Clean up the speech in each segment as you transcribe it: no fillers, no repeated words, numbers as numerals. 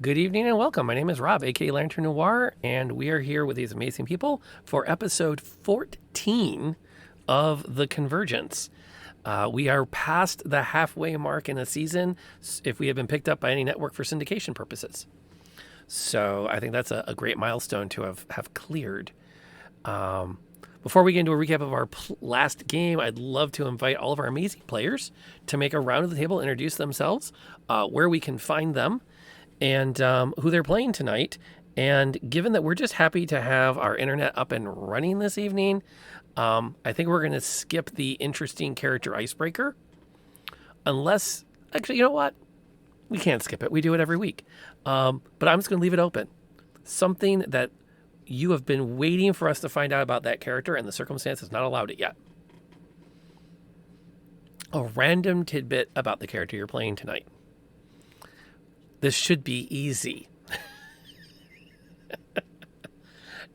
Good evening and welcome. My name is Rob, aka Lantern Noir, and we are here with these amazing people for episode 14 of the Convergence. We are past the halfway mark in a season if we have been picked up by any network for syndication purposes. So I think that's a great milestone to have cleared. Before we get into a recap of our last game, I'd love to invite all of our amazing players to make a round of the table, introduce themselves, where we can find them, and who they're playing tonight. And given that we're just happy to have our internet up and running this evening, I think we're going to skip the interesting character icebreaker. Unless, actually, you know what? We can't skip it. We do it every week. But I'm just going to leave it open. Something that you have been waiting for us to find out about that character, and the circumstance has not allowed it yet. A random tidbit about the character you're playing tonight. This should be easy.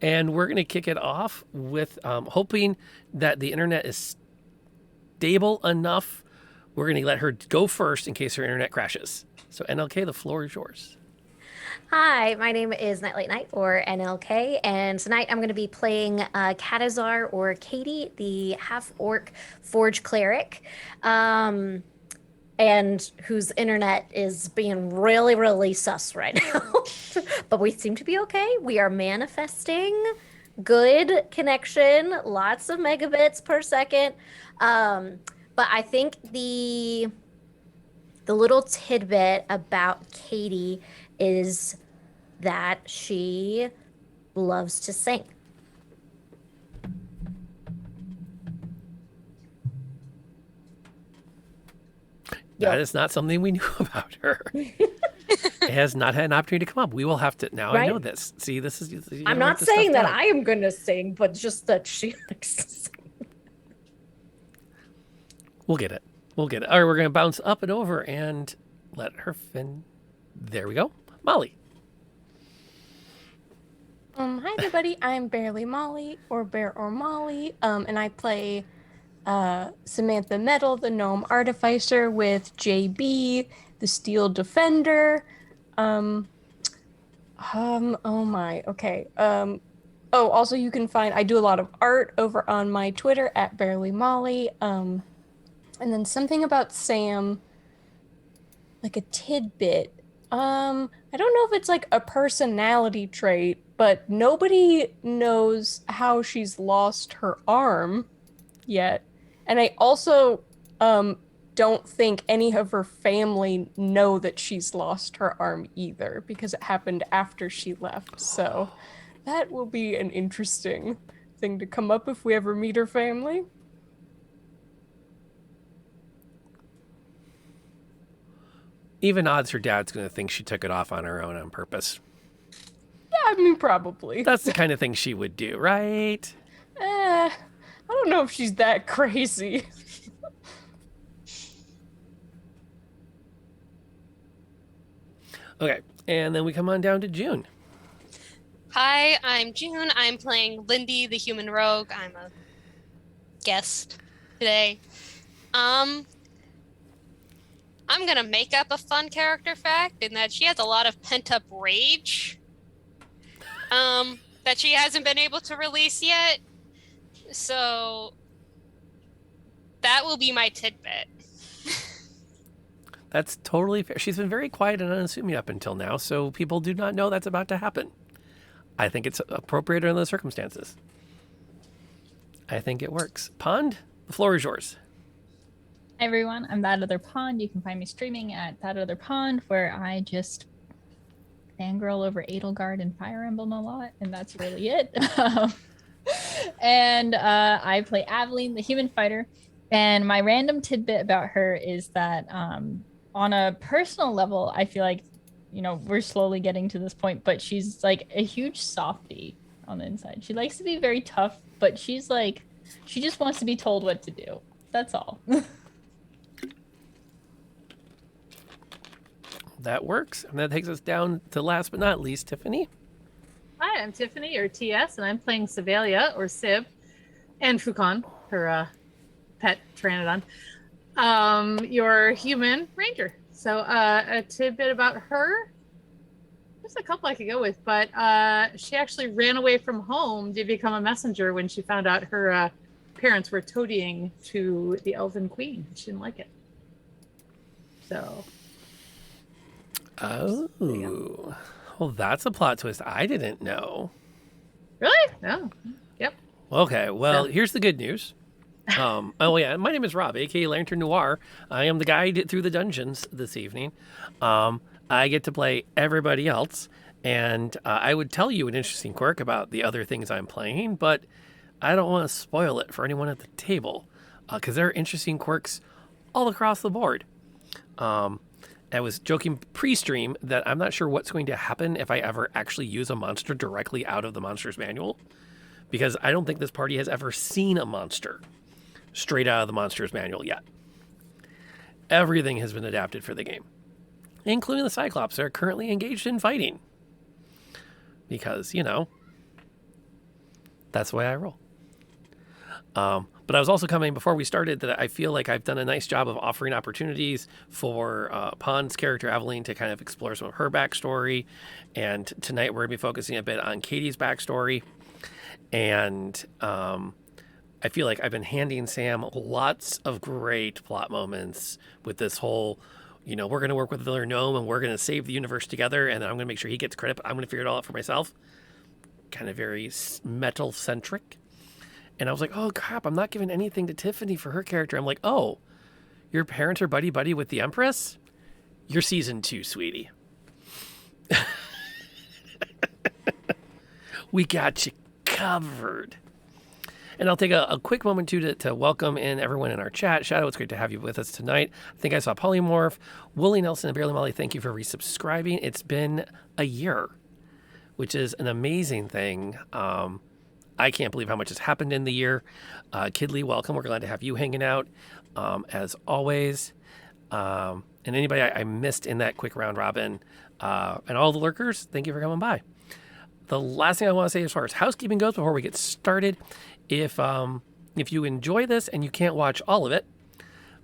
And we're going to kick it off with hoping that the internet is stable enough. We're going to let her go first in case her internet crashes. So NLK, the floor is yours. Hi, my name is Nightlight Knight, or NLK, and tonight I'm going to be playing Katazar, or Katie, the half-orc forge cleric, and whose internet is being really, really sus right now. But we seem to be okay. We are manifesting good connection, lots of megabits per second. But I think the little tidbit about Katie is that she loves to sing. That is not something we knew about her. It has not had an opportunity to come up. We will have to. Now I know this. See, this is. I'm not saying that I am going to sing, but just that she likes to sing. We'll get it. All right, we're going to bounce up and over and let her fin. There we go. Molly. Hi everybody, I'm Barely Molly, or Bear or Molly, and I play Samantha Metal, the Gnome Artificer, with JB, the Steel Defender. Oh my, okay. Also you can find, I do a lot of art over on my Twitter at Barely Molly. And then something about Sam, like a tidbit. I don't know if it's like a personality trait, but nobody knows how she's lost her arm yet. And I also don't think any of her family know that she's lost her arm either, because it happened after she left. So that will be an interesting thing to come up if we ever meet her family. Even odds her dad's going to think she took it off on her own on purpose. Yeah, I mean, probably. That's the kind of thing she would do, right? I don't know if she's that crazy. Okay, and then we come on down to June. Hi, I'm June. I'm playing Lindy, the human rogue. I'm a guest today. I'm gonna make up a fun character fact in that she has a lot of pent-up rage that she hasn't been able to release yet. So that will be my tidbit. That's totally fair. She's been very quiet and unassuming up until now, so people do not know that's about to happen. I think it's appropriate under the circumstances. I think it works. Pond, the floor is yours. Hi everyone, I'm That Other Pond. You can find me streaming at That Other Pond, where I just fangirl over Edelgard and Fire Emblem a lot, and that's really it. And I play Aveline, the human fighter. And my random tidbit about her is that on a personal level, I feel like, you know, we're slowly getting to this point, but she's like a huge softie on the inside. She likes to be very tough, but she's like, she just wants to be told what to do. That's all. That works. And that takes us down to last but not least, Tiffany. Hi, I'm Tiffany, or TS, and I'm playing Sevalia, or Sib, and Fukon, her pet Pteranodon, your human ranger. So a tidbit about her. there's a couple I could go with, but she actually ran away from home to become a messenger when she found out her parents were toadying to the Elven Queen. She didn't like it. So. Oh. Well, that's a plot twist I didn't know. Really? No. Yep. Okay, well, here's the good news. Oh, yeah, my name is Rob, a.k.a. Lantern Noir. I am the guide through the dungeons this evening. I get to play everybody else, and I would tell you an interesting quirk about the other things I'm playing, but I don't want to spoil it for anyone at the table, because there are interesting quirks all across the board. I was joking pre-stream that I'm not sure what's going to happen if I ever actually use a monster directly out of the monster's manual, because I don't think this party has ever seen a monster straight out of the monster's manual yet. Everything has been adapted for the game, including the Cyclops that are currently engaged in fighting. Because, that's the way I roll. But I was also coming before we started that I feel like I've done a nice job of offering opportunities for Pond's character, Evelyn, to kind of explore some of her backstory. And tonight we're going to be focusing a bit on Katie's backstory. And I feel like I've been handing Sam lots of great plot moments with this whole, we're going to work with another gnome and we're going to save the universe together. And then I'm going to make sure he gets credit, but I'm going to figure it all out for myself. Kind of very metal-centric. And I was like, oh, crap, I'm not giving anything to Tiffany for her character. I'm like, oh, your parents are buddy-buddy with the Empress? You're season 2, sweetie. We got you covered. And I'll take a quick moment, too, to welcome in everyone in our chat. Shadow, it's great to have you with us tonight. I think I saw Polymorph. Wooly Nelson and Barely Molly, thank you for resubscribing. It's been a year, which is an amazing thing. I can't believe how much has happened in the year. Kidley, welcome. We're glad to have you hanging out, as always. And anybody I missed in that quick round robin, and all the lurkers, thank you for coming by. The last thing I want to say as far as housekeeping goes before we get started, if you enjoy this and you can't watch all of it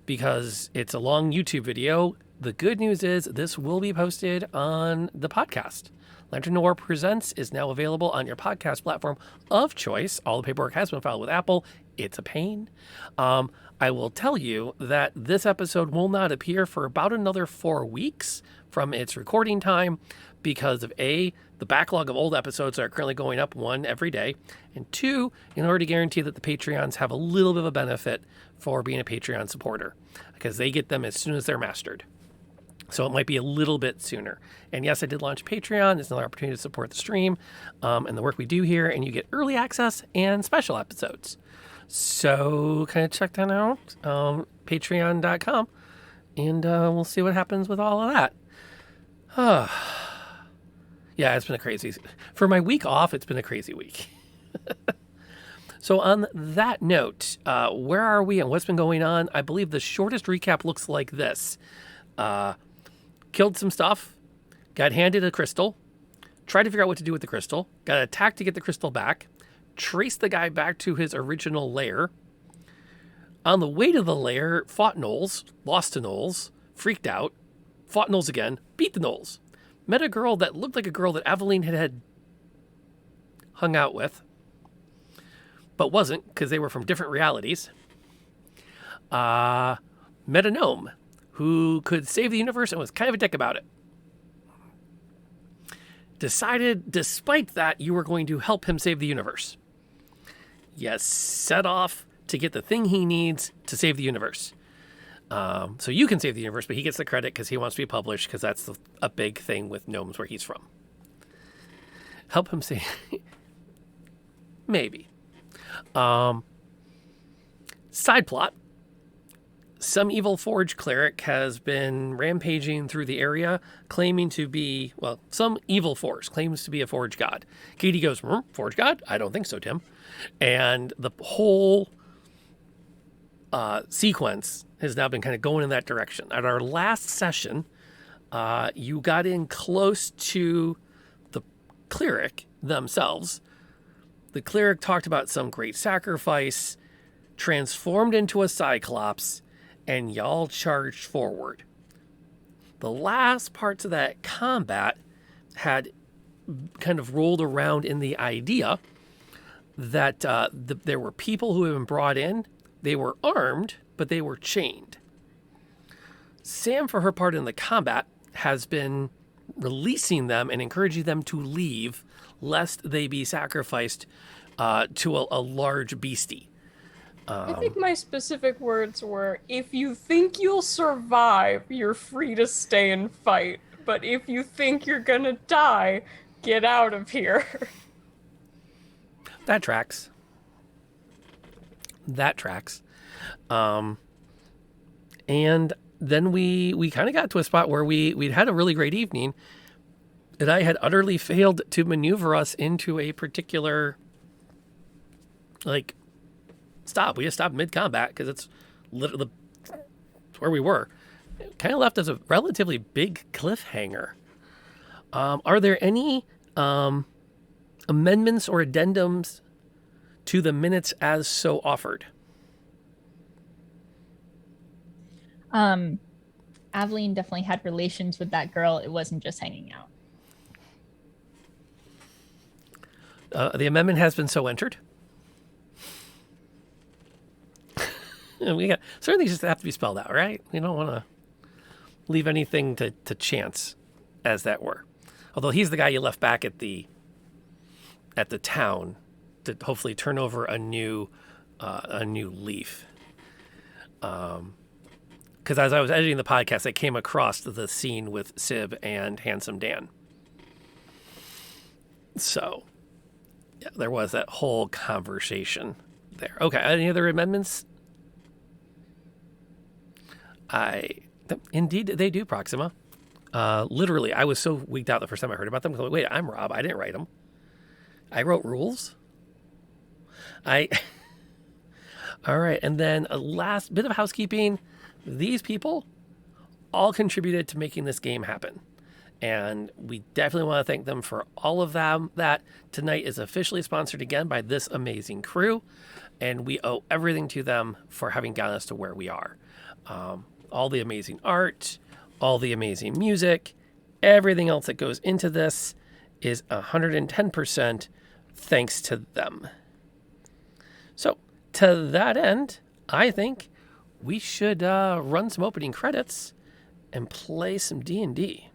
because it's a long YouTube video, the good news is this will be posted on the podcast. Lantern Noir Presents is now available on your podcast platform of choice. All the paperwork has been filed with Apple. It's a pain. I will tell you that this episode will not appear for about another 4 weeks from its recording time because of A, the backlog of old episodes that are currently going up, 1 every day, and 2, in order to guarantee that the Patreons have a little bit of a benefit for being a Patreon supporter because they get them as soon as they're mastered. So it might be a little bit sooner. And yes, I did launch Patreon. It's another opportunity to support the stream and the work we do here. And you get early access and special episodes. So kind of check that out, patreon.com. And we'll see what happens with all of that. Yeah, it's been a crazy... For my week off, it's been a crazy week. So on that note, where are we and what's been going on? I believe the shortest recap looks like this. Killed some stuff, got handed a crystal, tried to figure out what to do with the crystal, got attacked to get the crystal back, traced the guy back to his original lair. On the way to the lair, fought gnolls, lost to gnolls, freaked out, fought gnolls again, beat the gnolls. Met a girl that looked like a girl that Aveline had hung out with, but wasn't because they were from different realities. Met a gnome who could save the universe and was kind of a dick about it. Decided, despite that, you were going to help him save the universe. Yes, set off to get the thing he needs to save the universe. So you can save the universe, but he gets the credit because he wants to be published because that's a big thing with gnomes where he's from. Help him save... Maybe. Side plot. Some evil forge cleric has been rampaging through the area, claiming to be, well, some evil force claims to be a forge god. Katie goes, forge god? I don't think so, Tim. And the whole sequence has now been kind of going in that direction. At our last session, you got in close to the cleric themselves. The cleric talked about some great sacrifice, transformed into a cyclops, and y'all charged forward. The last parts of that combat, had kind of rolled around in the idea that there were people who had been brought in. They were armed, but they were chained. Sam, for her part in the combat, has been releasing them and encouraging them to leave, lest they be sacrificed to a large beastie. I think my specific words were, if you think you'll survive, you're free to stay and fight. But if you think you're gonna die, get out of here. That tracks. And then we kind of got to a spot where we'd had a really great evening, and I had utterly failed to maneuver us into a particular, stop. We just stopped mid-combat because it's literally where we were. It kind of left us a relatively big cliffhanger. Are there any amendments or addendums to the minutes as so offered? Aveline definitely had relations with that girl. It wasn't just hanging out. The amendment has been so entered. We got certain things just have to be spelled out, right? We don't want to leave anything to chance, as that were. Although he's the guy you left back at the town to hopefully turn over a new leaf. Because as I was editing the podcast, I came across the scene with Sib and Handsome Dan. So, yeah, there was that whole conversation there. Okay, any other amendments? Indeed, they do, Proxima. Literally, I was so weaked out the first time I heard about them. Like, wait, I'm Rob. I didn't write them. I wrote rules. All right, and then a last bit of housekeeping. These people all contributed to making this game happen. And we definitely want to thank them for all of them. That tonight is officially sponsored again by this amazing crew. And we owe everything to them for having gotten us to where we are. All the amazing art, all the amazing music, everything else that goes into this is 110% thanks to them. So to that end, I think we should run some opening credits and play some D&D.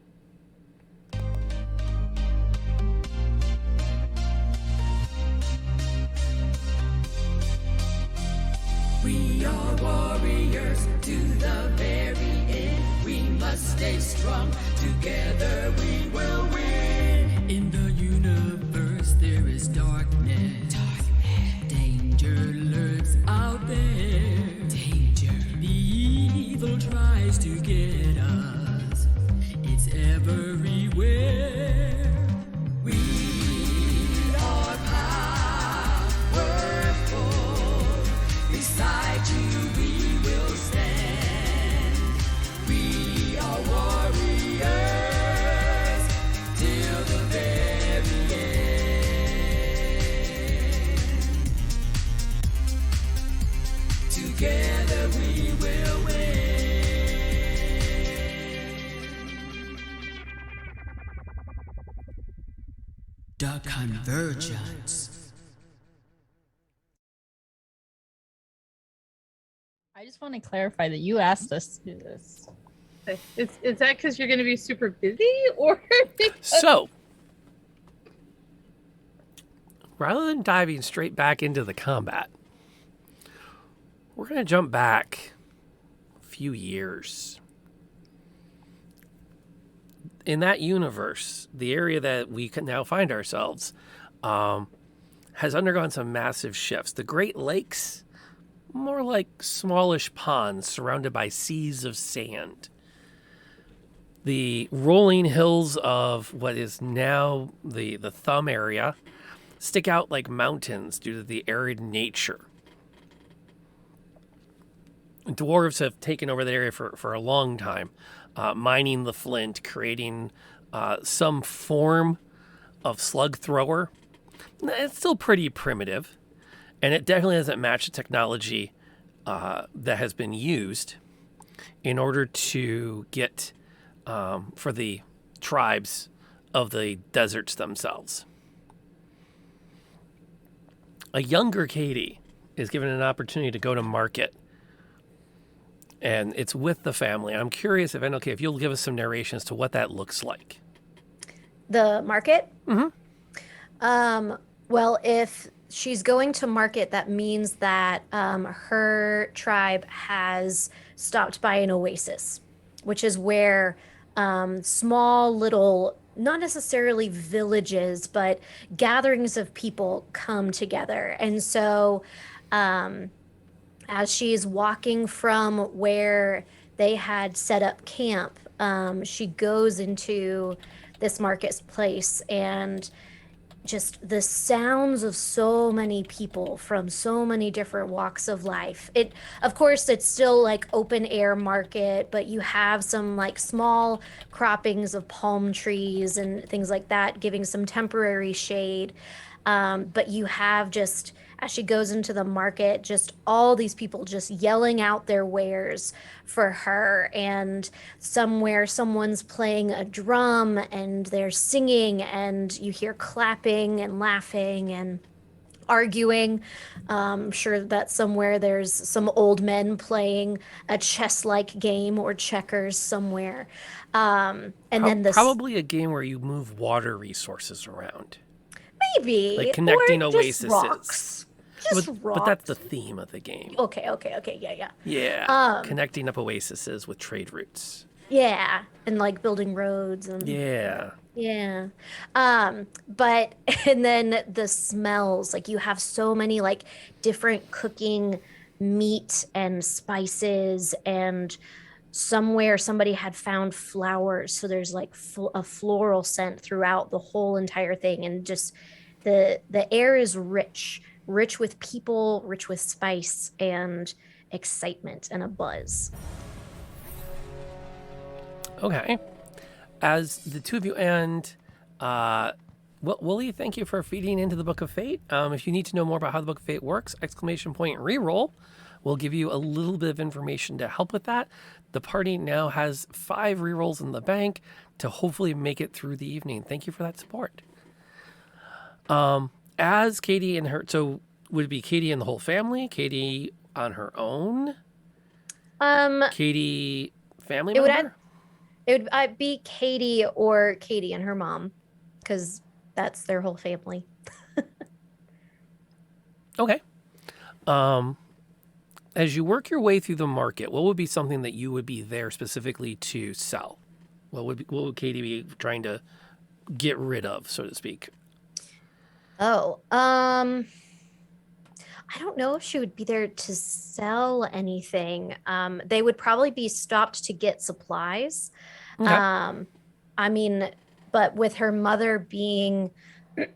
We are warriors to the very end. We must stay strong. Together we will win. In the universe there is darkness. Danger lurks out there. Danger. The evil tries to get us. It's everywhere. We are powerful. Beside you we will stand. We are warriors till the very end. Together we will win. The Convergence. I just want to clarify that you asked us to do this. Is that because you're going to be super busy, or So, rather than diving straight back into the combat, we're going to jump back a few years. In that universe, the area that we can now find ourselves has undergone some massive shifts. The Great Lakes, more like smallish ponds surrounded by seas of sand. The rolling hills of what is now the Thumb area stick out like mountains due to the arid nature. Dwarves have taken over that area for a long time, mining the flint, creating some form of slug thrower. It's still pretty primitive, and it definitely doesn't match the technology that has been used in order to get, for the tribes, of the deserts themselves. A younger Katie is given an opportunity to go to market, and it's with the family. I'm curious if you'll give us some narration as to what that looks like. The market? Mm-hmm. Well, if she's going to market, that means that her tribe has stopped by an oasis, which is where small little, not necessarily villages, but gatherings of people come together. And so, as she's walking from where they had set up camp, she goes into this marketplace, and just the sounds of so many people from so many different walks of life. It, of course, it's still like open air market, but you have some like small croppings of palm trees and things like that, giving some temporary shade. But you have just, as she goes into the market, just all these people just yelling out their wares for her. And somewhere someone's playing a drum and they're singing, and you hear clapping and laughing and arguing. I'm sure that somewhere there's some old men playing a chess-like game or checkers somewhere. And then this Probably a game where you move water resources around. maybe Like connecting or oases. just rocks. Just But that's the rocks. theme of the game. Okay, yeah. Yeah. Connecting up oases with trade routes. Yeah, and like building roads and Yeah. yeah. But and then the smells, like you have so many like different cooking meat and spices, and somewhere somebody had found flowers, so there's like a floral scent throughout the whole entire thing, and just the air is rich with people, rich with spice and excitement and a buzz. Okay. As the two of you end, Wooly, thank you for feeding into the Book of Fate. If you need to know more about how the Book of Fate works, ! Reroll will give you a little bit of information to help with that. The party now has 5 rerolls in the bank to hopefully make it through the evening. Thank you for that support. As Katie and her, so would it be Katie and the whole family? Katie on her own? Katie family member? It would be Katie or Katie and her mom, because that's their whole family. Okay. As you work your way through the market, what would be something that you would be there specifically to sell? What would Katie be trying to get rid of, so to speak? Oh, I don't know if she would be there to sell anything. They would probably be stopped to get supplies. Okay. I mean, but with her mother being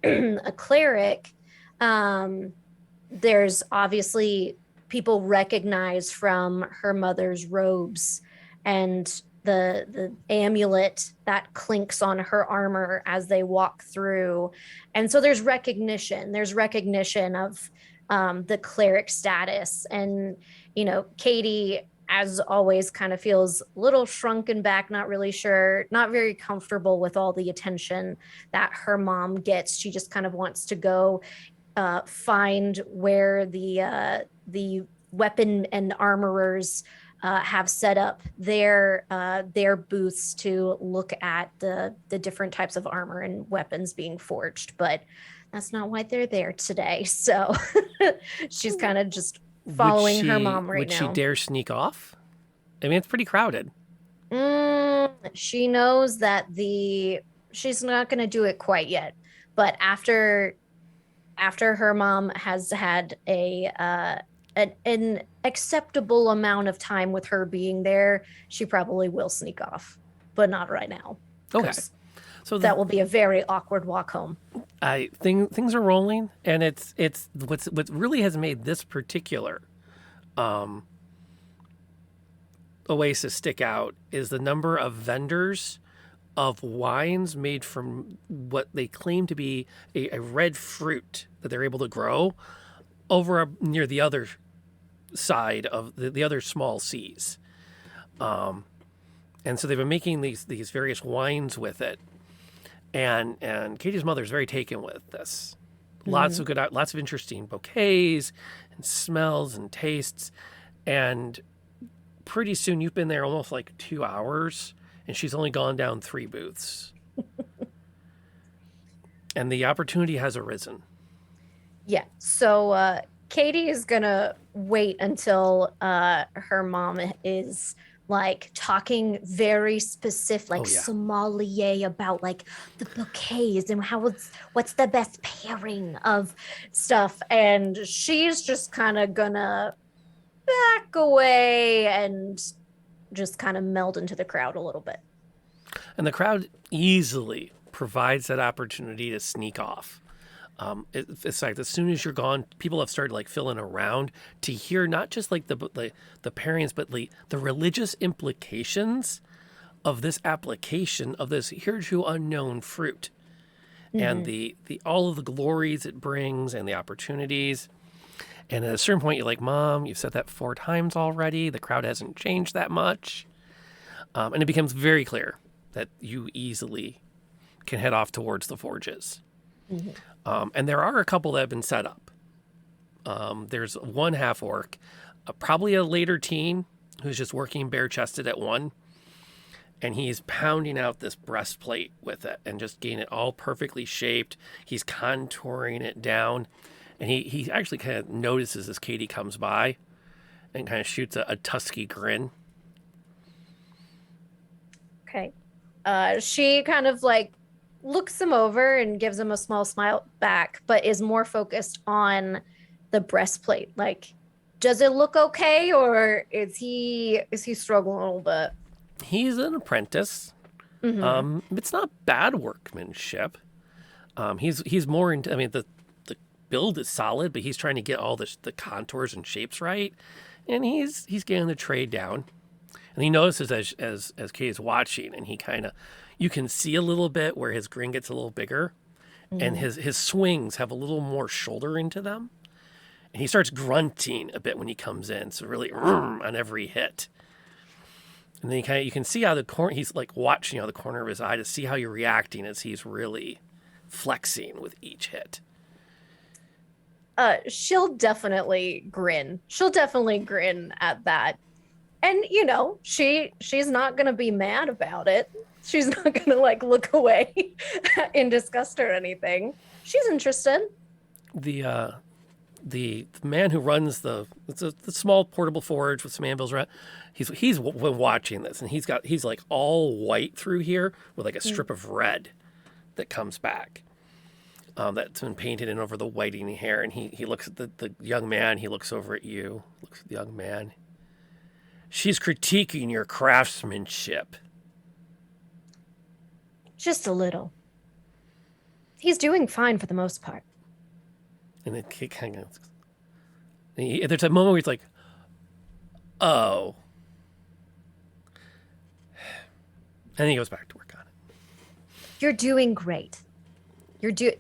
a cleric, there's obviously people recognize from her mother's robes and the amulet that clinks on her armor as they walk through. And so there's recognition. There's recognition of the cleric status. And, you know, Katie, as always, kind of feels a little shrunken back, not really sure, not very comfortable with all the attention that her mom gets. She just kind of wants to go find where the weapon and armorers have set up their booths to look at the different types of armor and weapons being forged. But that's not why they're there today. So she's kind of just following her mom right now. Would she dare sneak off? I mean, it's pretty crowded. She knows that she's not going to do it quite yet. But after her mom has had an acceptable amount of time with her being there, she probably will sneak off, but not right now. Okay. So that will be a very awkward walk home. Things are rolling, and it's what really has made this particular oasis stick out is the number of vendors of wines made from what they claim to be a red fruit that they're able to grow over near the other side of the other small seas. And so they've been making these various wines with it. And Katie's mother is very taken with this. Lots of interesting bouquets and smells and tastes. And pretty soon you've been there almost like 2 hours, and she's only gone down 3 booths. And the opportunity has arisen. Yeah. So Katie is gonna wait until her mom is like talking very specific, like sommelier about like the bouquets and what's the best pairing of stuff, and she's just kind of gonna back away and just kind of meld into the crowd a little bit. And the crowd easily provides that opportunity to sneak off. It's like as soon as you're gone, people have started like filling around to hear not just like the pairings, but the religious implications of this application of this hitherto unknown fruit, and the all of the glories it brings and the opportunities. And at a certain point, you're like, Mom, you've said that 4 times already. The crowd hasn't changed that much, and it becomes very clear that you easily can head off towards the forges. And there are a couple that have been set up. There's one half orc, probably a later teen, who's just working bare-chested at 1. And he's pounding out this breastplate with it and just getting it all perfectly shaped. He's contouring it down. And he actually kind of notices as Katie comes by and kind of shoots a tusky grin. Okay. She kind of like looks him over and gives him a small smile back, but is more focused on the breastplate. Like, does it look okay, or is he struggling a little bit? He's an apprentice. It's not bad workmanship. He's more into. I mean, the build is solid, but he's trying to get all the contours and shapes right, and he's getting the trade down. And he notices as Kay is watching, and he kind of, you can see a little bit where his grin gets a little bigger, and his swings have a little more shoulder into them. And he starts grunting a bit when he comes in, so really on every hit. And then you can see how he's like watching out the corner of his eye to see how you're reacting as he's really flexing with each hit. She'll definitely grin. She'll definitely grin at that. And, you know, she's not going to be mad about it. She's not going to, like, look away in disgust or anything. She's interested. The man who runs the small portable forge with some anvils around, he's watching this, and he's like all white through here with like a strip of red that comes back. That's been painted in over the whitening hair, and he looks at the young man. He looks over at you, looks at the young man. She's critiquing your craftsmanship. Just a little. He's doing fine for the most part. And then he kind of, there's a moment where he's like, oh. And he goes back to work on it. You're doing great.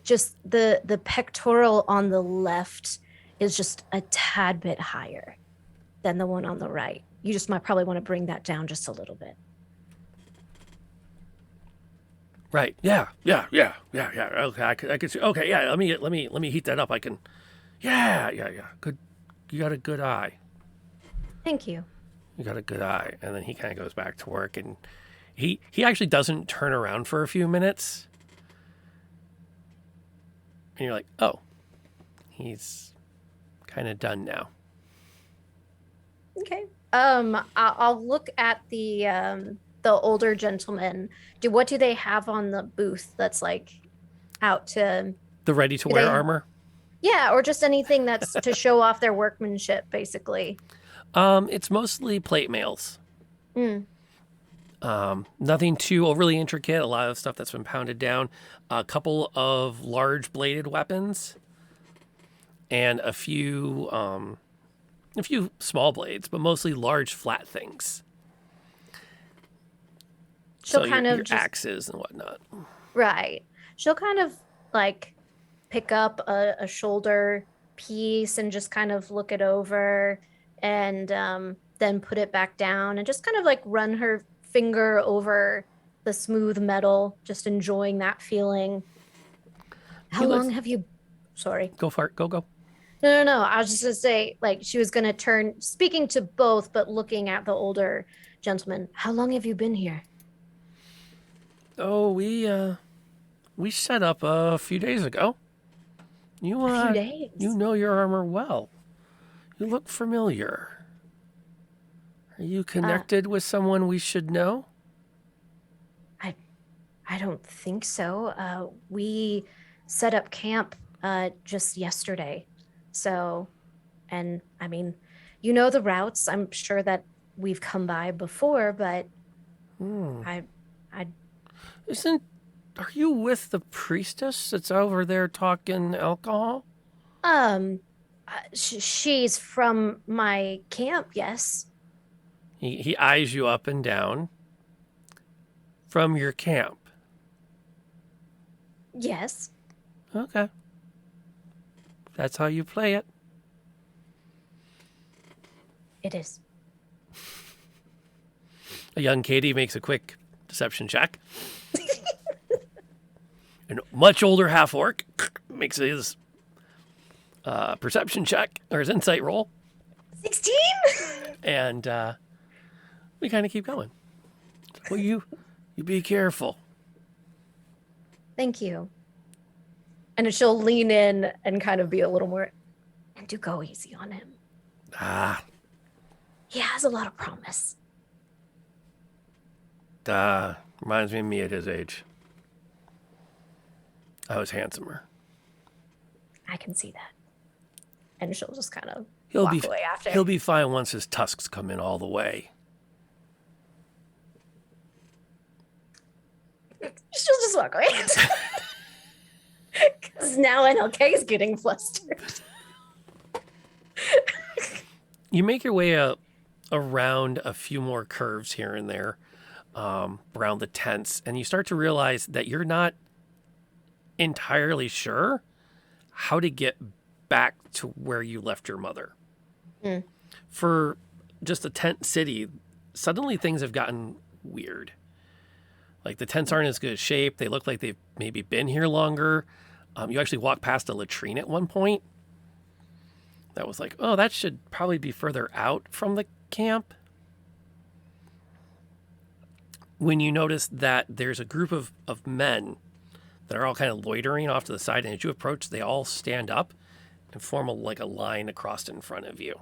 Just the pectoral on the left is just a tad bit higher than the one on the right. You just might probably want to bring that down just a little bit. Right. Yeah. Okay. I could see. Okay. Yeah. Let me heat that up. I can. Yeah. Good. You got a good eye. Thank you. You got a good eye. And then he kind of goes back to work, and he actually doesn't turn around for a few minutes. And you're like, oh, he's kind of done now. Okay. I'll look at the older gentleman. What do they have on the booth that's like out to the ready to wear armor? Yeah, or just anything that's to show off their workmanship, basically. It's mostly plate mails. Nothing too overly intricate. A lot of stuff that's been pounded down. A couple of large bladed weapons, and a few small blades, but mostly large flat things. She'll your axes and whatnot. Right. She'll kind of like pick up a shoulder piece and just kind of look it over, and then put it back down, and just kind of like run her finger over the smooth metal, just enjoying that feeling. How long have you? Sorry. Go for it. Go. No. I was just gonna say, like, she was gonna turn, speaking to both, but looking at the older gentleman. How long have you been here? Oh, we set up a few days ago. A few days. You know your armor well. You look familiar. Are you connected with someone we should know? I don't think so. We set up camp just yesterday. So, and I mean, you know the routes. I'm sure that we've come by before, but I Are you with the priestess that's over there talking alcohol? She's from my camp, yes. He eyes you up and down. From your camp. Yes. Okay. That's how you play it. It is. A young Katie makes a quick deception check. A much older half orc makes his perception check or his insight roll. 16? And we kind of keep going. Well, you be careful. Thank you. And she'll lean in and kind of be a little more, and do go easy on him. He has a lot of promise. Reminds me of me at his age. I was handsomer. I can see that. And she'll just kind of He'll walk be away after. He'll be fine once his tusks come in all the way. She'll just walk away. Because now NLK is getting flustered. You make your way around a few more curves here and there around the tents, and you start to realize that you're not entirely sure how to get back to where you left your mother. For just a tent city, suddenly things have gotten weird. Like the tents aren't as good a shape. They look like they've maybe been here longer. You actually walk past a latrine at one point. That was like, oh, that should probably be further out from the camp. When you notice that there's a group of men that are all kind of loitering off to the side, and as you approach, they all stand up and form a line across in front of you.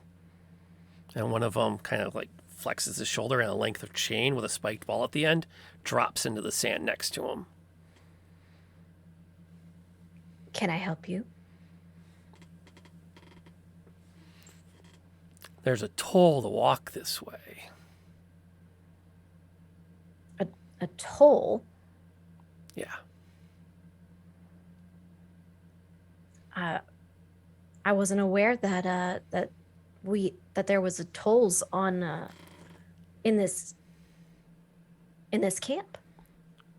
And one of them kind of like flexes his shoulder, and a length of chain with a spiked ball at the end drops into the sand next to him. Can I help you? There's a toll to walk this way. A toll? Yeah. I wasn't aware that that there was a tolls on in this camp.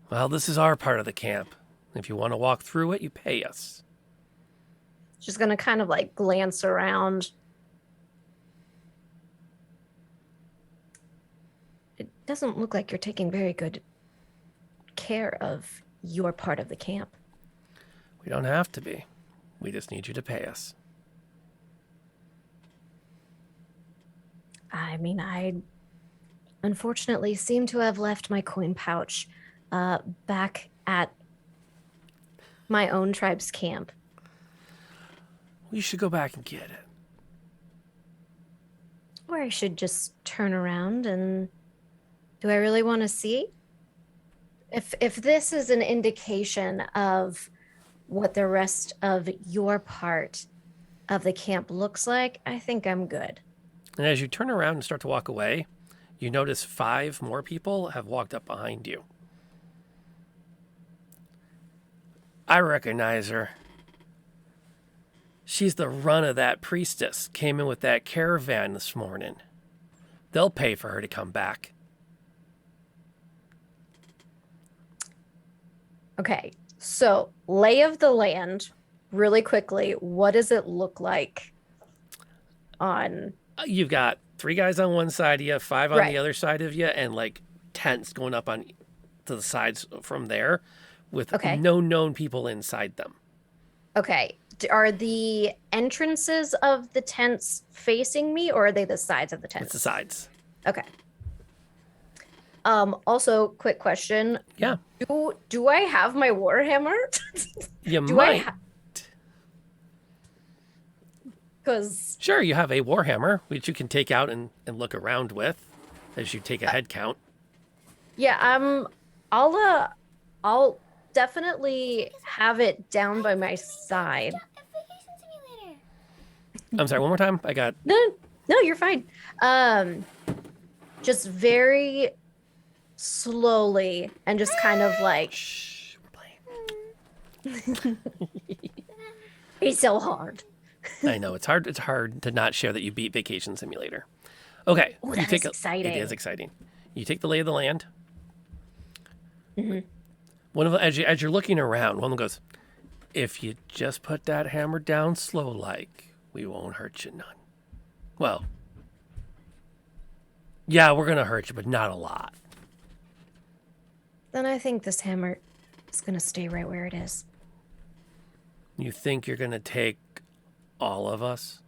Well, this is our part of the camp. If you want to walk through it, you pay us. She's gonna kind of like glance around. It doesn't look like you're taking very good care of your part of the camp. We don't have to be. We just need you to pay us. I mean, I unfortunately seem to have left my coin pouch back at my own tribe's camp. We should go back and get it. Or I should just turn around and... Do I really want to see? If this is an indication of what the rest of your part of the camp looks like, I think I'm good. And as you turn around and start to walk away, you notice 5 more people have walked up behind you. I recognize her. She's the run of that priestess. Came in with that caravan this morning. They'll pay for her to come back. Okay, so lay of the land, really quickly, what does it look like on... You've got 3 guys on one side of you, 5 on Right. the other side of you, and like tents going up on to the sides from there with Okay. no known people inside them. Okay. Are the entrances of the tents facing me, or are they the sides of the tents? It's the sides. Okay. Also, quick question. Yeah. Do I have my warhammer? You Do might. Because Sure, you have a warhammer, which you can take out and look around with as you take a head count. yeah, I'll definitely have it down by my side. I'm sorry, one more time. I got No, you're fine. Just very slowly and just kind of like shh, we're playing. he's so hard. I know it's hard to not share that you beat Vacation Simulator. Okay. Oh, you that take is exciting. It is exciting. You take the lay of the land. Mm-hmm. One of them, as you're looking around, one of them goes, "If you just put that hammer down slow like, we won't hurt you none." Well, yeah, we're gonna hurt you, but not a lot. Then I think this hammer is gonna stay right where it is. You think you're gonna take all of us?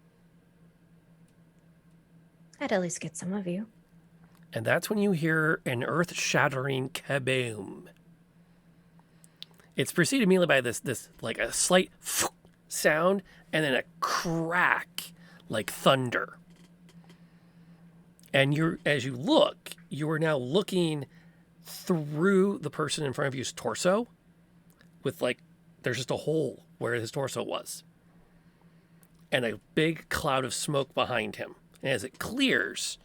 I'd at least get some of you. And that's when you hear an earth-shattering kaboom. It's preceded immediately by this like a slight sound and then a crack like thunder. And as you look, you are now looking through the person in front of you's torso with there's just a hole where his torso was. And a big cloud of smoke behind him. And as it clears,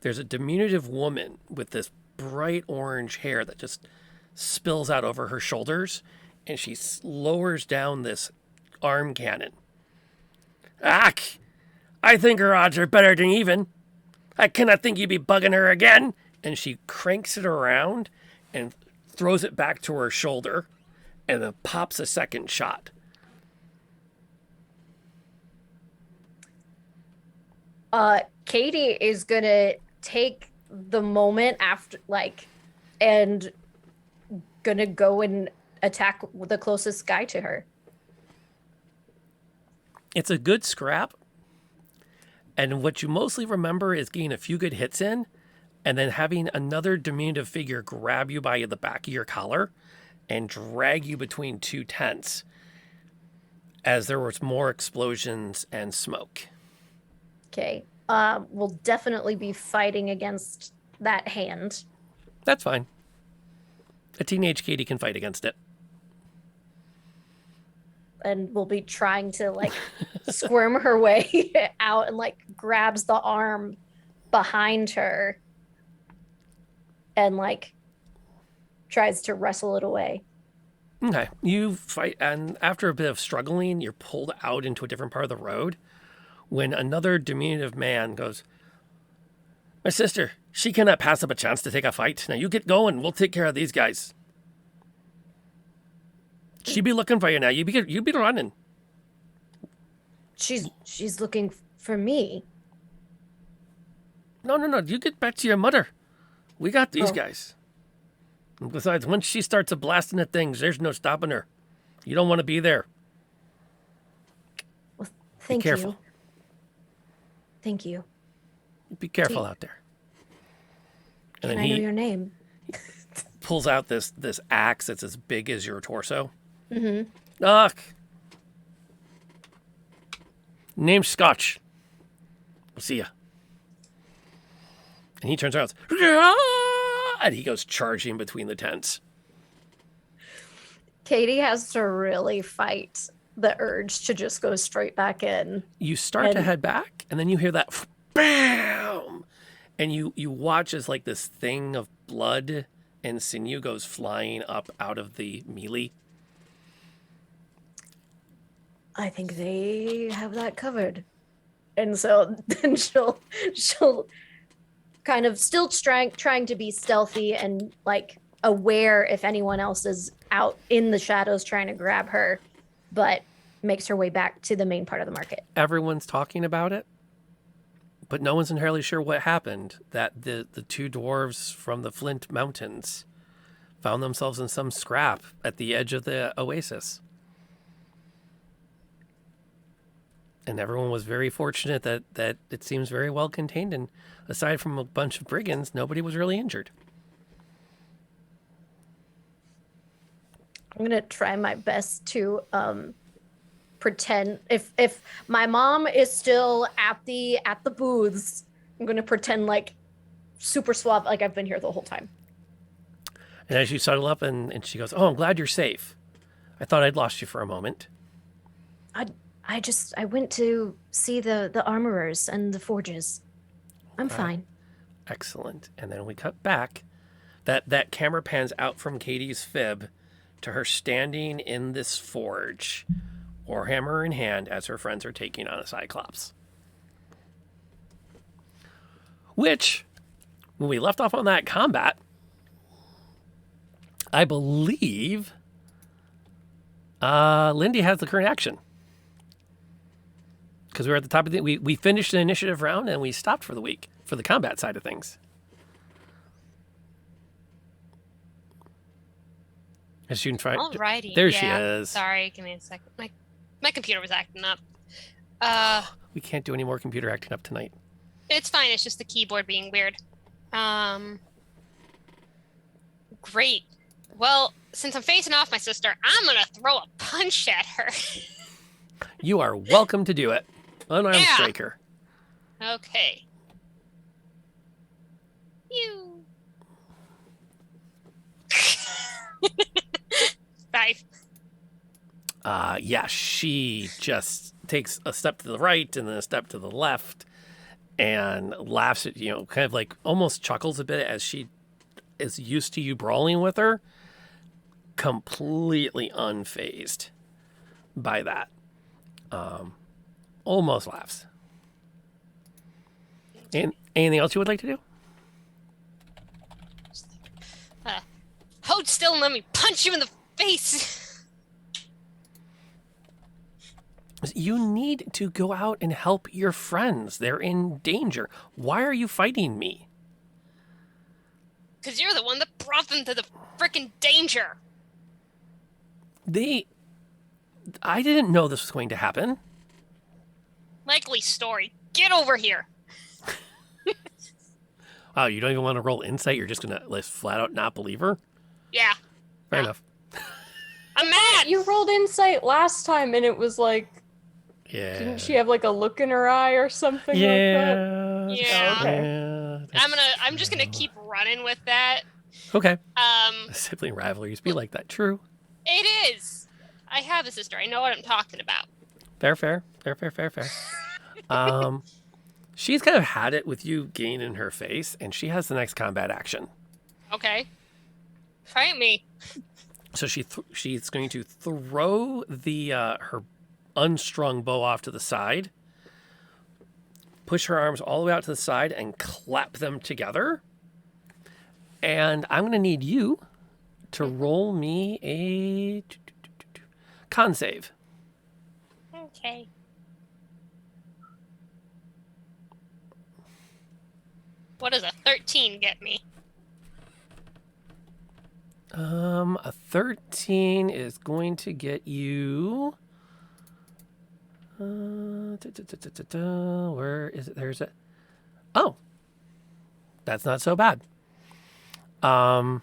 there's a diminutive woman with this bright orange hair that just spills out over her shoulders, and she lowers down this arm cannon. "Ack! I think her odds are better than even. I cannot think you'd be bugging her again." And she cranks it around and throws it back to her shoulder, and then pops a second shot. Katie is gonna take the moment after, and gonna go and attack the closest guy to her. It's a good scrap. And what you mostly remember is getting a few good hits in and then having another diminutive figure grab you by the back of your collar and drag you between two tents as there was more explosions and smoke. Okay. We'll definitely be fighting against that hand. That's fine. A teenage Katie can fight against it. And we'll be trying to squirm her way out and grabs the arm behind her and tries to wrestle it away. Okay. You fight, and after a bit of struggling, you're pulled out into a different part of the road when another diminutive man goes, "My sister, she cannot pass up a chance to take a fight. Now you get going. We'll take care of these guys." She be looking for you now. You be running. She's looking for me. No. You get back to your mother. We got these Oh. guys. And besides, once she starts a blasting at things, there's no stopping her. You don't want to be there. Thank careful. you. Thank you. Be careful out there. And Can then I know he your name? pulls out this axe that's as big as your torso. Mm-hmm. Ugh. Name's Scotch. We'll see ya. And he turns around and he goes charging between the tents. Katie has to really fight the urge to just go straight back in. You start to head back, and then you hear that bam, and you watch as this thing of blood and sinew goes flying up out of the melee. I think they have that covered. And so then she'll kind of still trying to be stealthy and aware if anyone else is out in the shadows trying to grab her, but makes her way back to the main part of the market. Everyone's talking about it, but no one's entirely sure what happened. That the two dwarves from the Flint Mountains found themselves in some scrap at the edge of the oasis. And everyone was very fortunate that it seems very well contained. And aside from a bunch of brigands, nobody was really injured. I'm gonna try my best to pretend if my mom is still at the booths, I'm gonna pretend like super suave, like I've been here the whole time. And as you settle up and she goes, "Oh, I'm glad you're safe. I thought I'd lost you for a moment." I went to see the armorers and the forges. I'm fine. Excellent. And then we cut back. That camera pans out from Katie's fib to her standing in this forge, warhammer in hand, as her friends are taking on a cyclops. Which, when we left off on that combat, I believe Lindy has the current action. Because we were at the top of the... We finished an initiative round and we stopped for the week for the combat side of things. As you can try... Alrighty. There she is. Sorry, give me a second. My computer was acting up. We can't do any more computer acting up tonight. It's fine. It's just the keyboard being weird. Great. Well, since I'm facing off my sister, I'm gonna throw a punch at her. You are welcome to do it. Unarmed striker. Okay. You. 5. Yeah, she just takes a step to the right and then a step to the left and laughs at, kind of like almost chuckles a bit as she is used to you brawling with her, completely unfazed by that. Almost laughs. And anything else you would like to do? Hold still and let me punch you in the face. You need to go out and help your friends. They're in danger. Why are you fighting me? Because you're the one that brought them to the frickin' danger. I didn't know this was going to happen. Likely story. Get over here. Wow, you don't even want to roll insight? You're just going to flat out not believe her? Yeah. Fair enough. I'm mad. You rolled insight last time and it was like, Yeah. didn't she have like a look in her eye or something like that? Yeah. Oh, okay. I'm just gonna keep running with that. Okay. Sibling rivalries be like that. True. It is. I have a sister. I know what I'm talking about. Fair. She's kind of had it with you getting in her face, and she has the next combat action. Okay. Fight me. So she's going to throw the her unstrung bow off to the side, push her arms all the way out to the side, and clap them together. And I'm going to need you to roll me a con save. Okay. What does a 13 get me? A 13 is going to get you. Where is it? There's it. Oh, that's not so bad. Oh,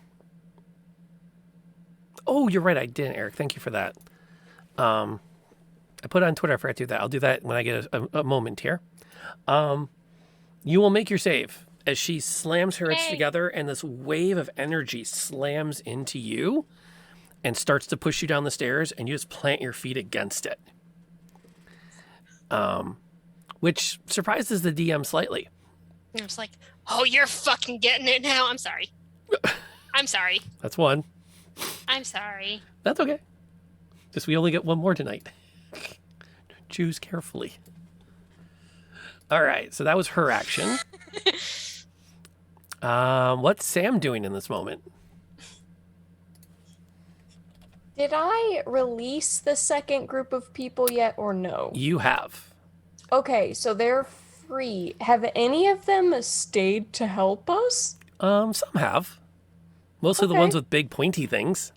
you're right. I didn't, Eric. Thank you for that. I put it on Twitter. I forgot to do that. I'll do that when I get a moment here. You will make your save as she slams her hips together, and this wave of energy slams into you and starts to push you down the stairs, and you just plant your feet against it. Which surprises the DM slightly. I was like, oh, you're fucking getting it now. I'm sorry. I'm sorry. That's one. I'm sorry. That's okay. Just we only get one more tonight. Choose carefully. All right, so that was her action. What's Sam doing in this moment? Did I release the second group of people yet or no? You have. Okay, so they're free. Have any of them stayed to help us? Some have. Mostly the Okay. ones with big pointy things.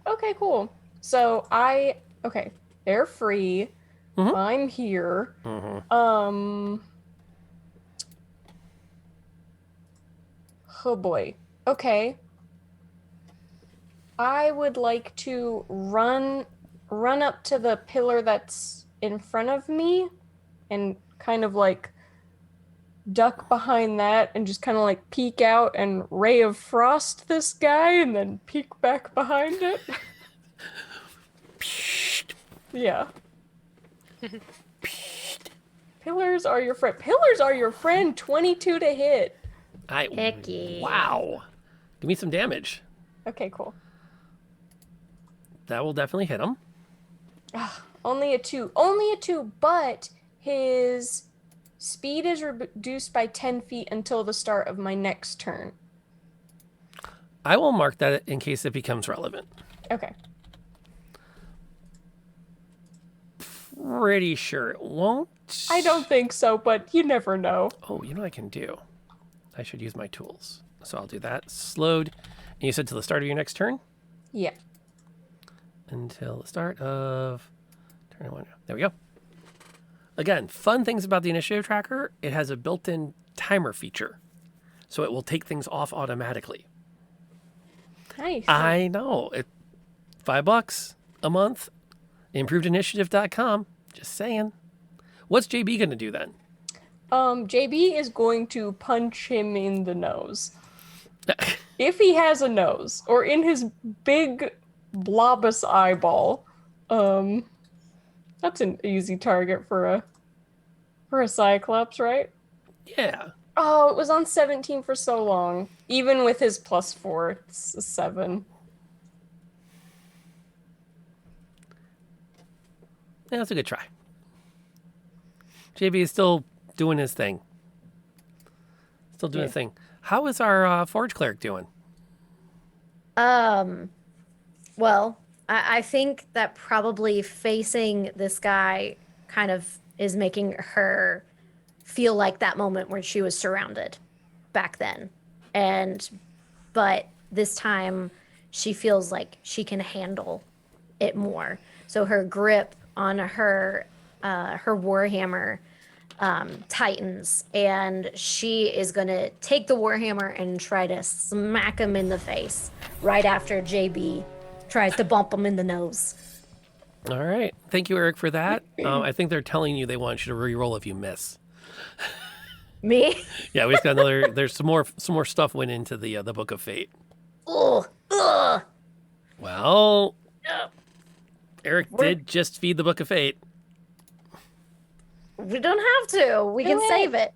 Okay, cool. So okay, they're free. Mhm. I'm here. Mhm. Oh boy. Okay. I would like to run up to the pillar that's in front of me and kind of like duck behind that and just kind of like peek out and ray of frost this guy and then peek back behind it. Yeah. Pillars are your friend. Pillars are your friend. 22 to hit. Heck yeah. Wow. Give me some damage. Okay, cool. That will definitely hit him. Only a 2. Only a 2, but his speed is reduced by 10 feet until the start of my next turn. I will mark that in case it becomes relevant. Okay. Pretty sure it won't. I don't think so, but you never know. Oh, you know what I can do? I should use my tools. So I'll do that. Slowed. And you said to the start of your next turn? Yeah. Until the start of turn 1. There we go. Again, fun things about the initiative tracker, it has a built-in timer feature. So it will take things off automatically. Nice. I know. $5 a month. ImprovedInitiative.com. Just saying. What's JB going to do then? JB is going to punch him in the nose. If he has a nose, or in his big blobous eyeball. That's an easy target for a Cyclops, right? Yeah. Oh, it was on 17 for so long. Even with his +4, it's a 7. Yeah, that's a good try. JB is still doing his thing. Still doing his thing. How is our Forge Cleric doing? Well, I think that probably facing this guy kind of is making her feel like that moment where she was surrounded back then. But this time she feels like she can handle it more. So her grip on her warhammer tightens, and she is going to take the warhammer and try to smack him in the face right after JB tries to bump him in the nose. All right. Thank you, Eric, for that. I think they're telling you they want you to re-roll if you miss. Me? Yeah, we just got another. There's some more stuff went into the Book of Fate. Ugh. Well, Eric did just feed the Book of Fate. We don't have to. We can save it.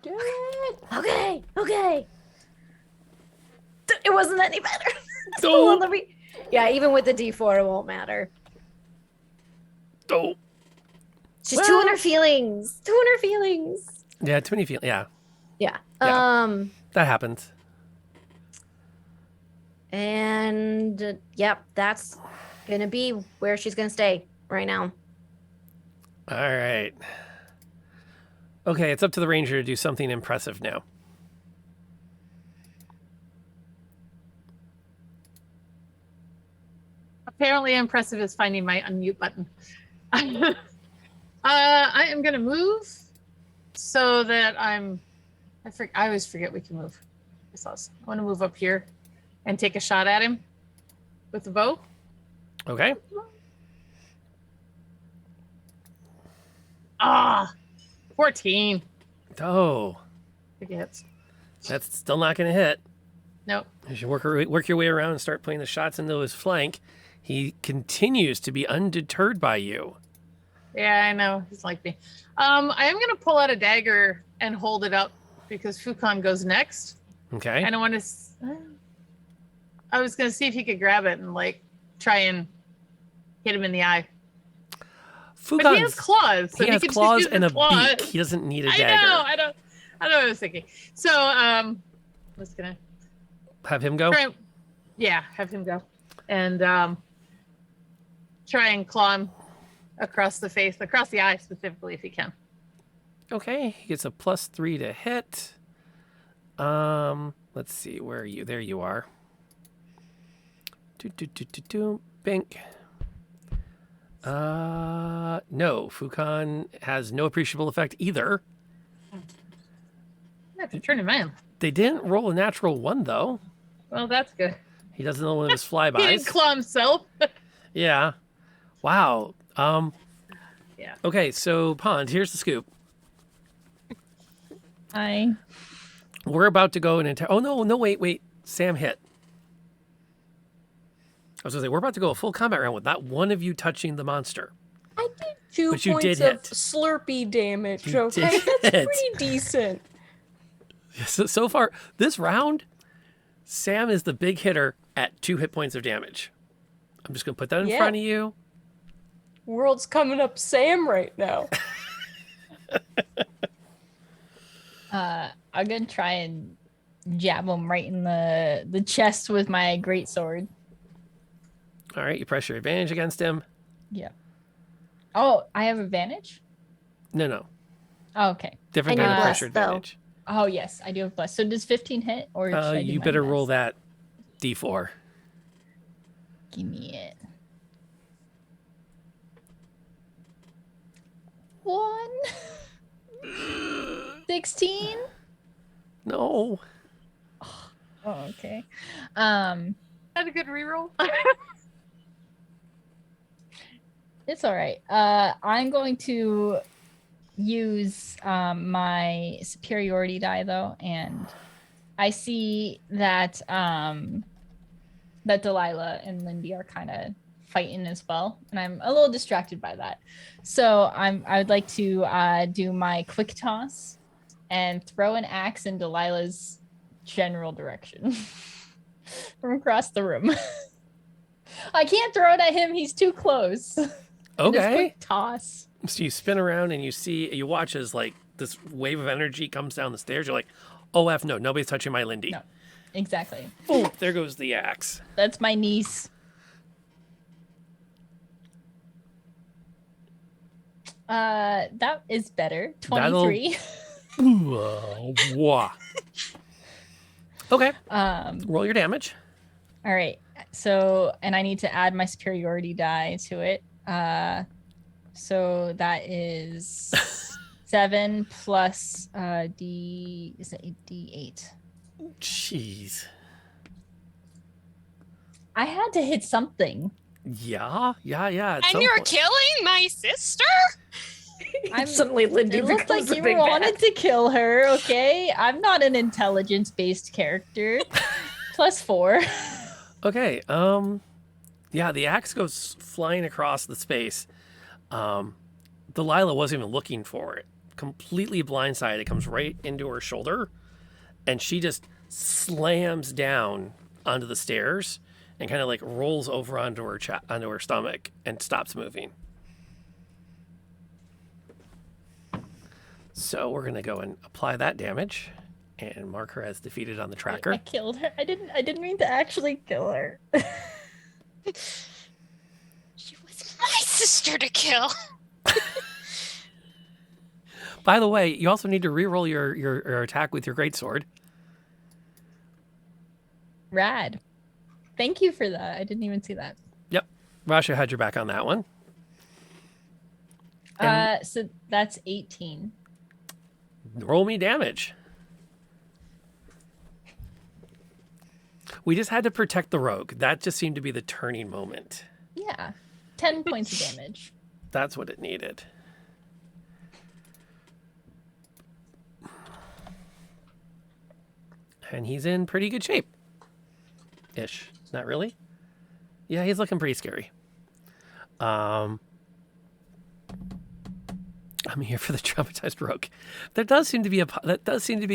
Do it! Okay. It wasn't any better. Oh. Yeah, even with the D4, it won't matter. Oh. She's too in her feelings. Yeah, too many feelings. Yeah, Yeah. Yeah. that happens. And yep, that's gonna be where she's gonna stay right now. All right. Okay, it's up to the ranger to do something impressive now. Apparently impressive is finding my unmute button. I am going to move so that I always forget we can move. I want to move up here and take a shot at him with the bow. Okay. 14. Oh, Forgets. that's still not going to hit. Nope. You should work your way around and start putting the shots into his flank. He continues to be undeterred by you. Yeah, I know. He's like me. I am going to pull out a dagger and hold it up because Fukan goes next. Okay. And I want to... I was going to see if he could grab it and, like, try and hit him in the eye. But he has claws. So he has can claws just use and the a claws. beak. He doesn't need a I dagger. know. I know what I was thinking. So, I was going to... Have him go? have him go. And try and claw him across the face, across the eye specifically if he can. Okay, he gets a +3 to hit. Let's see, where are you? There you are. Bink. No, Fukan has no appreciable effect either. That's a turn of man. They didn't roll a natural 1, though. Well, that's good. He doesn't know one of his He didn't flybys. claw himself. Yeah. Wow. Yeah. Okay, so Pond, here's the scoop. I We're about to go and oh no, wait. Sam hit. I was gonna say we're about to go a full combat round with not one of you touching the monster. I did 2 But you points did of hit. Slurpee damage, You okay? did That's hit. pretty decent. So far, this round, Sam is the big hitter at 2 hit points of damage. I'm just gonna put that in Yeah. front of you. World's coming up Sam right now. I'm gonna try and jab him right in the chest with my greatsword. All right, you press your advantage against him. Yeah. Oh, I have advantage? No. Oh, okay. Different And kind of you're pressure blessed, though. advantage. Oh, yes, I do have plus. So does 15 hit? Or should I do You my better roll best? that D4. Give me it. 1. 16? No. Oh, okay. Had a good reroll. It's all right. I'm going to use my superiority die though, and I see that that Delilah and Lindy are kind of fighting as well, and I'm a little distracted by that. So I would like to do my quick toss and throw an axe in Delilah's general direction from across the room. I can't throw it at him; he's too close. Just Okay. quick toss. So you spin around and you watch as like this wave of energy comes down the stairs. You're like, oh F no, nobody's touching my Lindy. No. Exactly. Boom, there goes the axe. That's my niece. That is better. 23. Wah. Okay, All roll your damage. right. So, and I need to add my superiority die to it. So that is 7 plus D. Is it D8? Jeez. I had to hit something. Yeah. at And some you're point. killing my sister? Suddenly Lindy It looked like becomes a you big wanted bad. to kill her, okay? I'm not an intelligence-based character. Plus 4. Okay. Yeah, the axe goes flying across the space. Delilah wasn't even looking for it. Completely blindsided, it comes right into her shoulder, and she just slams down onto the stairs and kind of like rolls over onto her stomach and stops moving. So we're gonna go and apply that damage and mark her as defeated on the tracker. I killed her. I didn't mean to actually kill her. She was my sister to kill. By the way, you also need to re-roll your attack with your greatsword. Rad. Thank you for that. I didn't even see that. Yep, Rasha had your back on that one. So that's 18. Roll me damage. We just had to protect the rogue. That just seemed to be the turning moment. Yeah. 10 points of damage. That's what it needed. And he's in pretty good shape. Ish. Not really? Yeah, he's looking pretty scary. I'm here for the traumatized rogue. That does seem to be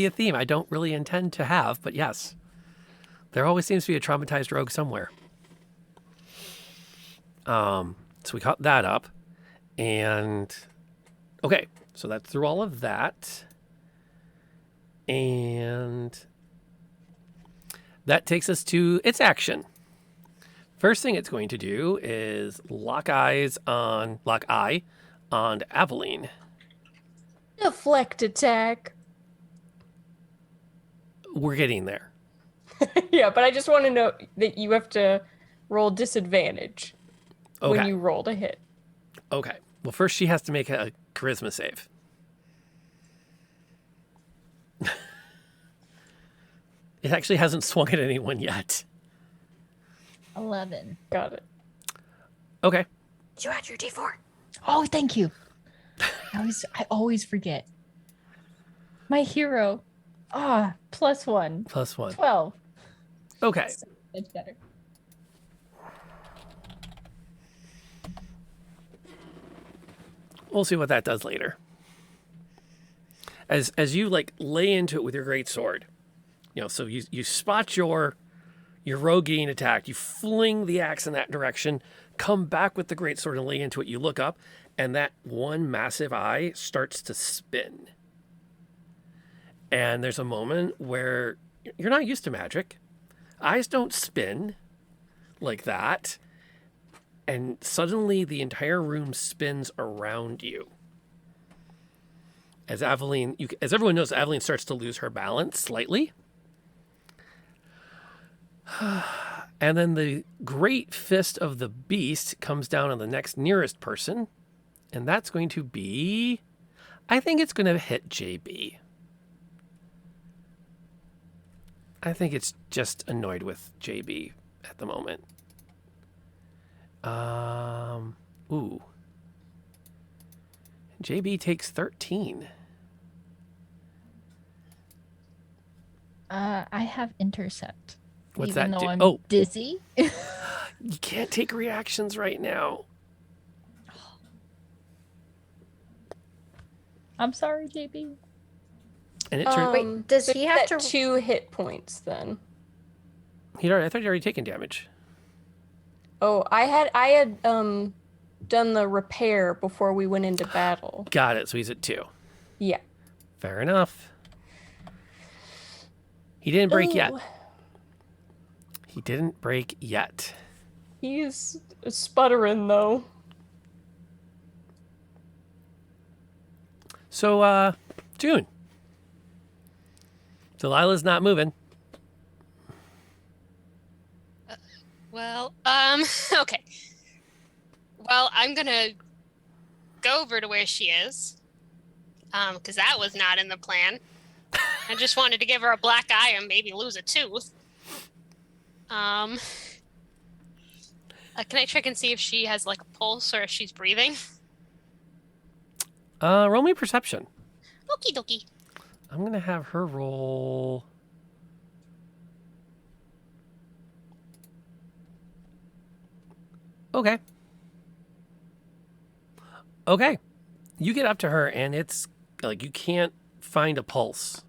a theme I don't really intend to have, but yes. There always seems to be a traumatized rogue somewhere. So we caught that up. And okay, so that's through all of that. And that takes us to its action. First thing it's going to do is lock eye on Aveline. Deflect attack. We're getting there. Yeah, but I just want to know that you have to roll disadvantage Okay. when you rolled a hit. Okay. Well, first she has to make a charisma save. It actually hasn't swung at anyone yet. 11. Got it. Okay. Did you add your D4? Oh, thank you. I always forget. My hero. +1. +1. 12. Okay. That's better. We'll see what that does later. As you like lay into it with your great sword, so you spot your rogue getting attacked. You fling the axe in that direction, come back with the great sword and lay into it. You look up, and that one massive eye starts to spin. And there's a moment where you're not used to magic. Eyes don't spin like that. And suddenly the entire room spins around you. As everyone knows, Aveline starts to lose her balance slightly. And then the great fist of the beast comes down on the next nearest person. And that's going to be... I think it's going to hit JB. I think it's just annoyed with JB at the moment. Ooh. JB takes 13. I have intercept. What's even that though do? I'm Oh. dizzy. You can't take reactions right now. I'm sorry, JB. And it turned. Wait, does so he have to- 2 hit points then? I thought he'd already taken damage. Oh, I had done the repair before we went into battle. Got it. So he's at 2. Yeah. Fair enough. He didn't break yet. Ooh. He didn't break yet. He's sputtering though. So, June. Delilah's not moving. Well, okay. Well, I'm gonna go over to where she is. Because that was not in the plan. I just wanted to give her a black eye and maybe lose a tooth. Can I check and see if she has like a pulse or if she's breathing? Roll me perception. Okie dokie. I'm going to have her roll. Okay. Okay. You get up to her and it's like you can't find a pulse.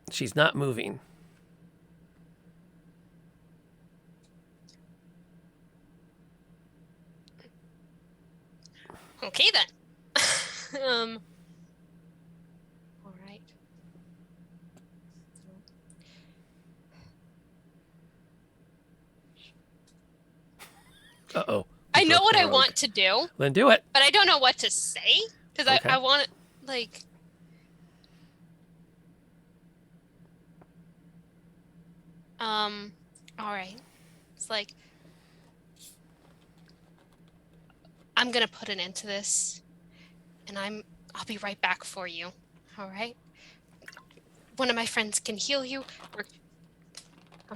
She's not moving. Okay then. All right. Uh-oh. I know what I Rogue. want to do, Then do it. but I don't know what to say because Okay. I want like. All right. It's like I'm gonna put an end to this, and I'll be right back for you. All right. One of my friends can heal you. I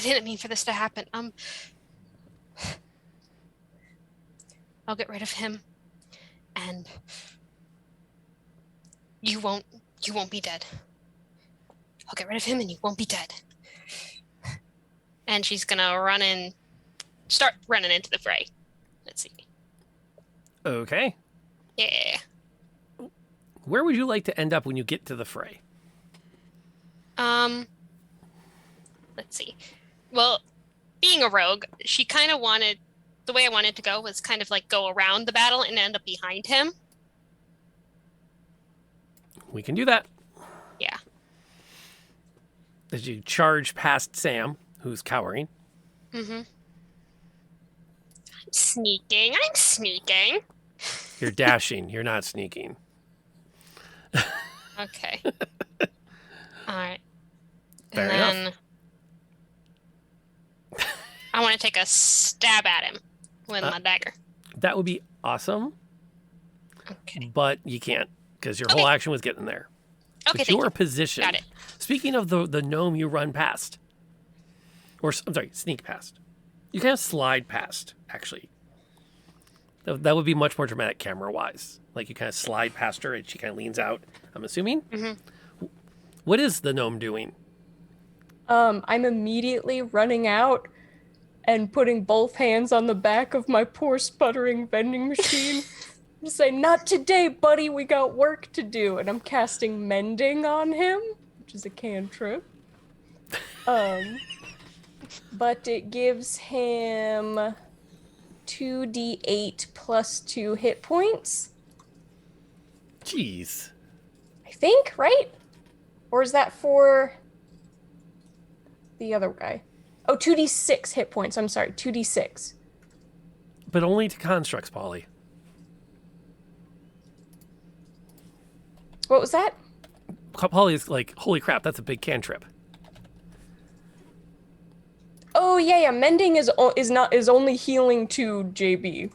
didn't mean for this to happen. I'll get rid of him, and you won't be dead. I'll get rid of him, and you won't be dead. And she's gonna start running into the fray. Let's see. Okay. Yeah. Where would you like to end up when you get to the fray? Let's see. Well, being a rogue, she kind of wanted, the way I wanted to go was kind of like go around the battle and end up behind him. We can do that. Yeah. As you charge past Sam, who's cowering. Mm-hmm. I'm sneaking. You're dashing. You're not sneaking. Okay. All right. Fair and enough. then I want to take a stab at him with my dagger. That would be awesome, Okay. but you can't because your whole Okay. action was getting there. Okay, But thank your you. position. Got it. Speaking of the gnome you run past, or I'm sorry, sneak past. You kind of slide past, actually. That would be much more dramatic camera-wise. Like you kind of slide past her and she kind of leans out, I'm assuming. Mm-hmm. What is the gnome doing? I'm immediately running out and putting both hands on the back of my poor sputtering vending machine. And say, "Not today, buddy. We got work to do." And I'm casting Mending on him, which is a cantrip. But it gives him 2d8 plus 2 hit points. Jeez. I think, right? Or is that for the other guy? Oh, 2d6 hit points. I'm sorry, 2d6. But only to constructs, Polly. What was that? Polly is like, holy crap, that's a big cantrip. Oh yeah. Mending is only healing to JB.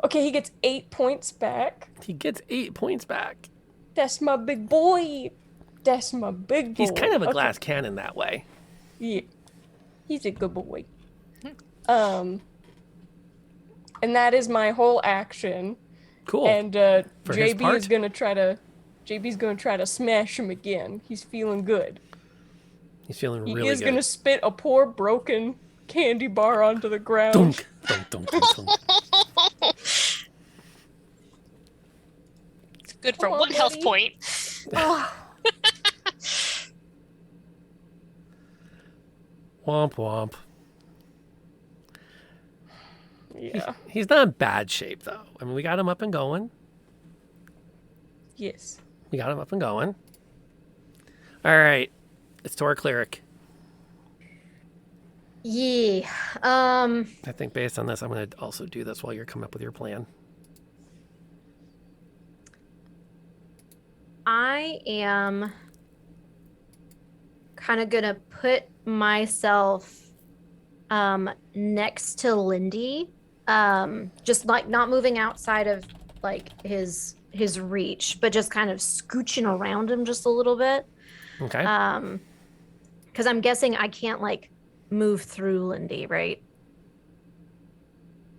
Okay, he gets 8 points back. He gets 8 points back. That's my big boy. That's my big boy. He's kind of a Okay. glass cannon that way. Yeah. He's a good boy. And that is my whole action. Cool. And For his part? JB's gonna try to smash him again. He's feeling good. He's feeling He really is good. gonna spit a poor broken candy bar onto the ground. Dunk, dunk, dunk, dunk, dunk. It's good for Come on, 1 health buddy. point. Ah, Womp womp. yeah. He's not in bad shape, though. I mean, we got him up and going. Yes. We got him up and going. All right. It's to our cleric. Yeah. I think based on this, I'm going to also do this while you're coming up with your plan. I am kind of gonna put myself next to Lindy, just like not moving outside of like his reach, but just kind of scooching around him just a little bit. Okay. Because I'm guessing I can't like move through Lindy, right?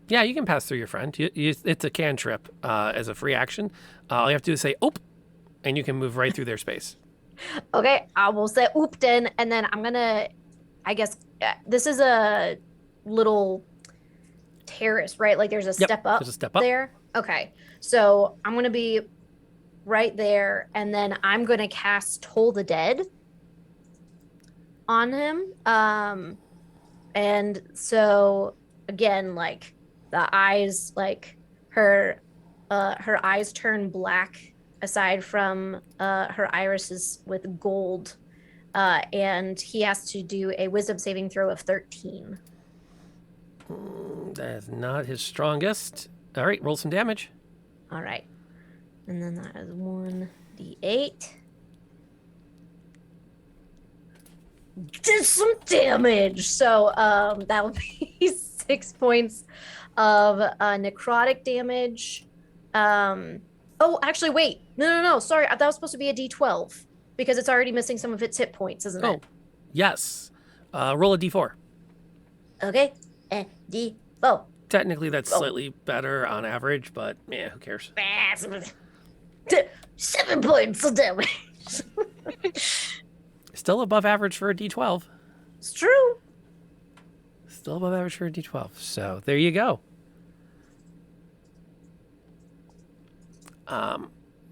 Yeah, you can pass through your friend. It's a cantrip as a free action. All you have to do is say, "Oop," and you can move right through their space. Okay, I will say oop then, and then I'm gonna, I guess, this is a little terrace, right? Like there's a Yep, step up there's a step up. there. Okay, so I'm gonna be right there, and then I'm gonna cast Toll the Dead on him. And so again, like the eyes, like her eyes turn black aside from her irises with gold, and he has to do a wisdom saving throw of 13. That is not his strongest. All right, roll some damage. All right, and then that is 1d8. Did some damage, so that would be 6 points of necrotic damage. Oh, actually, wait. No. Sorry, that was supposed to be a d12 because it's already missing some of its hit points, isn't Oh, it? yes. Roll a d4. Okay. D4. Technically, that's slightly better on average, but yeah, who cares? 7 points of damage. Still above average for a d12. It's true. Still above average for a d12. So there you go.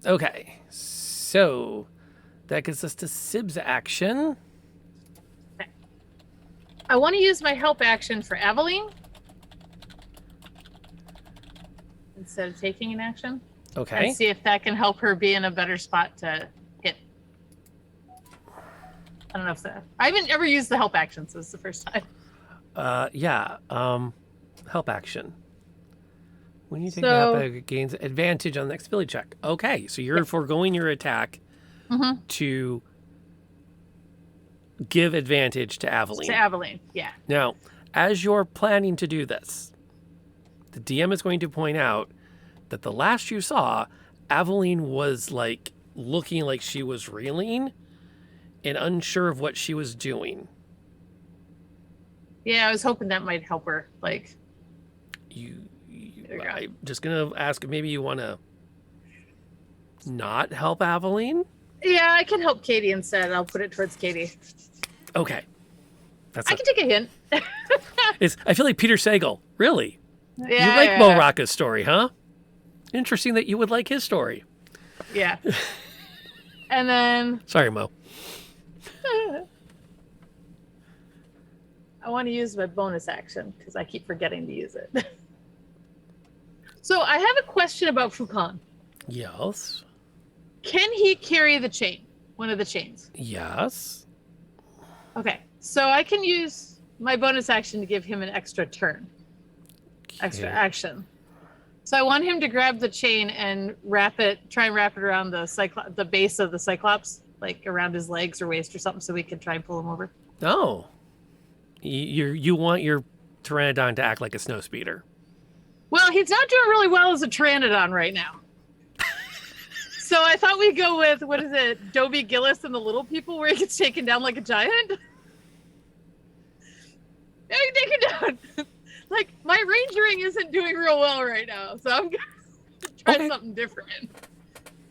Okay. So that gets us to Sib's action. I want to use my help action for Eveline instead of taking an action. Okay. And see if that can help her be in a better spot to hit. I don't know if that. I haven't ever used the help action, so it's the first time. Yeah. Help action. When you take So- the help, it gains advantage on the next ability check. Okay, so you're foregoing your attack Mhm. to give advantage to Aveline. To Aveline, yeah. Now, as you're planning to do this, the DM is going to point out that the last you saw, Aveline was like looking like she was reeling and unsure of what she was doing. Yeah, I was hoping that might help her. Like, I'm just going to ask if maybe you want to not help Aveline? yeah, I can help Katie instead. I'll put it towards Katie. Okay. I can take a hint. I feel like Peter Sagal. Really? Yeah, You like yeah, Mo Rocca's story, huh? Interesting that you would like his story. yeah. And then Sorry, Mo. I want to use my bonus action because I keep forgetting to use it. So I have a question about Fukan. Yes. Can he carry the chain? One of the chains? Yes. Okay. So I can use my bonus action to give him an extra turn. Extra Okay. action. So I want him to grab the chain and try and wrap it around the base of the Cyclops, like around his legs or waist or something, so we can try and pull him over. Oh. You want your Pteranodon to act like a snow speeder. Well, he's not doing really well as a Pteranodon right now. So I thought we'd go with, what is it, Dobie Gillis and the Little People, where he gets taken down like a giant? Yeah, he take it down. Like, my rangering isn't doing real well right now, so I'm going to try something different.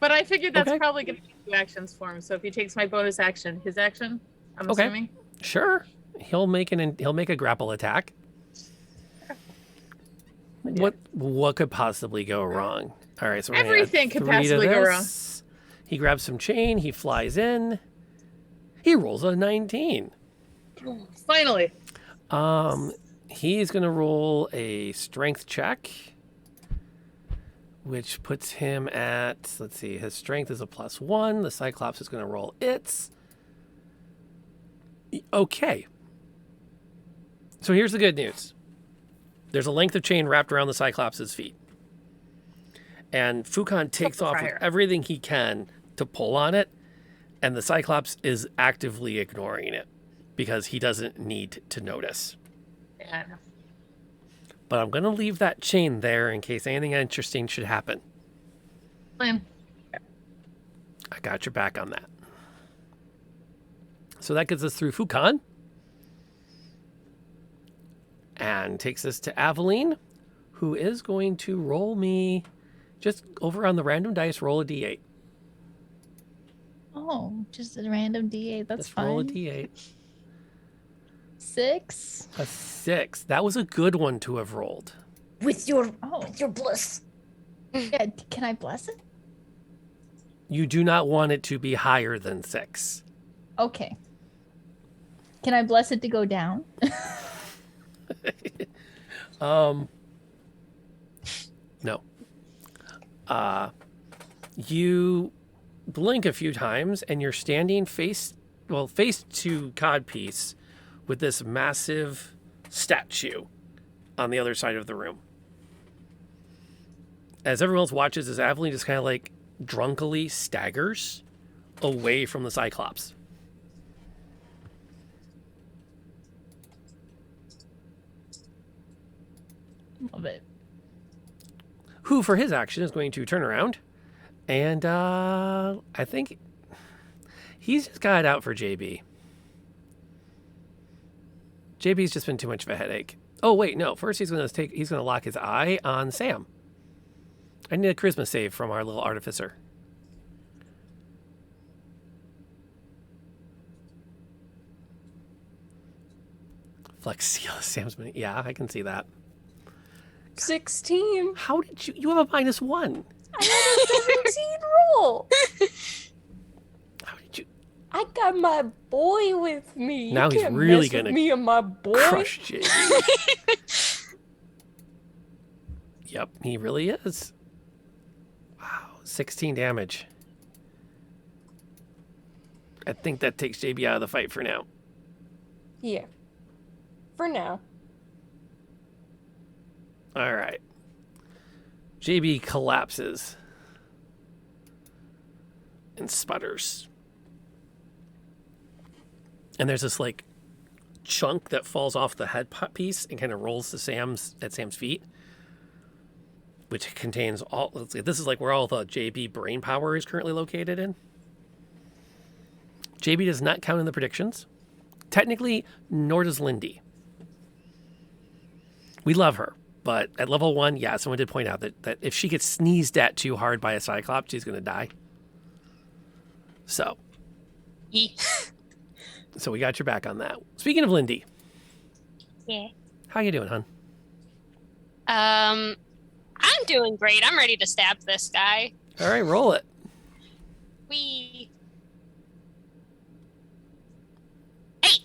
But I figured that's probably going to be 2 actions for him. So if he takes my bonus action, his action, I'm assuming. Sure. He'll make a grapple attack. Yeah. What could possibly go wrong? All right, so we're gonna add Everything could 3 to possibly go wrong. this. He grabs some chain. He flies in. He rolls a 19. Finally. He's going to roll a strength check, which puts him at, let's see, his strength is a +1. The Cyclops is going to roll its. Okay. So here's the good news. There's a length of chain wrapped around the Cyclops' feet. And Fukan takes off with everything he can to pull on it, and the Cyclops is actively ignoring it because he doesn't need to notice. Yeah, I know. But I'm going to leave that chain there in case anything interesting should happen. Plan. I got your back on that. So that gets us through Fukan. And takes us to Aveline, who is going to roll me just over on the random dice, roll a d8. Oh, just a random D8. That's Just fine. roll a d8. 6. A 6. That was a good one to have rolled. With your Oh, bliss. yeah. Can I bless it? You do not want it to be higher than 6. Okay. Can I bless it to go down? No. You blink a few times and you're standing face to Codpiece with this massive statue on the other side of the room. As everyone else watches, as Aveline just kind of like drunkily staggers away from the Cyclops. Love it. Who, for his action, is going to turn around. And I think he's just got it out for JB. JB's just been too much of a headache. Oh, wait, no. First, he's going to lock his eye on Sam. I need a charisma save from our little artificer. Flex seal Sam's money. Yeah, I can see that. 16. How did you have a -1? I had a 17 roll. How did you I got my boy with me. You Now he's can't really mess with gonna me and my boy. crush JB? Yep, he really is. Wow, 16 damage. I think that takes JB out of the fight for now. Yeah. For now. All right. JB collapses and sputters. And there's this like chunk that falls off the headpiece and kind of rolls to Sam's feet, which contains all. Let's see, this is like where all the JB brain power is currently located in. JB does not count in the predictions. Technically, nor does Lindy. We love her, but at level 1, yeah, someone did point out that if she gets sneezed at too hard by a Cyclops, she's going to die. So we got your back on that. Speaking of Lindy. Yeah. How you doing, hon? I'm doing great. I'm ready to stab this guy. All right, roll it. We. 8.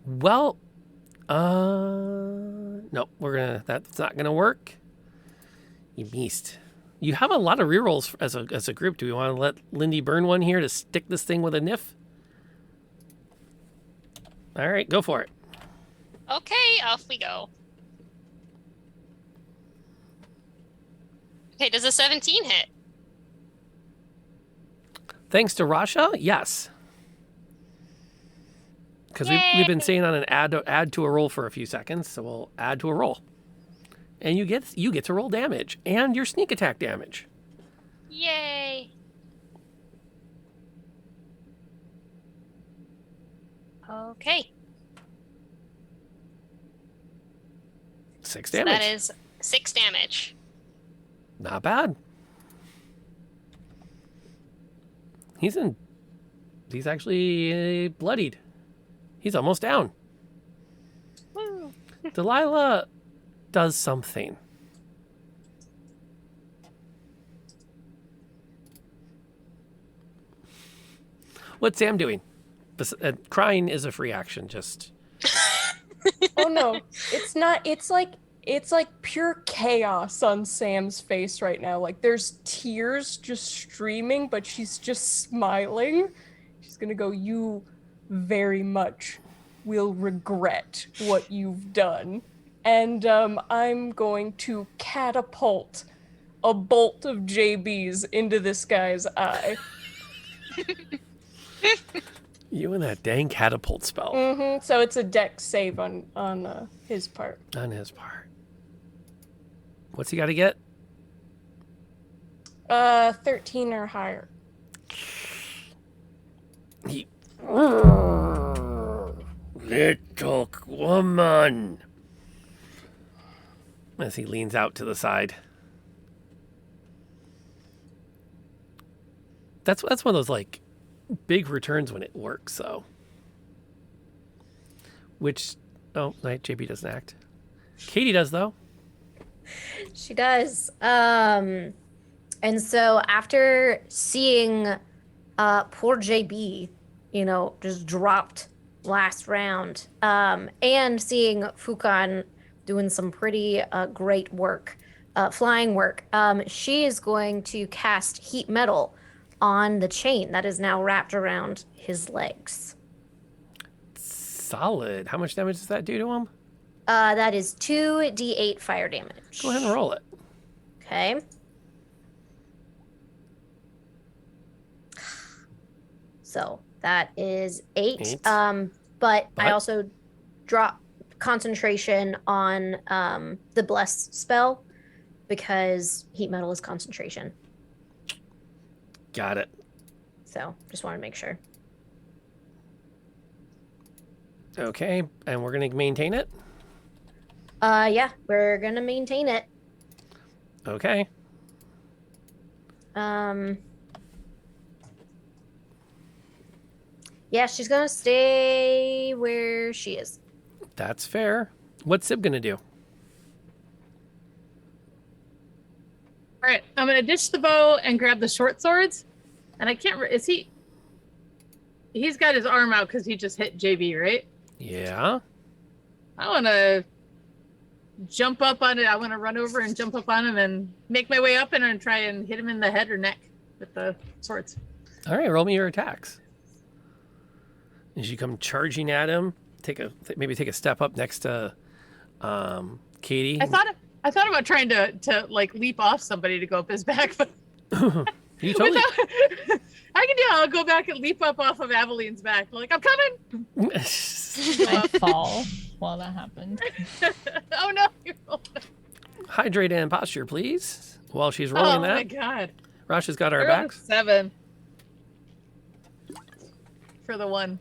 Well, no, that's not gonna work. You missed. You have a lot of rerolls as a group. Do we want to let Lindy burn one here to stick this thing with a niff? All right, go for it. Okay, off we go. Okay, does a 17 hit? Thanks to Rasha, yes. Because we've been saying on an add to a roll for a few seconds, so we'll add to a roll. And you get to roll damage and your sneak attack damage. Yay! Okay. 6 So damage. that is 6 damage. Not bad. He's actually bloodied. He's almost down. Woo. Delilah does something. What's Sam doing? Crying is a free action. Just Oh no, it's not. It's like pure chaos on Sam's face right now. Like there's tears just streaming, but she's just smiling. She's gonna go, "You very much will regret what you've done." And I'm going to catapult a bolt of JB's into this guy's eye. you and that dang catapult spell. Mm-hmm. So it's a dex save on his part. On his part. What's he got to get? 13 or higher. He... Little woman. As he leans out to the side. That's one of those like big returns when it works, though. Which, oh, right, JB doesn't act. Katie does, though. She does. And so after seeing poor JB, just dropped last round, and seeing Fukan doing some pretty great work, flying work, she is going to cast heat metal on the chain that is now wrapped around his legs. Solid. How much damage does that do to him? That is 2d8 fire damage. Go ahead and roll it. Okay. So that is 8. But I also drop concentration on the bless spell because heat metal is concentration. Got it. So just want to make sure. Okay, and we're going to maintain it? Yeah, we're gonna maintain it. Okay. Yeah, she's gonna stay where she is. That's fair. What's Sib going to do? All right, I'm gonna ditch the bow and grab the short swords. And I can't. Is he? He's got his arm out because he just hit JB, right? Yeah. I want to jump up on it. I want to run over and jump up on him and make my way up and try and hit him in the head or neck with the swords. All right, roll me your attacks. As you come charging at him, maybe take a step up next to Katie. I thought about trying to like leap off somebody to go up his back, but you totally. I can do it. I'll go back and leap up off of Aveline's back. Like, I'm coming. I fall while that happened. Oh no, you're rolling. Hydrate and posture, please. While she's Oh rolling my that, god. Rasha's got our I rolled a backs. 7 for the one.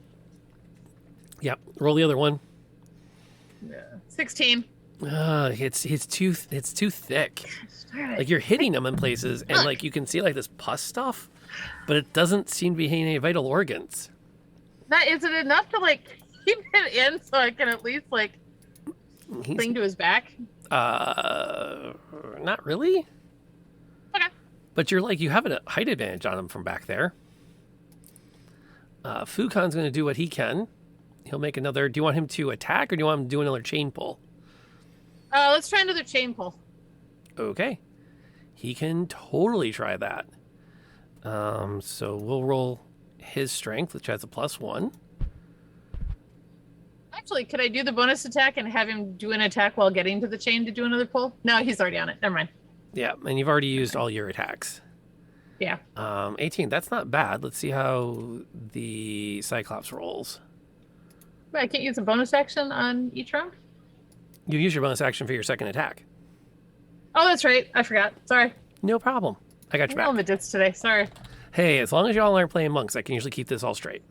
Yep. Roll the other one. Yeah. 16. It's too thick. Like you're hitting them in places, and like you can see like this pus stuff, but it doesn't seem to be hitting any vital organs. That isn't enough to like keep it in, so I can at least like He's, cling to his back. not really. Okay. But you're like you have a height advantage on him from back there. Fukon's going to do what he can. He'll make another. Do you want him to attack, or do you want him to do another chain pull? Let's try another chain pull. Okay. He can totally try that. So we'll roll his strength, which has a +1. Actually, could I do the bonus attack and have him do an attack while getting to the chain to do another pull? No, he's already on it. Never mind. Yeah, and you've already used all your attacks. Yeah. 18, that's not bad. Let's see how the Cyclops rolls. Wait, I can't use a bonus action on each round? You use your bonus action for your second attack. Oh, that's right. I forgot. Sorry. No problem. I got your I'm back. the dits today. Sorry. Hey, as long as y'all aren't playing monks, I can usually keep this all straight.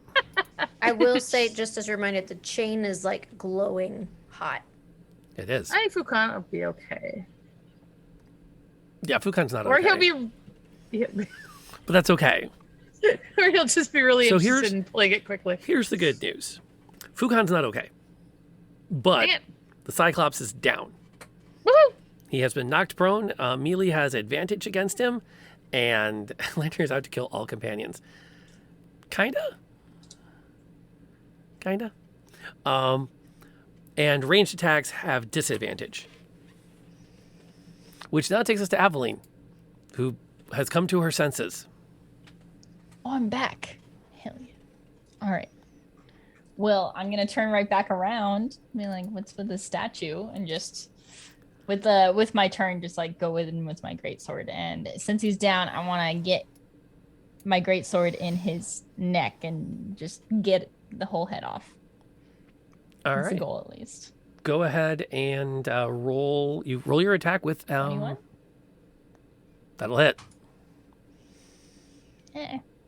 I will say, just as a reminder, the chain is like glowing hot. It is. I think Fukon will be okay. Yeah, Fukon's not Or okay. he'll be... But that's okay. or he'll just be really So interested in playing it quickly. Here's the good news. Fukon's not okay. But Dang it. the Cyclops is down. Woohoo! He has been knocked prone. Melee has advantage against him. And Lantern is out to kill all companions. Kinda? And ranged attacks have disadvantage. Which now takes us to Aveline, who has come to her senses. Oh, I'm back. Hell yeah. All right. Well, I'm gonna turn right back around. Be like, what's with the statue? And just with my turn, just like go in with my greatsword. And since he's down, I want to get my greatsword in his neck and just get the whole head off. All That's the right. goal, at least. Go ahead and roll. You roll your attack with 21. That'll hit.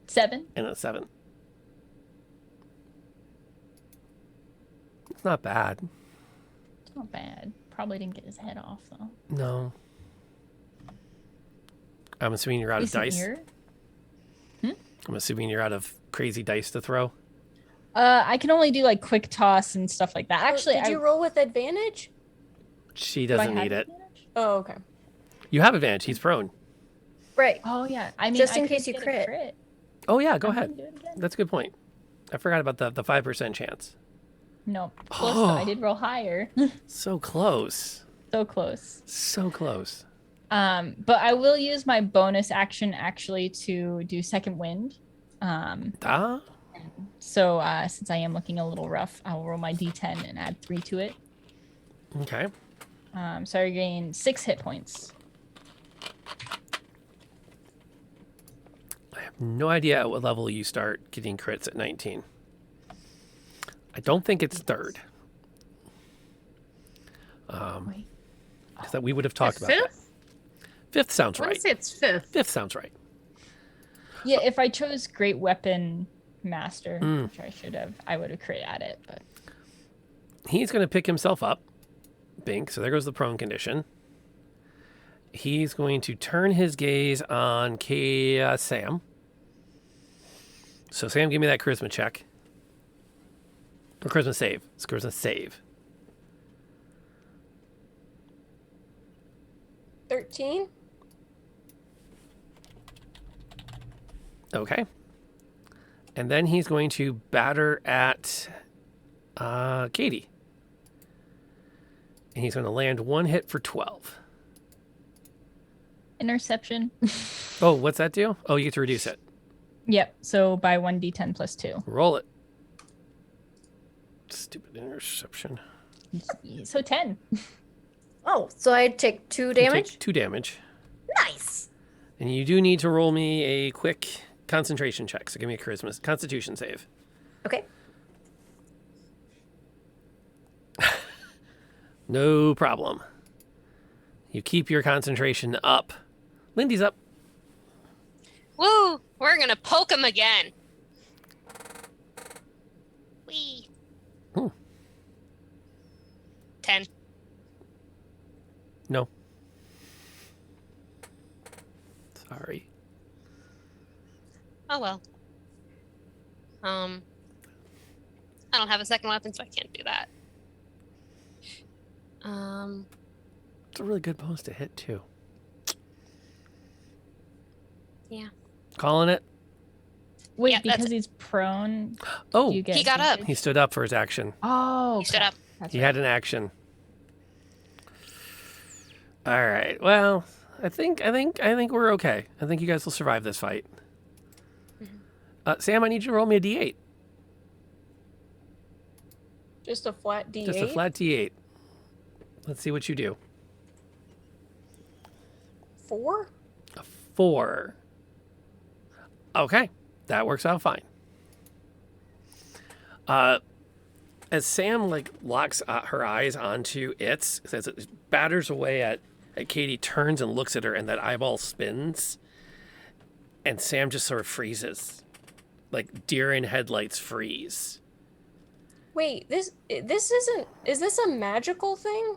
7. And a 7. It's not bad. It's not bad. Probably didn't get his head off though. No. I'm assuming you're out of Listen dice. here. I'm assuming you're out of crazy dice to throw. I can only do like quick toss and stuff like that. Actually, did you roll with advantage? She do I doesn't have need it. advantage? Oh, okay. You have advantage. He's prone. Right. Oh yeah. I mean, Just I in could case you get a crit. Oh, yeah. Go I ahead. can do it again. That's a good point. I forgot about the 5% chance. No, close though. I did roll higher. So close. So close. So close. But I will use my bonus action actually to do second wind. Ah. So since I am looking a little rough, I will roll my d10 and add 3 to it. Okay. So I gain 6 hit points. I have no idea at what level you start getting crits at 19. I don't think it's third. Wait. Because that we would have talked about that. Fifth? Fifth sounds I want right. to say it's fifth. Fifth sounds right. Yeah, if I chose Great Weapon Master, Hmm. which I should have, I would have crit at it. But He's going to pick himself up. Bink. So there goes the prone condition. He's going to turn his gaze on Sam. So Sam, give me that charisma check. Or charisma save. It's charisma save. 13. Okay. And then he's going to batter at Katie. And he's going to land 1 hit for 12. interception. Oh, what's that do? Oh, you get to reduce it. Yep. So by 1d10 plus 2. Roll it. Stupid interception. So 10. Oh, so I take 2 You damage? take 2 damage. Nice. And you do need to roll me a quick concentration check. So give me a charisma constitution save. Okay. No problem. You keep your concentration up. Lindy's up. Woo! We're gonna poke him again. Wee. 10. No. Sorry. Oh well. I don't have a second weapon, so I can't do that. It's a really good bonus to hit, too. Yeah. Calling it. Wait, Yeah, that's because he's prone. Oh, You get He got up. advantage? he stood up for his action. Oh, He stood up. That's He right. had an action. All right. Well, I think we're okay. I think you guys will survive this fight. Sam, I need you to roll me a d8. Just a flat D8. Just a flat d8. Let's see what you do. 4? 4. Okay, that works out fine. As Sam locks her eyes onto it, as it batters away at Katie, turns and looks at her, and that eyeball spins, and Sam just sort of freezes, like deer in headlights freeze. Wait, this isn't. Is this a magical thing?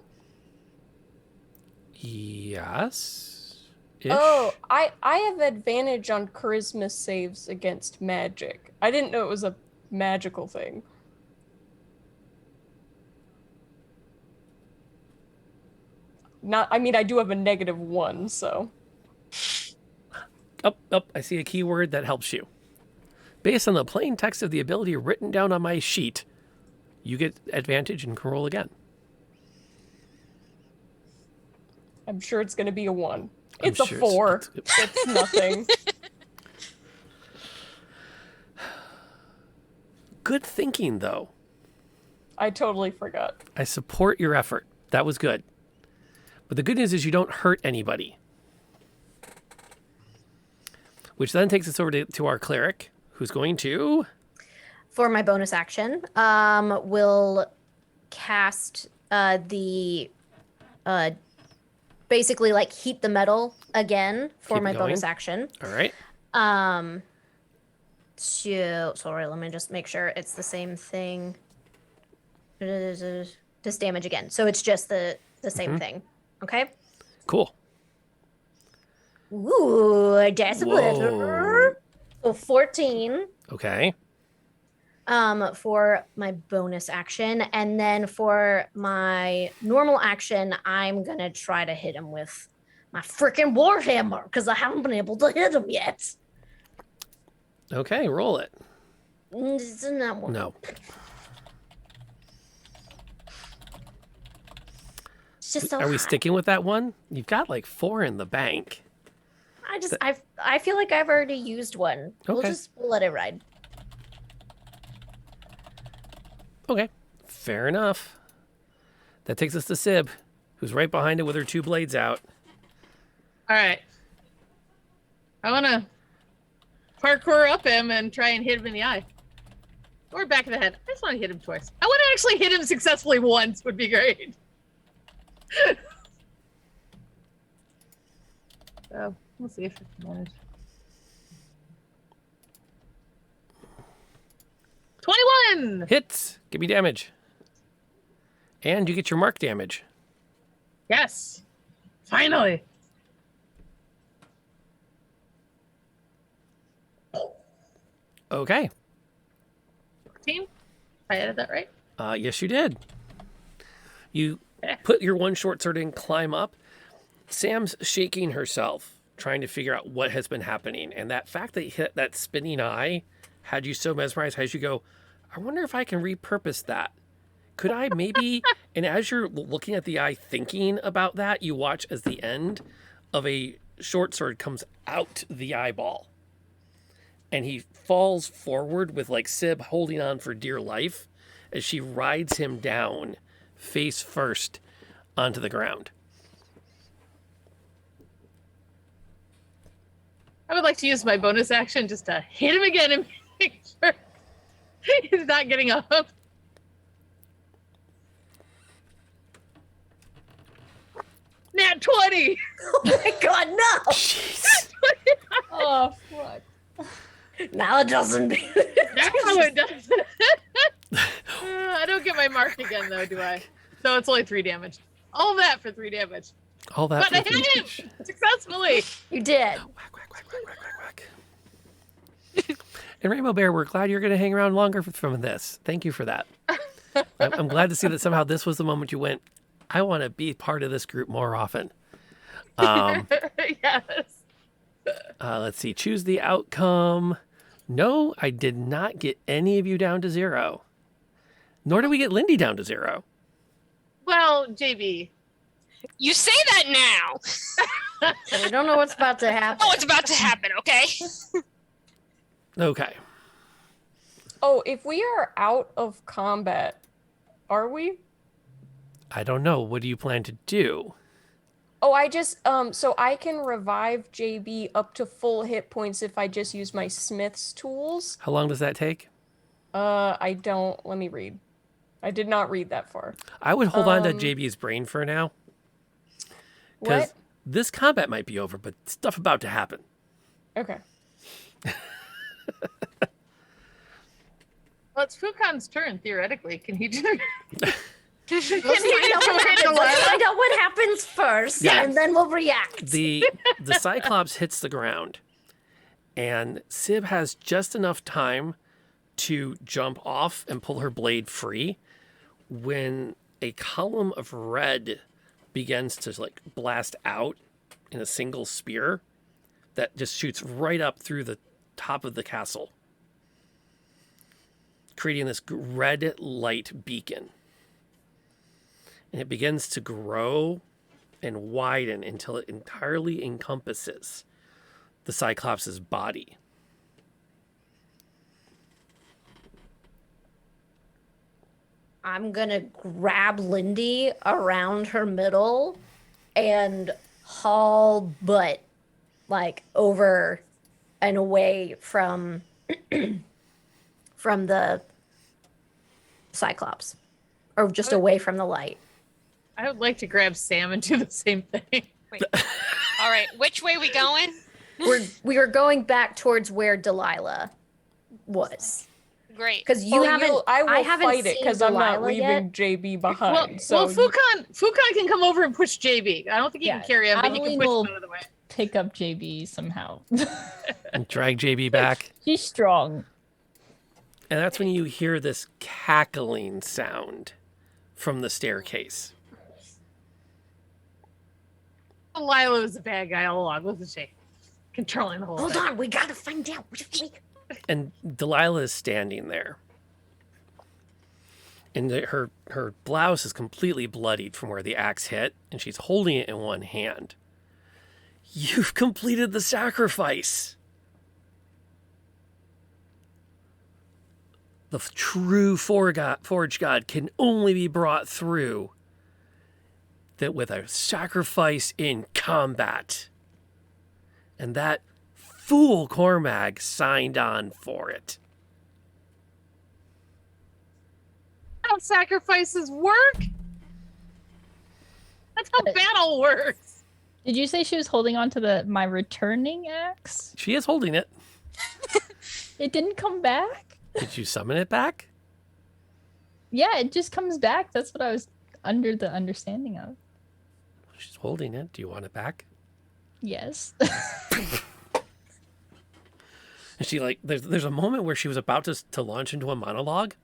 Yes. Oh, I have advantage on charisma saves against magic. I didn't know it was a magical thing. I mean, I do have a -1, so. Up. I see a keyword that helps you. Based on the plain text of the ability written down on my sheet, you get advantage and can roll again. I'm sure it's going to be a 1. I'm It's a sure 4. It's nothing. Good thinking, though. I totally forgot. I support your effort. That was good. But the good news is you don't hurt anybody. Which then takes us over to our cleric, who's going to... For my bonus action, will cast the basically like heat the metal again for Keep my going. bonus action. All right. Sorry, let me just make sure it's the same thing. Just damage again. So it's just the same thing. Okay. Cool. Ooh, that's Whoa. better. So 14. Okay. For my bonus action, and then for my normal action, I'm gonna try to hit him with my freaking warhammer because I haven't been able to hit him yet. Okay, roll it. Isn't that one? No. It's just so Are we high. sticking with that one? You've got like 4 in the bank. I feel like I've already used one. We'll Okay. we'll let it ride. Okay, fair enough. That takes us to Sib, who's right behind it with her 2 blades out. All right. I want to parkour up him and try and hit him in the eye. Or back of the head. I just want to hit him twice. I want to actually hit him successfully once would be great. So, we'll see if I can manage. 21! Hits! Give me damage. And you get your mark damage. Yes. Finally. Okay. 14? I added that right? Yes, you did. You put your one short sword in, climb up. Sam's shaking herself, trying to figure out what has been happening. And that fact that you hit that spinning eye had you so mesmerized, as you go, I wonder if I can repurpose that. Could I maybe? And as you're looking at the eye, thinking about that, you watch as the end of a short sword comes out the eyeball. And he falls forward with like Sib holding on for dear life as she rides him down face first onto the ground. I would like to use my bonus action just to hit him again and make sure he's not getting up. Nat 20! Oh my god, no! Jeez. Oh fuck. Now it doesn't. Now it doesn't. I don't get my mark again, though, do I? So it's only 3 damage. All that for 3 damage. All that. But I for hit him successfully. You did. Whack, whack, whack, whack, whack, whack, whack. And Rainbow Bear, we're glad you're going to hang around longer from this. Thank you for that. I'm glad to see that somehow this was the moment you went, I want to be part of this group more often. Yes. Let's see. Choose the outcome. No, I did not get any of you down to 0. Nor did we get Lindy down to 0. Well, JB. You say that now. We don't know what's about to happen. Oh, it's about to happen, okay? Okay. Oh, if we are out of combat, are we? I don't know. What do you plan to do? Oh, I just so I can revive JB up to full hit points if I just use my smith's tools. How long does that take? I don't. Let me read. I did not read that far. I would hold on to JB's brain for now. Because What? this combat might be over, but stuff about to happen. Okay. Well, it's Fukon's turn, theoretically. Can he do Let's find out what happens first, Yeah. and then we'll react. The Cyclops hits the ground, and Sib has just enough time to jump off and pull her blade free when a column of red begins to like blast out in a single spear that just shoots right up through the top of the castle, creating this red light beacon. And it begins to grow and widen until it entirely encompasses the Cyclops' body. I'm gonna grab Lindy around her middle and haul butt like over and away from the Cyclops, or just away from the light. I would like to grab Sam and do the same thing. Wait. All right, which way we going? We were going back towards where Delilah was, Great. because you haven't. I will haven't fight it seen because I'm not Delilah leaving yet. JB Well, behind. so Fukan can come over and push JB. I don't think he can carry him, but he can Adeline push will him out of the way. pick up JB somehow. And drag JB back. She's strong. And that's when you hear this cackling sound from the staircase. Lila was a bad guy all along, wasn't she? Controlling the whole Hold thing. on, we gotta find out. And Delilah is standing there. And her blouse is completely bloodied from where the axe hit, and she's holding it in one hand. You've completed the sacrifice. The true Forge God can only be brought through that with a sacrifice in combat. And that fool Cormag signed on for it. How sacrifices work? That's how battle works. Did you say she was holding on to my returning axe? She is holding it. It didn't come back? Did you summon it back? Yeah, it just comes back. That's what I was under the understanding of. She's holding it. Do you want it back? Yes. And she there's a moment where she was about to launch into a monologue.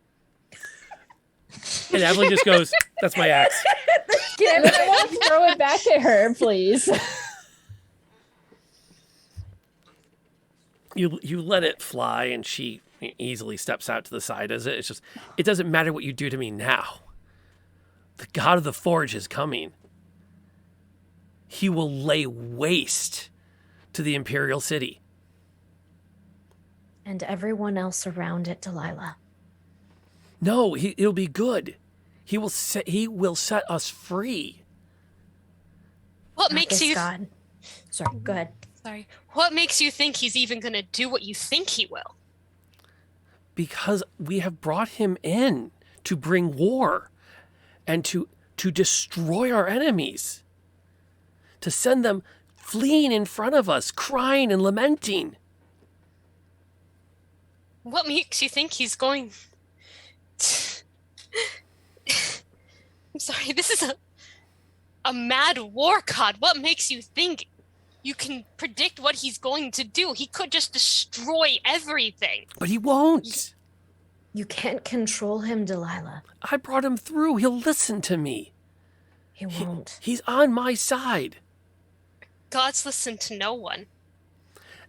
And Evelyn just goes, "That's my axe." I want to throw it back at her, please. You let it fly, and she easily steps out to the side as it. It's just, it doesn't matter what you do to me now. The God of the Forge is coming. He will lay waste to the Imperial City. And everyone else around it, Delilah. No, it'll be good. He will set us free. What Not makes this you God. Sorry, go ahead. Sorry. What makes you think he's even going to do what you think he will? Because we have brought him in to bring war and to destroy our enemies, to send them fleeing in front of us, crying and lamenting. What makes you think he's going... I'm sorry, this is a mad war god. What makes you think you can predict what he's going to do? He could just destroy everything. But he won't. You can't control him, Delilah. I brought him through. He'll listen to me. He won't. He's on my side. Gods listen to no one,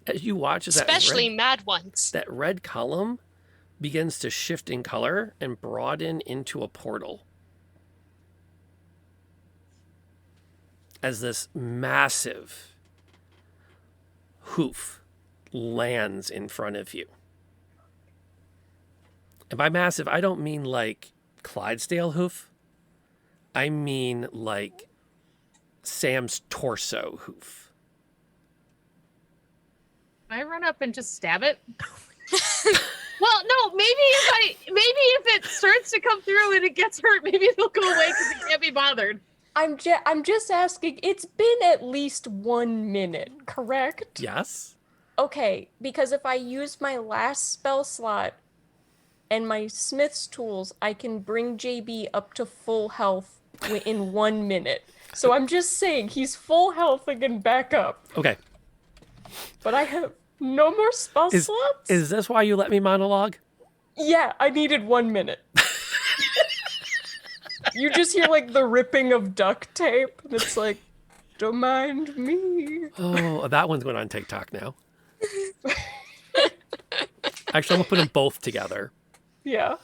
As you watch, especially mad ones. that red column begins to shift in color and broaden into a portal. As this massive hoof lands in front of you. And by massive, I don't mean like Clydesdale hoof. I mean like Sam's torso hoof. Can I run up and just stab it? Well, no, maybe if it starts to come through and it gets hurt, maybe it'll go away because it can't be bothered. I'm just asking. It's been at least 1 minute, correct? Yes? Okay, because if I use my last spell slot and my smith's tools, I can bring JB up to full health in 1 minute. So I'm just saying, he's full health and can back up. Okay. But I have no more spell slots? Is this why you let me monologue? Yeah, I needed 1 minute. You just hear like the ripping of duct tape, and it's like, don't mind me. Oh, that one's going on TikTok now. Actually, I'm going to put them both together. Yeah.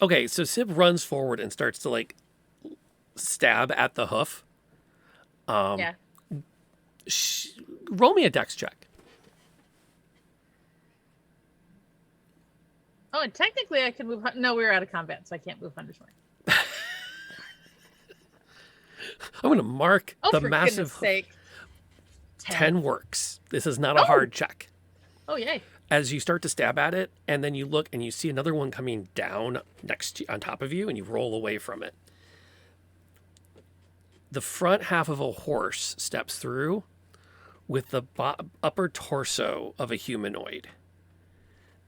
Okay, so Sib runs forward and starts to like stab at the hoof. Yeah. Roll me a dex check. Oh, and technically I can move. No, we're out of combat, so I can't move Hunter's Mark. I'm going to mark Oh, the for massive goodness hoof. sake. 10 works. This is not a hard check. Oh, yay. As you start to stab at it, and then you look and you see another one coming down on top of you, and you roll away from it. The front half of a horse steps through with the upper torso of a humanoid.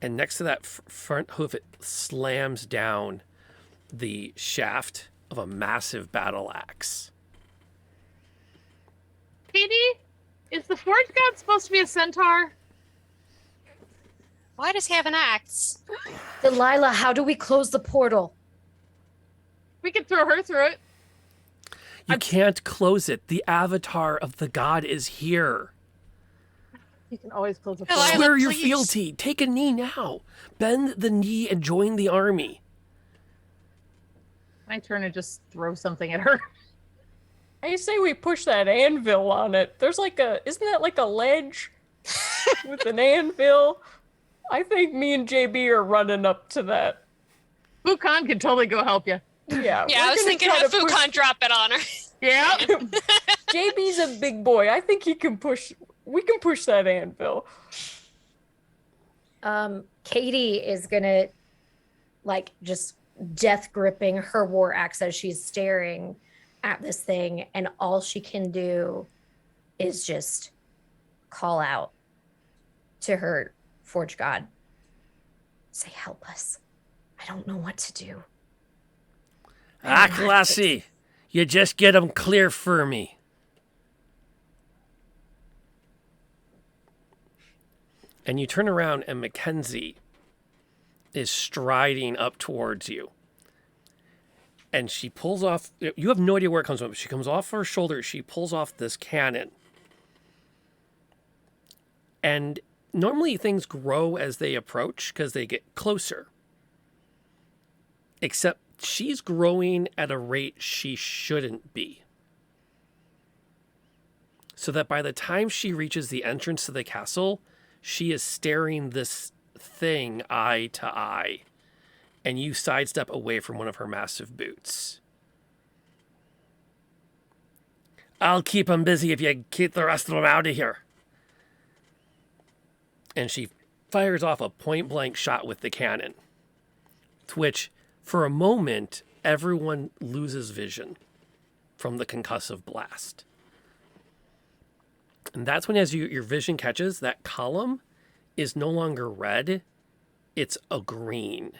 And next to that front hoof, it slams down the shaft of a massive battle axe. Katie, is the Forge God supposed to be a centaur? Why does he have an axe? Delilah, how do we close the portal? We could throw her through it. You can't close it. The avatar of the god is here. You can always close the Delilah, portal. Swear your please. fealty. Take a knee now. Bend the knee and join the army. My turn to just throw something at her. I say we push that anvil on it. There's like isn't that like a ledge with an anvil? I think me and JB are running up to that. Fukan can totally go help you. Yeah. Yeah, I was thinking have Fukan drop it on her. Yeah. JB's a big boy. I think he can push. We can push that anvil. Katie is gonna like just death gripping her war axe as she's staring at this thing, and all she can do is just call out to her forge god. Say, help us. I don't know what to do. Ah, classy. You just get them clear for me. And you turn around and Mackenzie is striding up towards you. And she pulls off, you have no idea where it comes from, but she comes off her shoulder, she pulls off this cannon. And normally things grow as they approach because they get closer. Except she's growing at a rate she shouldn't be. So that by the time she reaches the entrance to the castle, she is staring this thing eye to eye. And you sidestep away from one of her massive boots. I'll keep them busy if you keep the rest of them out of here. And she fires off a point-blank shot with the cannon, to which, for a moment, everyone loses vision from the concussive blast. And that's when, as your vision catches, that column is no longer red, it's a green.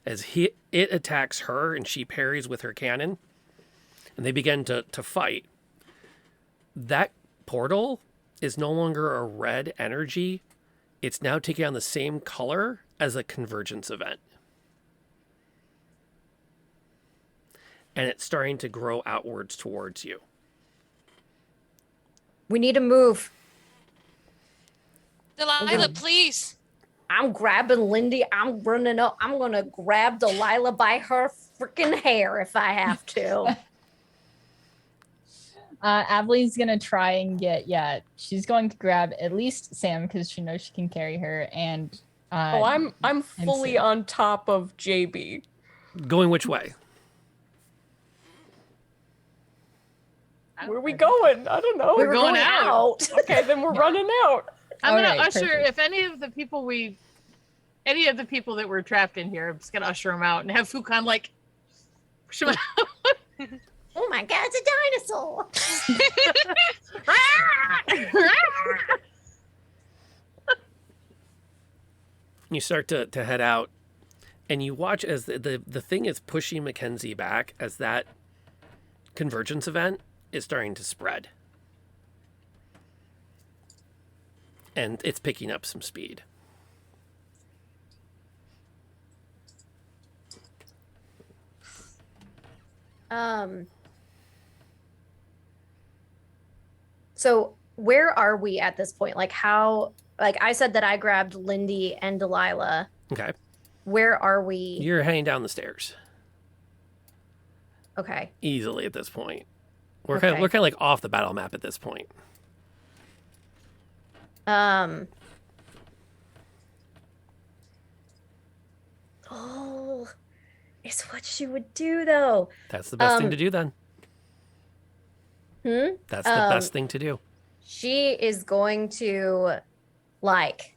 As it attacks her and she parries with her cannon, and they begin to fight. That portal is no longer a red energy. It's now taking on the same color as a convergence event. And it's starting to grow outwards towards you. We need to move. Delilah, please. I'm grabbing Lindy. I'm running up. I'm going to grab Delilah by her freaking hair if I have to. Aveline's gonna try and she's going to grab at least Sam because she knows she can carry her, and I'm fully Sid. on top of JB. Going which way? Where are we going? I don't know. We're going out. Okay, then we're running out. I'm gonna Alright, usher perfect. if any of the people that were trapped in here, I'm just gonna usher them out and have Fukan like push them out. Oh my God, it's a dinosaur. You start to head out, and you watch as the thing is pushing Mackenzie back as that convergence event is starting to spread. And it's picking up some speed. So where are we at this point? Like I said that I grabbed Lindy and Delilah. Okay. Where are we? You're heading down the stairs Okay. easily at this point. We're Okay. kind of like off the battle map at this point. Oh, it's what she would do though. That's the best thing to do then. That's the best thing to do. She is going to like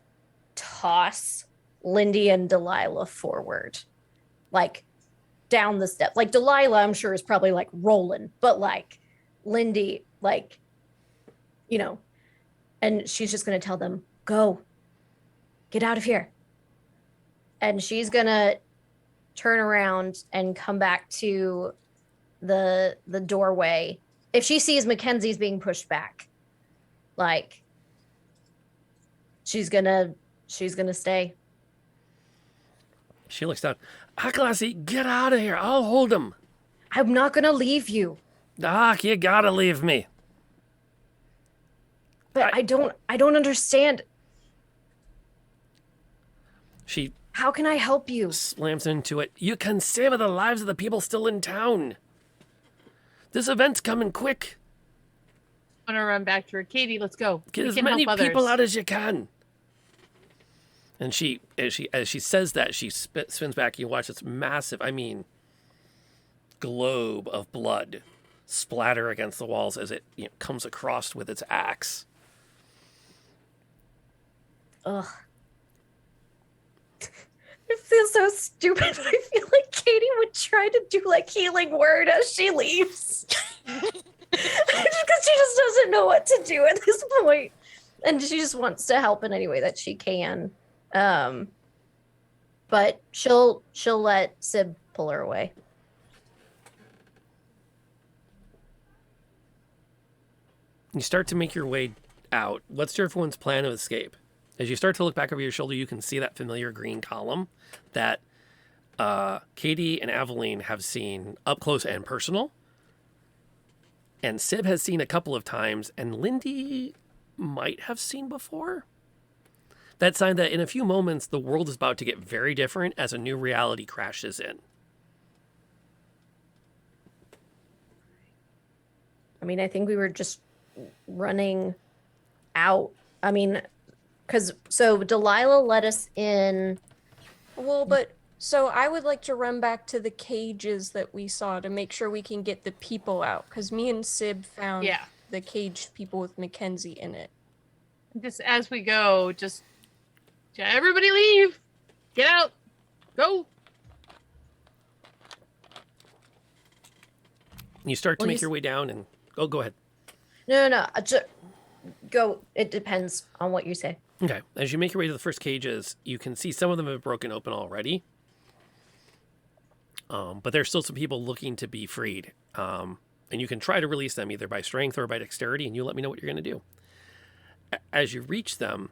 toss Lindy and Delilah forward, like down the steps. Like Delilah, I'm sure is probably like rolling, but like Lindy, like, you know, and she's just going to tell them, go, get out of here. And she's going to turn around and come back to the doorway. If she sees Mackenzie's being pushed back, like she's gonna stay. She looks down. Akhlasi, get out of here. I'll hold him. I'm not gonna leave you. Doc, you gotta leave me. But I don't understand. She How can I help you? slams into it. You can save the lives of the people still in town. This event's coming quick. I'm gonna run back to her. Katie, let's go. Get We as can many help people others. out as you can. And as she says that, she spins back. You watch this massive, globe of blood splatter against the walls as it comes across with its axe. Ugh. It feels so stupid, but I feel like Katie would try to do like healing word as she leaves. Because she just doesn't know what to do at this point. And she just wants to help in any way that she can. But she'll let Sib pull her away. You start to make your way out. What's everyone's plan of escape? As you start to look back over your shoulder, you can see that familiar green column that Katie and Aveline have seen up close and personal. And Sib has seen a couple of times, and Lindy might have seen before. That sign that in a few moments, the world is about to get very different as a new reality crashes in. I mean, I think we were just running out. I mean, so Delilah let us in. Well, but So I would like to run back to the cages that we saw to make sure we can get the people out, because me and Sib found Yeah. the caged people with Mackenzie in it. Just as we go, just everybody leave. Get out. Go. You start to Well, make your way down and go ahead. No. Go. It depends on what you say. Okay. As you make your way to the first cages, you can see some of them have broken open already. But there's still some people looking to be freed. And you can try to release them either by strength or by dexterity, and you let me know what you're going to do. As you reach them,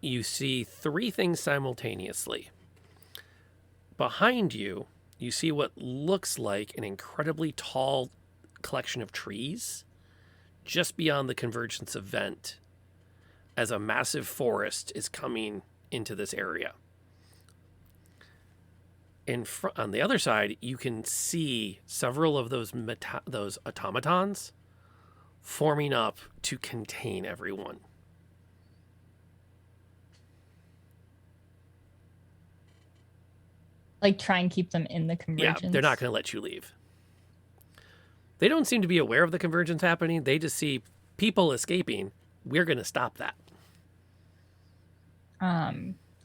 you see three things simultaneously. Behind you, you see what looks like an incredibly tall collection of trees just beyond the Convergence event, as a massive forest is coming into this area. On the other side, you can see several of those automatons forming up to contain everyone. Like, try and keep them in the convergence. Yeah, they're not going to let you leave. They don't seem to be aware of the convergence happening. They just see people escaping. We're going to stop that.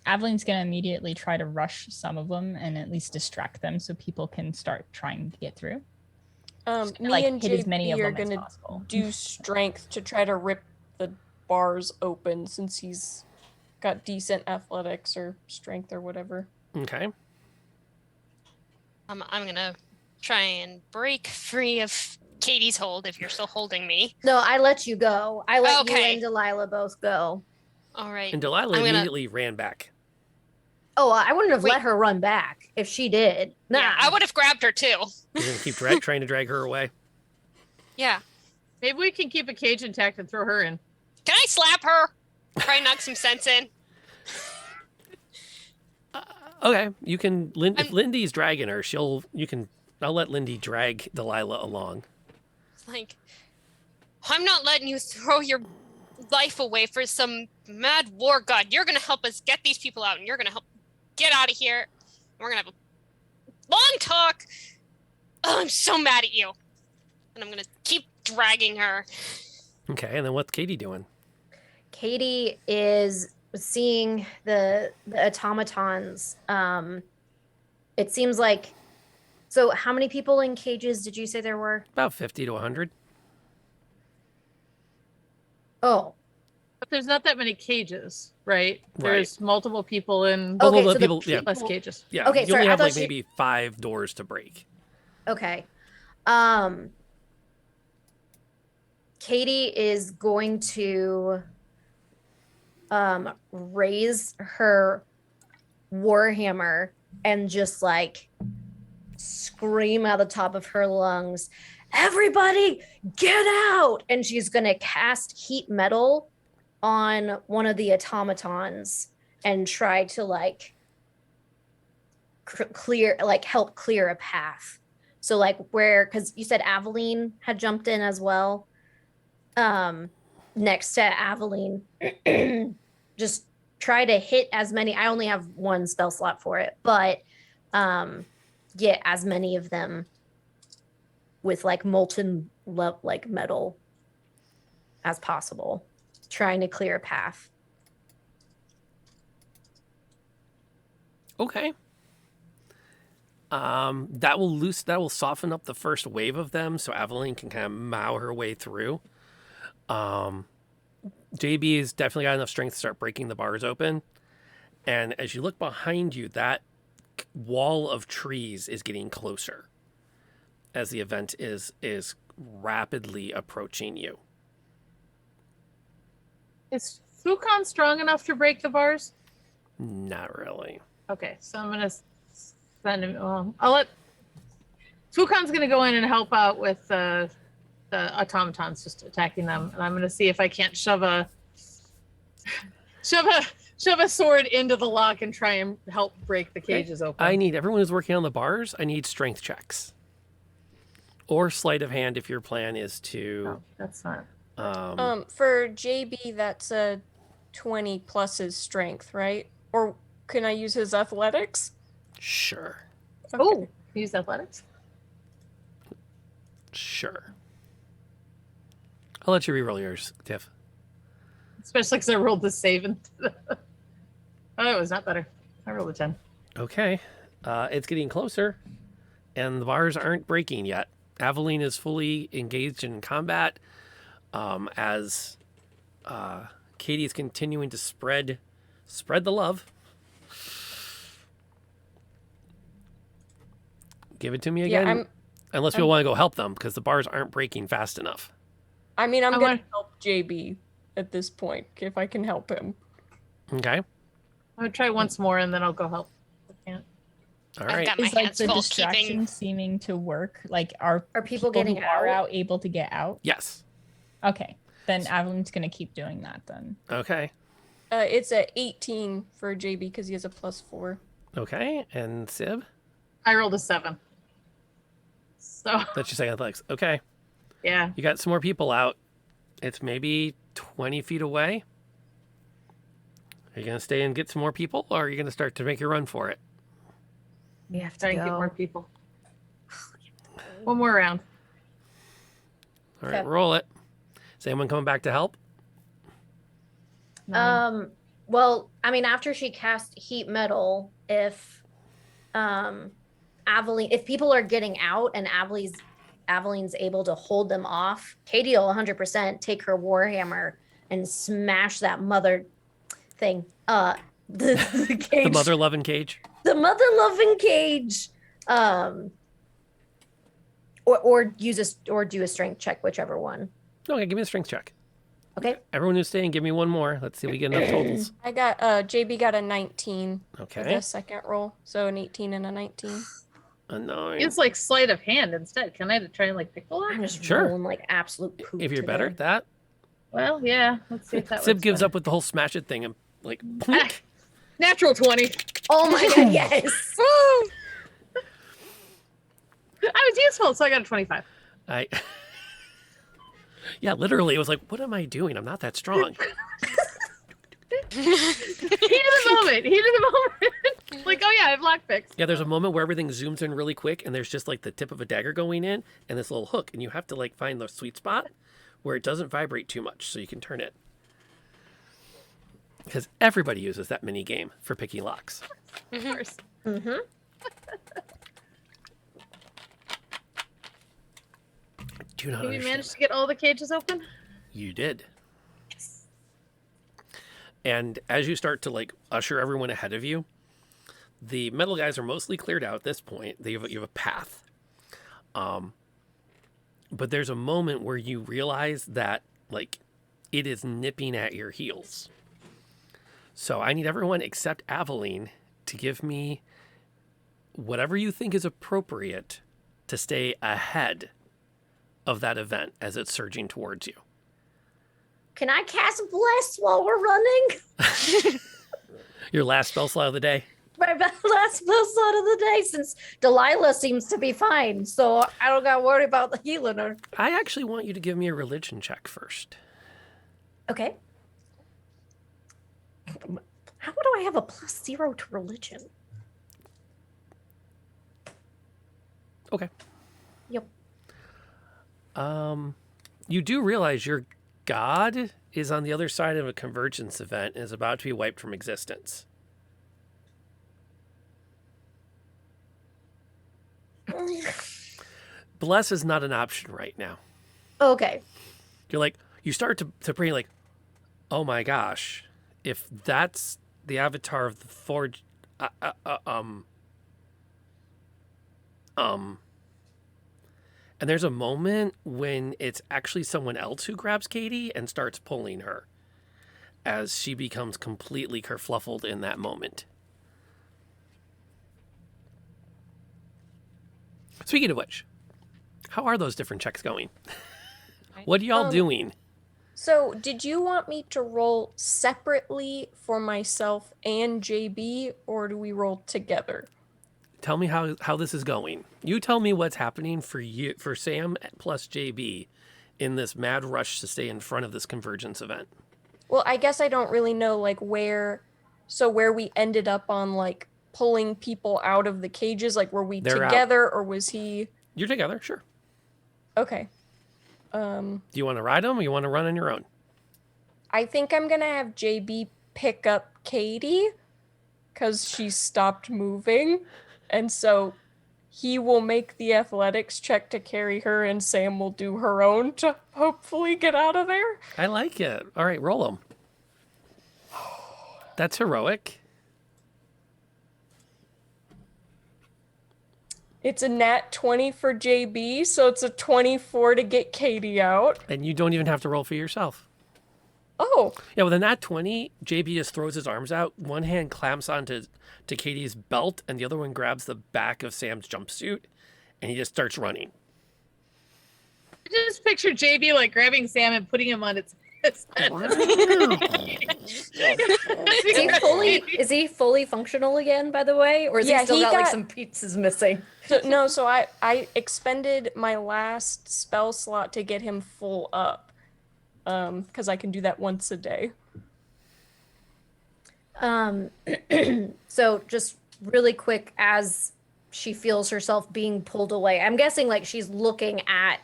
Aveline's going to immediately try to rush some of them and at least distract them so people can start trying to get through. Me and hit as many JP of are them as gonna possible. do strength to try to rip the bars open, since he's got decent athletics or strength or whatever. Okay. I'm gonna try and break free of Katie's hold if you're still holding me. No, I let you go. I let Okay. you and Delilah both go. All right. And Delilah I'm gonna- immediately ran back. Oh, I wouldn't have Wait. let her run back if she did. Nah. Yeah, I would have grabbed her too. You're going to keep trying to drag her away. Yeah. Maybe we can keep a cage intact and throw her in. Can I slap her? Try and knock some sense in. Okay, you can. If Lindy's dragging her, I'll let Lindy drag Delilah along. Like, I'm not letting you throw your life away for some mad war god. You're gonna help us get these people out, and you're gonna help get out of here. We're gonna have a long talk. Oh, I'm so mad at you. And I'm gonna keep dragging her. Okay, and then what's Katie doing? Katie is seeing the automatons. It seems like. So, how many people in cages did you say there were? About 50 to 100. Oh, But there's not that many cages, right? There's multiple people in okay. the So people- the yeah. people, less cages. Yeah, Okay, you sorry, only I have thought like she- maybe 5 doors to break. Okay. Katie is going to raise her warhammer and just like scream out the top of her lungs, "Everybody get out!" And she's going to cast heat metal on one of the automatons and try to like help clear a path. So like because you said Aveline had jumped in as well. Next to Aveline, just try to hit as many. I only have one spell slot for it, but get as many of them with like molten like metal as possible, trying to clear a path. Okay. That will soften up the first wave of them, so Aveline can kind of mow her way through. JB has definitely got enough strength to start breaking the bars open. And as you look behind you, that wall of trees is getting closer as the event is rapidly approaching you. Is Fukan strong enough to break the bars? Not really. Okay, so I'm gonna send him. I'll let Fukan's gonna go in and help out with the automatons just attacking them, and I'm gonna see if I can't shove a sword into the lock and try and help break the cages open. I need everyone who's working on the bars. I need strength checks or sleight of hand if your plan is to. No, that's not. For JB, that's a 20 plus his strength, right? Or can I use his athletics? Sure. Oh, Use athletics. Sure. I'll let you reroll yours, Tiff. Especially because I rolled the save. Oh, it was not better. I rolled a 10. Okay. It's getting closer, and the bars aren't breaking yet. Aveline is fully engaged in combat as Katie is continuing to spread the love. Give it to me again. Yeah, Unless people want to go help them, because the bars aren't breaking fast enough. I'm I gonna want- help JB at this point if I can help him. Okay. I'll try once more and then I'll go help. I can't. All I've right. got my Is like hands the full distraction keeping. seeming to work? Like are people who getting are out? out able to get out? Yes. Okay, then Aveline's gonna keep doing that then. Okay. It's a 18 for JB because he has a +4. Okay. And Sib? I rolled a 7. So, That's your second athletics. Okay. yeah. You got some more people out. It's maybe 20 feet away. Are you going to stay and get some more people, or are you going to start to make your run for it? we have to Try and get go. more people. One more round. All right, Okay. roll it. Is anyone coming back to help? Well, I mean, after she cast heat metal, if Aveline, if people are getting out and Aveline's able to hold them off, Katie will 100% take her warhammer and smash that mother thing. The cage, The mother loving cage? the mother loving cage. Or do a strength check, whichever one. Okay, give me a strength check. Okay. Everyone who's staying, give me one more. Let's see if we get enough totals. I got JB got a 19 for Okay. the second roll, so an 18 and a 19. A 9. It's like sleight of hand instead. Can I try and like pick the I'm lock? just Sure. rolling like absolute poop. If you're today. better at that. Well, yeah. Let's see if that Sib works gives better. up with the whole smash it thing and like, Ah, plink. natural 20. Oh my god, yes. Woo! I was useful, so I got a 25. Yeah, literally, it was like, what am I doing? I'm not that strong. Heat of the moment. Heat of the moment. Like, oh yeah, I have lockpicks. Yeah, there's a moment where everything zooms in really quick, and there's just like the tip of a dagger going in, and this little hook, and you have to like find the sweet spot where it doesn't vibrate too much, so you can turn it. Because everybody uses that mini game for picking locks. Of course. Mm-hmm. Do not Did you understand. manage to get all the cages open? You did. And as you start to like usher everyone ahead of you, the metal guys are mostly cleared out at this point. You have a path. But there's a moment where you realize that like it is nipping at your heels. So I need everyone except Aveline to give me whatever you think is appropriate to stay ahead of that event as it's surging towards you. Can I cast bless while we're running? Your last spell slot of the day. My last spell slot of the day, since Delilah seems to be fine, so I don't gotta worry about the healing her. I actually want you to give me a religion check first. Okay. How do I have a +0 to religion? Okay. Yep. You do realize your god is on the other side of a convergence event and is about to be wiped from existence. Bless is not an option right now. Okay. You're like, you start to pray like, oh my gosh, if that's the avatar of the forge, and there's a moment when it's actually someone else who grabs Katie and starts pulling her as she becomes completely kerfluffled in that moment. Speaking of which, how are those different checks going? What are y'all doing? So, did you want me to roll separately for myself and JB, or do we roll together? Tell me how this is going. You tell me what's happening for you, for Sam plus JB in this mad rush to stay in front of this convergence event. Well, I guess I don't really know like where we ended up on like pulling people out of the cages? Like, were we They're out. together or was he? You're together, sure. Okay. Do you want to ride them or you want to run on your own? I think I'm gonna have JB pick up Katie because she stopped moving, and so he will make the athletics check to carry her, and Sam will do her own to hopefully get out of there. I like it. All right, roll them. That's heroic. It's a nat 20 for JB, so it's a 24 to get Katie out. And you don't even have to roll for yourself. Oh, Yeah, with a nat 20, JB just throws his arms out. One hand clamps onto Katie's belt, and the other one grabs the back of Sam's jumpsuit, and he just starts running. I just picture JB like grabbing Sam and putting him on its head. Is he fully functional again, by the way? Or is Yeah, he still he got like got- some pieces missing? So I expended my last spell slot to get him full up. Because I can do that once a day. So just really quick, as she feels herself being pulled away, I'm guessing like she's looking at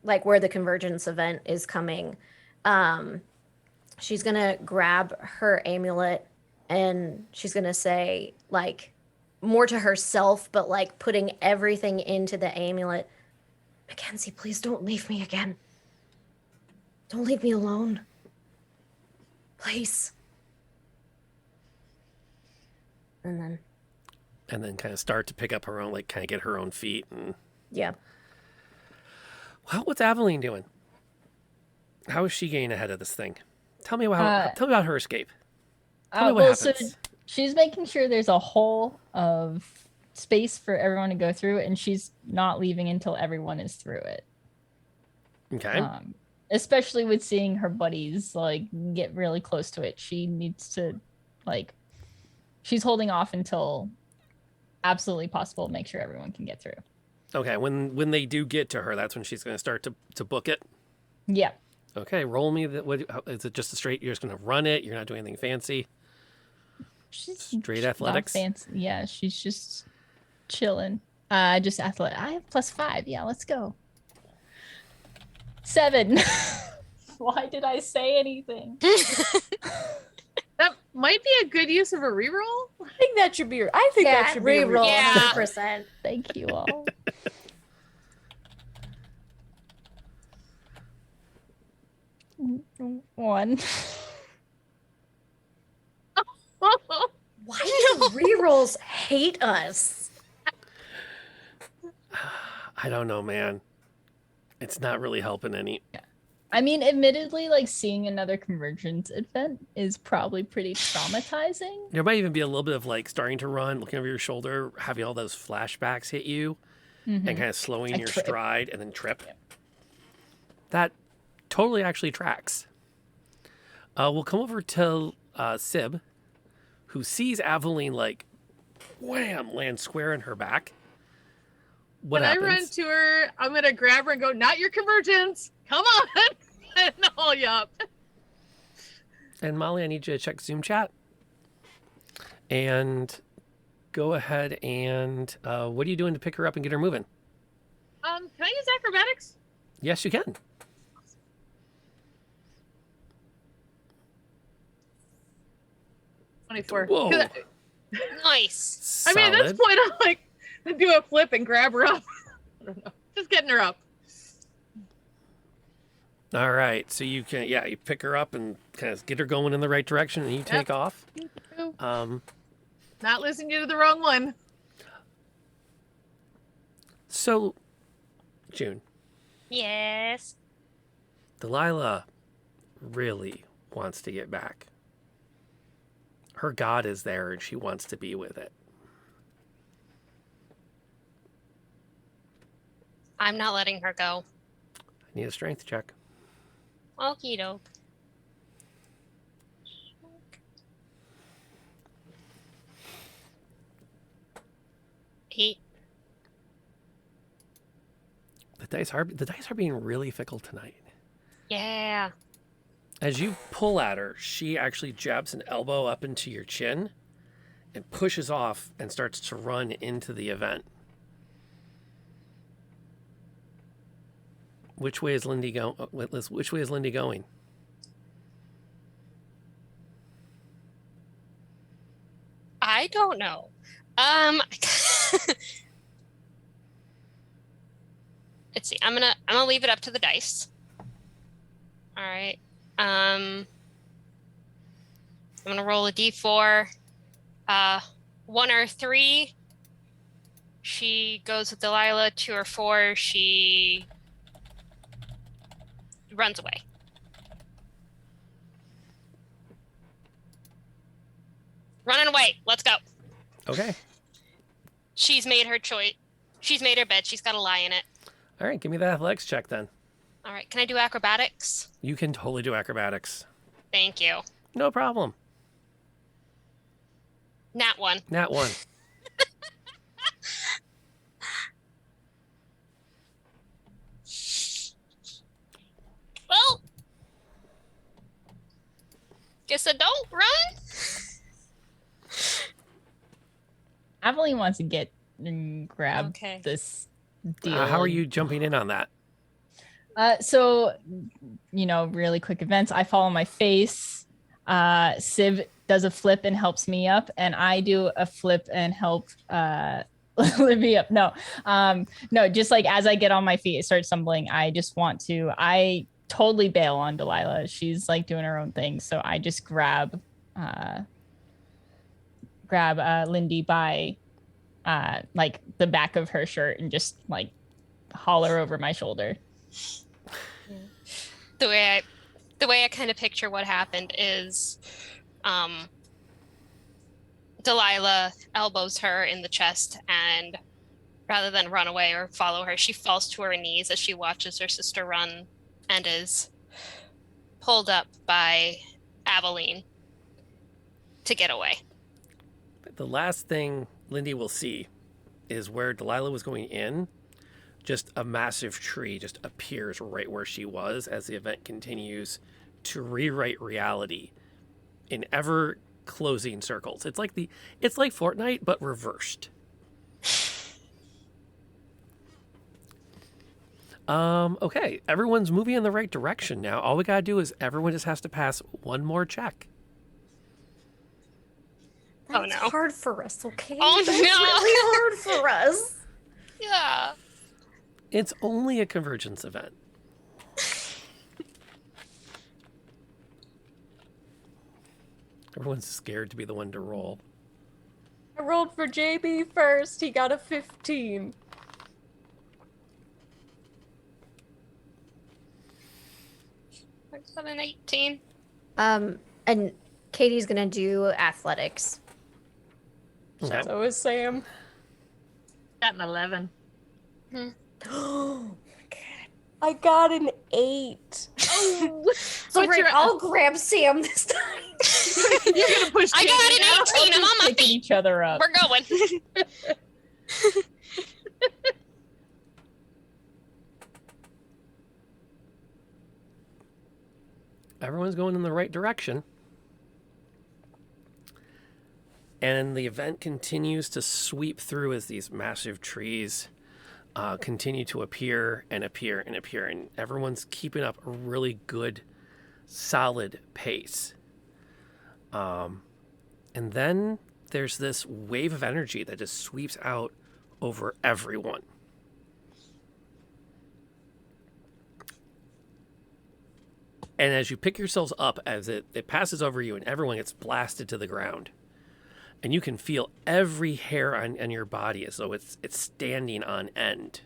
like where the convergence event is coming. She's gonna grab her amulet and she's gonna say like more to herself, but like putting everything into the amulet. Mackenzie, please don't leave me again. Don't leave me alone. Please. And then kind of start to pick up her own, like kind of get her own feet. And yeah. well, what's Aveline doing? How is she getting ahead of this thing? Tell me about her escape. Tell me what So happens. she's making sure there's a hole of space for everyone to go through, and she's not leaving until everyone is through it. Okay. Especially with seeing her buddies like get really close to it, she needs to like. She's holding off until absolutely possible. Make sure everyone can get through. Okay. When they do get to her, that's when she's going to start to book it. Yeah. Okay. Roll me. Is it just a straight? You're just going to run it. You're not doing anything fancy. She's Straight not athletics? fancy. Yeah, she's just chilling. Just athletic. I have +5. Yeah, let's go. 7. Why did I say anything? That might be a good use of a reroll. I think that should be. I think that should be a reroll Yeah. 100%. Thank you all. One. Why do rerolls hate us? I don't know, man. It's not really helping any. I mean, admittedly, like seeing another Convergence event is probably pretty traumatizing. There might even be a little bit of like starting to run, looking over your shoulder, having all those flashbacks hit you, and kind of slowing I your trip. stride and then trip. That totally actually tracks. We'll come over to Sib, who sees Aveline like wham land square in her back. What When happens? I run to her, I'm gonna grab her and go, "Not your convergence! Come on!" and haul you up. And Molly, I need you to check Zoom chat. And go ahead and what are you doing to pick her up and get her moving? Can I use acrobatics? Yes, you can. #24. Whoa. 'Cause Nice. I mean, at this Solid. point, I'm like, do a flip and grab her up. I don't know. Just getting her up. All right, so you can, you pick her up and kind of get her going in the right direction, and you take off. Not listening to the wrong one. So, June, Yes. Delilah really wants to get back. Her god is there, and she wants to be with it. I'm not letting her go. I need a strength check. Okie doke. Eight. The dice are being really fickle tonight. Yeah. As you pull at her, she actually jabs an elbow up into your chin and pushes off and starts to run into the event. Which way is Lindy going? Which way is Lindy going? I don't know. Let's see. I'm gonna leave it up to the dice. All right. I'm gonna roll a d4. 1 or 3. She goes with Delilah. 2 or 4. She runs away. Running away. Let's go. Okay. She's made her choice. She's made her bed. She's got to lie in it. All right, give me that athletics check then. All right. Can I do acrobatics? You can totally do acrobatics. Thank you. No problem. Nat 1. Nat 1. Well, guess I don't run. Aveline wants to get and grab Okay. this deal. How are you jumping in on that? So, really quick events. I fall on my face. Civ does a flip and helps me up, and I do a flip and help Libby up. No, just like as I get on my feet, I start stumbling. I totally bail on Delilah. She's like doing her own thing. So I just grab Lindy by like the back of her shirt and just like holler over my shoulder. The way I kind of picture what happened is Delilah elbows her in the chest, and rather than run away or follow her, she falls to her knees as she watches her sister run and is pulled up by Aveline to get away. The last thing Lindy will see is where Delilah was going in. Just a massive tree just appears right where she was as the event continues to rewrite reality in ever closing circles. It's like Fortnite, but reversed. Okay, everyone's moving in the right direction now. All we gotta do is everyone just has to pass one more check. That's Oh, no. hard for us, okay? Oh, That's no. really hard for us. Yeah. It's only a convergence event. Everyone's scared to be the one to roll. I rolled for JB first. He got a 15. I got an 18. And Katie's gonna do athletics. Okay. So is Sam. Got an 11. Oh, I got an 8. so What's right, your- I'll grab Sam this time. You're gonna push. I got Katie an now? 18. I'm on my Picking feet. each other up. We're going. Everyone's going in the right direction. And the event continues to sweep through as these massive trees continue to appear and appear and appear. And everyone's keeping up a really good, solid pace. And then there's this wave of energy that just sweeps out over everyone. And as you pick yourselves up, as it passes over you and everyone gets blasted to the ground. And you can feel every hair on your body as though it's standing on end.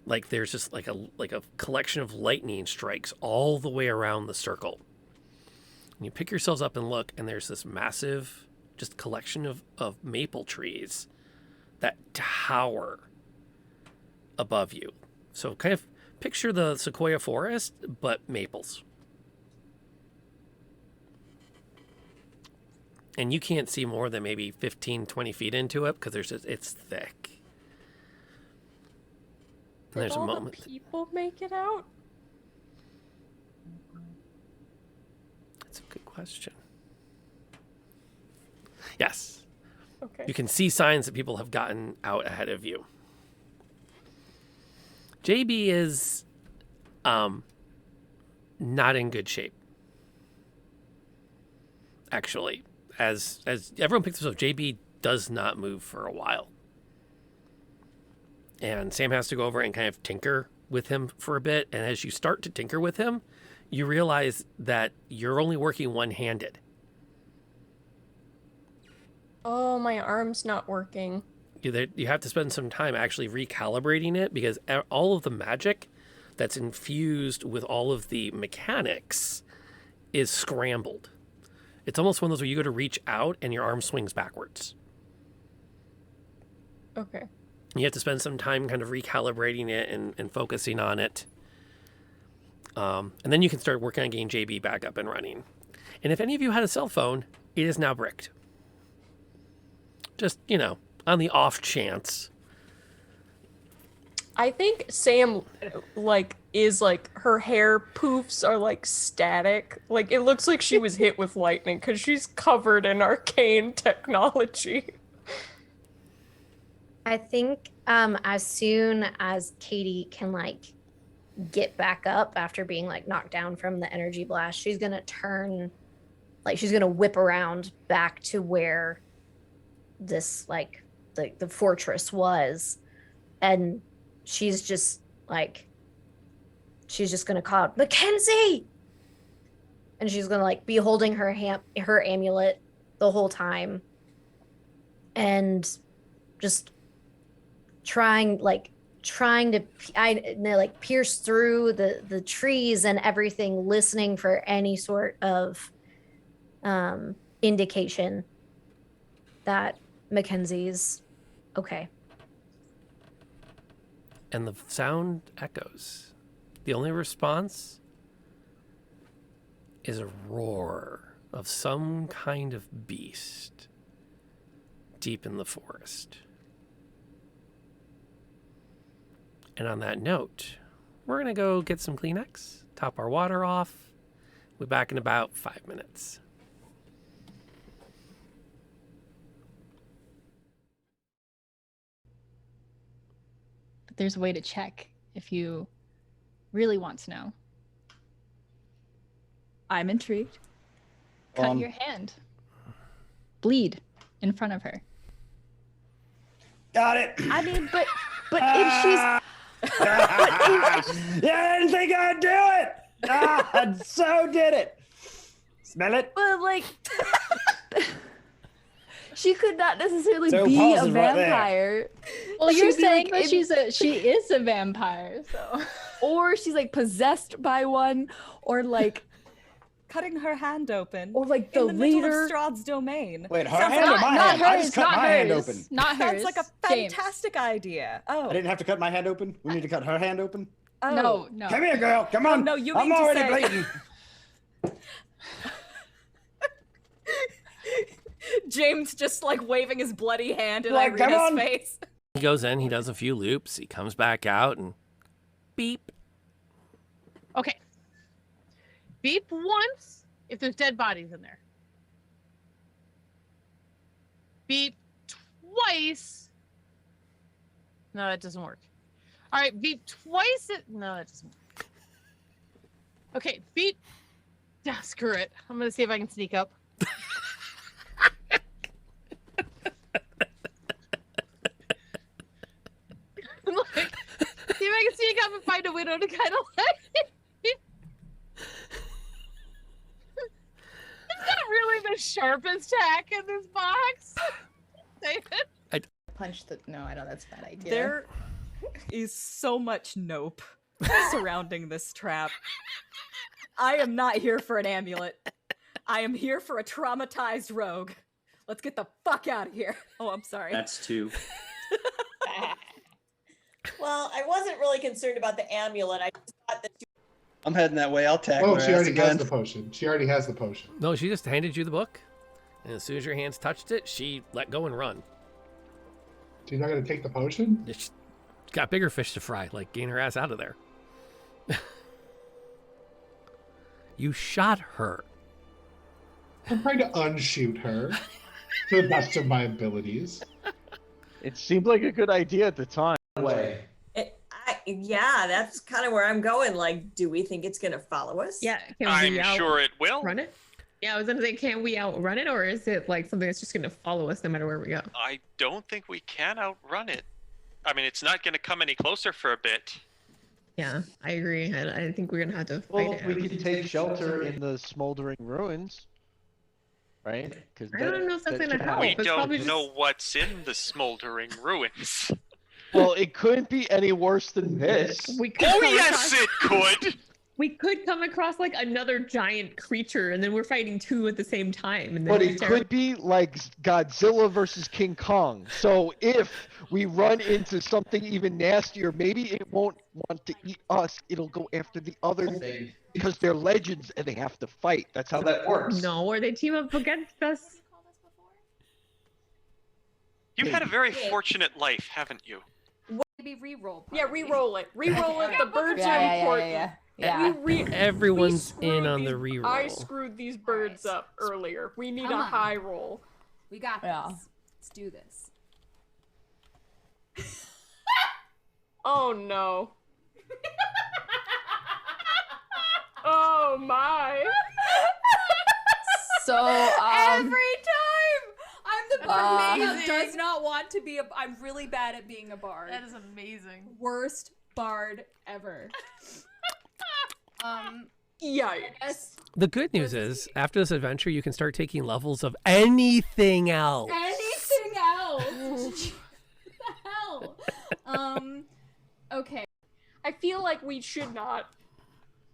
Like there's just like a collection of lightning strikes all the way around the circle. And you pick yourselves up and look, and there's this massive just collection of maple trees that tower above you. So kind of picture the sequoia forest, but maples. And you can't see more than maybe 15, 20 feet into it because it's thick. And there's Did a all moment. the people make it out? That's a good question. Yes. Okay. You can see signs that people have gotten out ahead of you. JB is not in good shape. Actually, as everyone picks this up, JB does not move for a while. And Sam has to go over and kind of tinker with him for a bit. And as you start to tinker with him, you realize that you're only working one-handed. Oh, my arm's not working. You have to spend some time actually recalibrating it because all of the magic that's infused with all of the mechanics is scrambled. It's almost one of those where you go to reach out and your arm swings backwards. Okay. You have to spend some time kind of recalibrating it and focusing on it. And then you can start working on getting JB back up and running. And if any of you had a cell phone, it is now bricked. Just, on the off chance. I think Sam, her hair poofs are, static. It looks like she was hit with lightning because she's covered in arcane technology. I think as soon as Katie can get back up after being knocked down from the energy blast, she's gonna turn, she's gonna whip around back to where this the fortress was, and she's just gonna call out, Mackenzie, and she's gonna be holding her amulet the whole time, and just trying to pierce through the trees and everything, listening for any sort of indication that Mackenzie's okay. And the sound echoes. The only response is a roar of some kind of beast deep in the forest. And on that note, we're going to go get some Kleenex, top our water off. We'll be back in about 5 minutes. But there's a way to check if you really want to know. I'm intrigued. Cut your hand. Bleed in front of her. Got it. I mean, but if she's... Yeah, I didn't think I'd do it. I so did it. Smell it? But she could not necessarily So be a positive right there. vampire. Well, you're She'd be, saying that she is a vampire, so. Or she's possessed by one, or Cutting her hand open. or the in the middle leader. of Strahd's domain. Wait, her Sounds hand or like- my Not hand? I hers, just cut not my hand hers. open. Not hers. Sounds like a James. fantastic idea. Oh. I didn't have to cut my hand open. We need to cut her hand open. Oh. No. Come here, girl. Come on. no, you I'm mean to already say- bleeding. James just waving his bloody hand in Come Irina's on. face. He goes in, he does a few loops, he comes back out, and beep. Okay. Beep once if there's dead bodies in there. Beep twice. No, that doesn't work. All right, beep twice. No, that doesn't work. Okay, beep. Yeah, screw it. I'm gonna see if I can sneak up. See if I can sneak up and find a widow to kind of It's not really the sharpest tack in this box. Punch the. No, I know that's a bad idea. There is so much nope surrounding this trap. I am not here for an amulet. I am here for a traumatized rogue. Let's get the fuck out of here. Oh, I'm sorry. That's two. Well, I wasn't really concerned about the amulet. I just thought that. I'm heading that way. I'll tackle Oh, her she ass already has again. the potion. She already has the potion. No, she just handed you the book, and as soon as your hands touched it, she let go and run. She's not going to take the potion? She's got bigger fish to fry, getting her ass out of there. You shot her. I'm trying to unshoot her. to the best of my abilities. It seemed like a good idea at the time. Way. Yeah, that's kind of where I'm going. Like, do we think it's going to follow us? Yeah, I'm sure it will. Run it? Yeah, I was gonna say, can we outrun it, or is it like something that's just gonna follow us no matter where we go? I don't think we can outrun it. I mean, it's not going to come any closer for a bit. Yeah, I agree. I think we're gonna have to fight Well, it. we can take shelter in the smoldering ruins, right? I don't know if that's gonna help. We It's probably don't know what's in the smoldering ruins. Well, it couldn't be any worse than this. We could Oh, come yes, across- it could! We could come across like another giant creature, and then we're fighting two at the same time. And then But it's it could be like Godzilla versus King Kong. So if we run into something even nastier, maybe it won't want to eat us. It'll go after the other thing because they're legends and they have to fight. That's how that works. No, or they team up against us. You've had a very fortunate life, haven't you? Maybe re-roll. Yeah, re-roll it. Re-roll it. The birds are important. Everyone's We in on screwed the these- reroll. I screwed these birds up earlier. We need Come a on. high roll. We got this. Let's do this. Oh no. Oh my. So every time I'm the bard who amazing. does not want to be a. I'm really bad at being a bard. That is amazing. Worst bard ever. Yikes. The good news is, after this adventure, you can start taking levels of anything else. Anything else? What the hell? Okay. I feel like we should not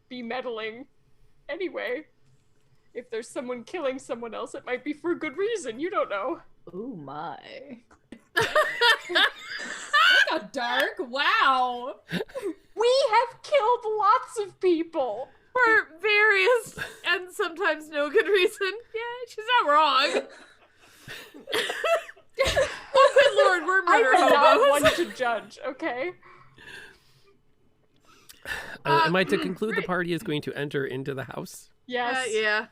be meddling anyway. If there's someone killing someone else, it might be for a good reason. You don't know. Oh my. Look dark. Wow. We have killed lots of people. For various and sometimes no good reason. Yeah, she's not wrong. Oh, good lord, we're murder I'm not hobos. one to judge, okay? Am I to conclude the party is going to enter into the house? Yes. Yeah.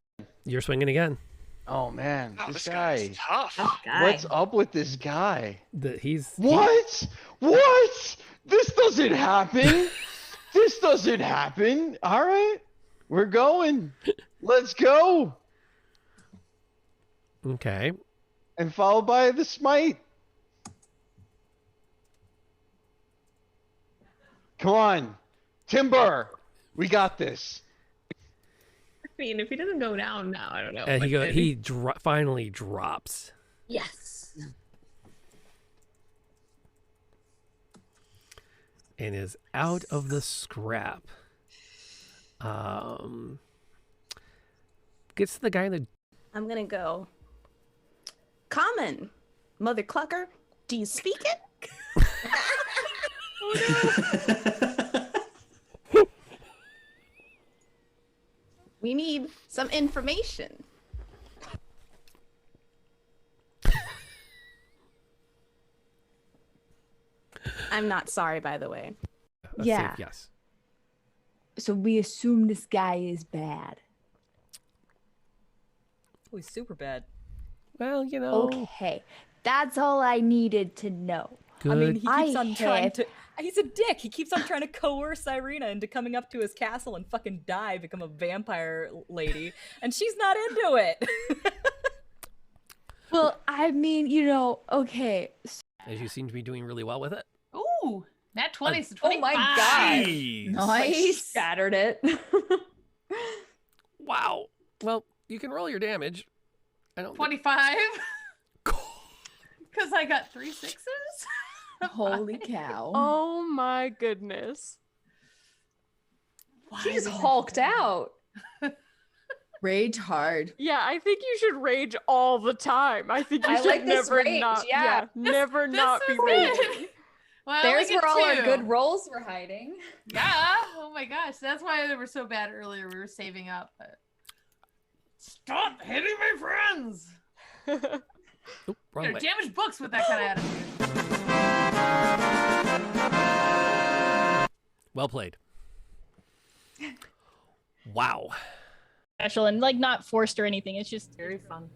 You're swinging again. Oh man, Wow, this this guy. guy's tough. What's up with this guy? He's What? What? This doesn't happen. This doesn't happen. All right, we're going. Let's go. Okay. And followed by the smite. Come on, Timber. We got this. I mean, if he doesn't go down now, I don't know. And but he finally drops. Yes. And is out of the scrap. Gets to the guy that I'm gonna go. Common, Mother Clucker, do you speak it? We need some information. I'm not sorry, by the way. Yeah. Yes. So we assume this guy is bad. Oh, he's super bad. Well, you know. Okay, that's all I needed to know. Good. I mean, he keeps on trying have- to. He's a dick. He keeps on trying to coerce Irina into coming up to his castle and fucking die, become a vampire lady, and she's not into it. Well, I mean, you know, okay. As you seem to be doing really well with it. Ooh, that 20 is Oh 25. my god. Jeez. Nice. Scattered it. Wow. Well, you can roll your damage. I don't. 25. Because I got 3 6s. Holy cow. Oh my goodness. She just hulked out. Rage hard. Yeah, I think you should rage all the time. I think you I should like this never rage, not yeah. never not be is raging. it. Well, There's we get where all our 2. good rolls were hiding. Yeah. Oh my gosh. That's why they were so bad earlier. We were saving up. But... Stop hitting my friends. Oop, wrong You know, way. damage books with that kind of attitude. Well played. Wow. Special and like not forced or anything. It's just Very fun.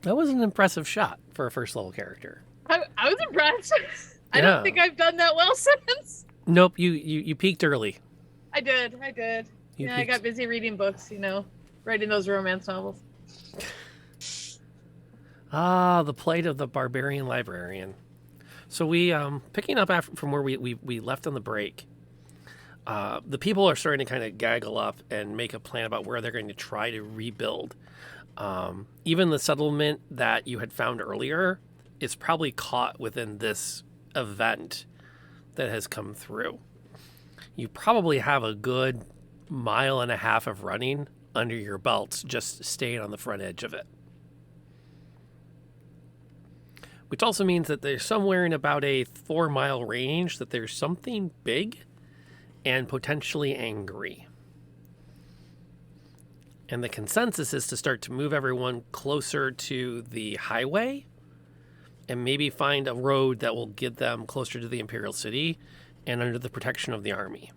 That was an impressive shot for a first level character. I was impressed. I Yeah. don't think I've done that well since. Nope, you peaked early. I did. You I peaked. got busy reading books, writing those romance novels. Ah, the plight of the barbarian librarian. So we, picking up from where we left on the break, the people are starting to kind of gaggle up and make a plan about where they're going to try to rebuild. Even the settlement that you had found earlier is probably caught within this event that has come through. You probably have a good 1.5 miles of running under your belts, just staying on the front edge of it. Which also means that there's somewhere in about a 4-mile range that there's something big and potentially angry. And the consensus is to start to move everyone closer to the highway and maybe find a road that will get them closer to the Imperial City and under the protection of the army.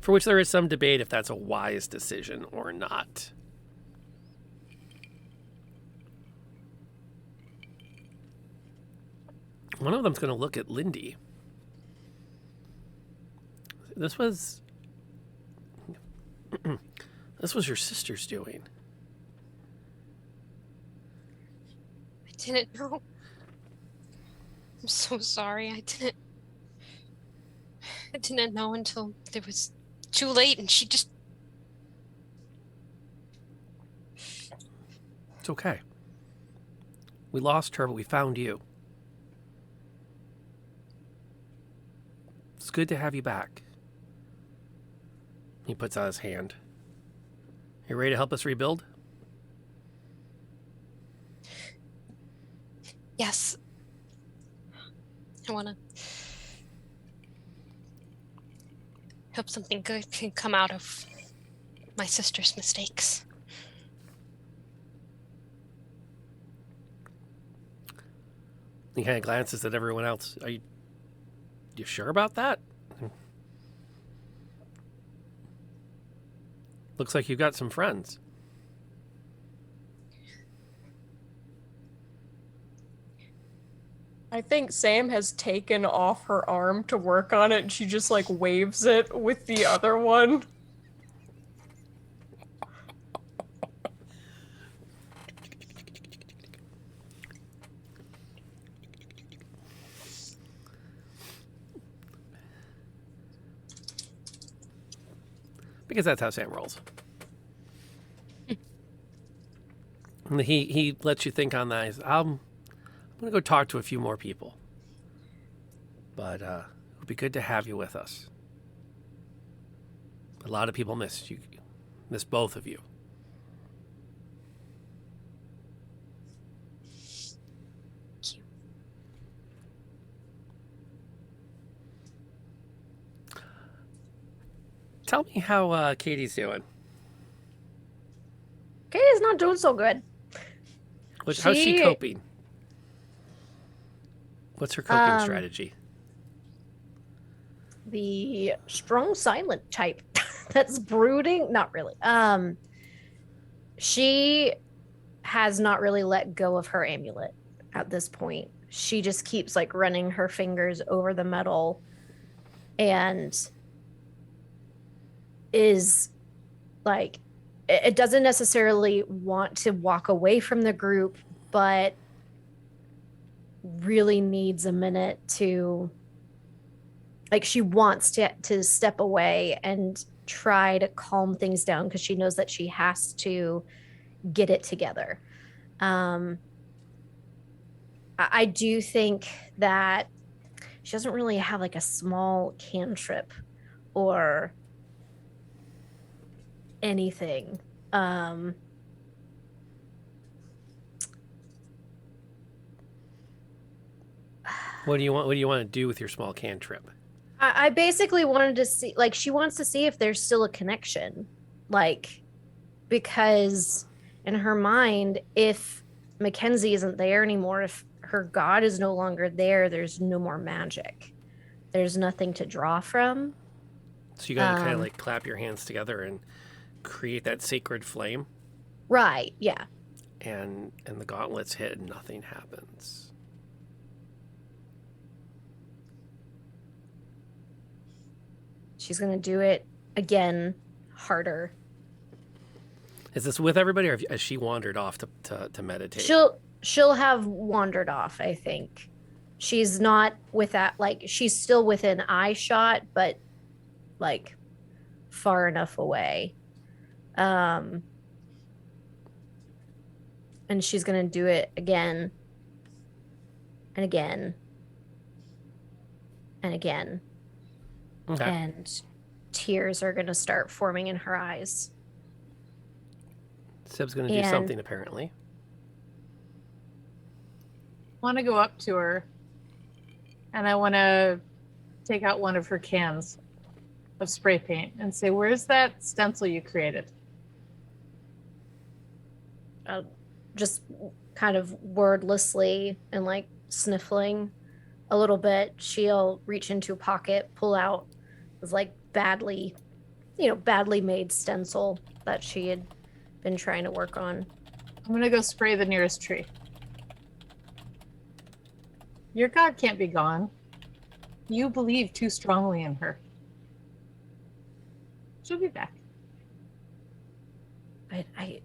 For which there is some debate if that's a wise decision or not. One of them's going to look at Lindy. This was your sister's doing. I didn't know. I'm so sorry. I didn't know until it was too late, and she just... It's okay. We lost her, but we found you. It's good to have you back. He puts out his hand. You ready to help us rebuild? Yes. I want to hope something good can come out of my sister's mistakes. He kind of glances at everyone else. Are you sure about that? Looks like you've got some friends. I think Sam has taken off her arm to work on it, and she just like waves it with the other one. Because that's how Sam rolls. And he lets you think on that. He's, I'm going to go talk to a few more people. But it would be good to have you with us. A lot of people missed you. Miss both of you. Tell me how Katie's doing. Katie's not doing so good. How's she coping? What's her coping strategy? The strong silent type that's brooding. Not really. She has not really let go of her amulet at this point. She just keeps like running her fingers over the metal and is like, it doesn't necessarily want to walk away from the group, but really needs a minute to, like, she wants to step away and try to calm things down because she knows that she has to get it together. I do think that she doesn't really have like a small cantrip or anything. What do you want to do with your small cantrip? I basically wanted to see, like, she wants to see if there's still a connection, like, because in her mind, if Mackenzie isn't there anymore, if her god is no longer there, there's no more magic. There's nothing to draw from. So you gotta kind of like clap your hands together and create that sacred flame. Right, yeah. and the gauntlets hit and nothing happens. She's gonna do it again, harder. Is this with everybody, or has she wandered off to meditate? She'll have wandered off, I think. She's not with that, like, she's still within eye shot, but like far enough away. And she's gonna do it again and again and again. Okay. And tears are gonna start forming in her eyes. Sib's going to do something, apparently. Want to go up to her, and I want to take out one of her cans of spray paint and say, "Where's that stencil you created?" Just kind of wordlessly and like sniffling a little bit, she'll reach into a pocket, pull out this like badly made stencil that she had been trying to work on. I'm gonna go spray the nearest tree. Your god can't be gone. You believe too strongly in her. She'll be back. But I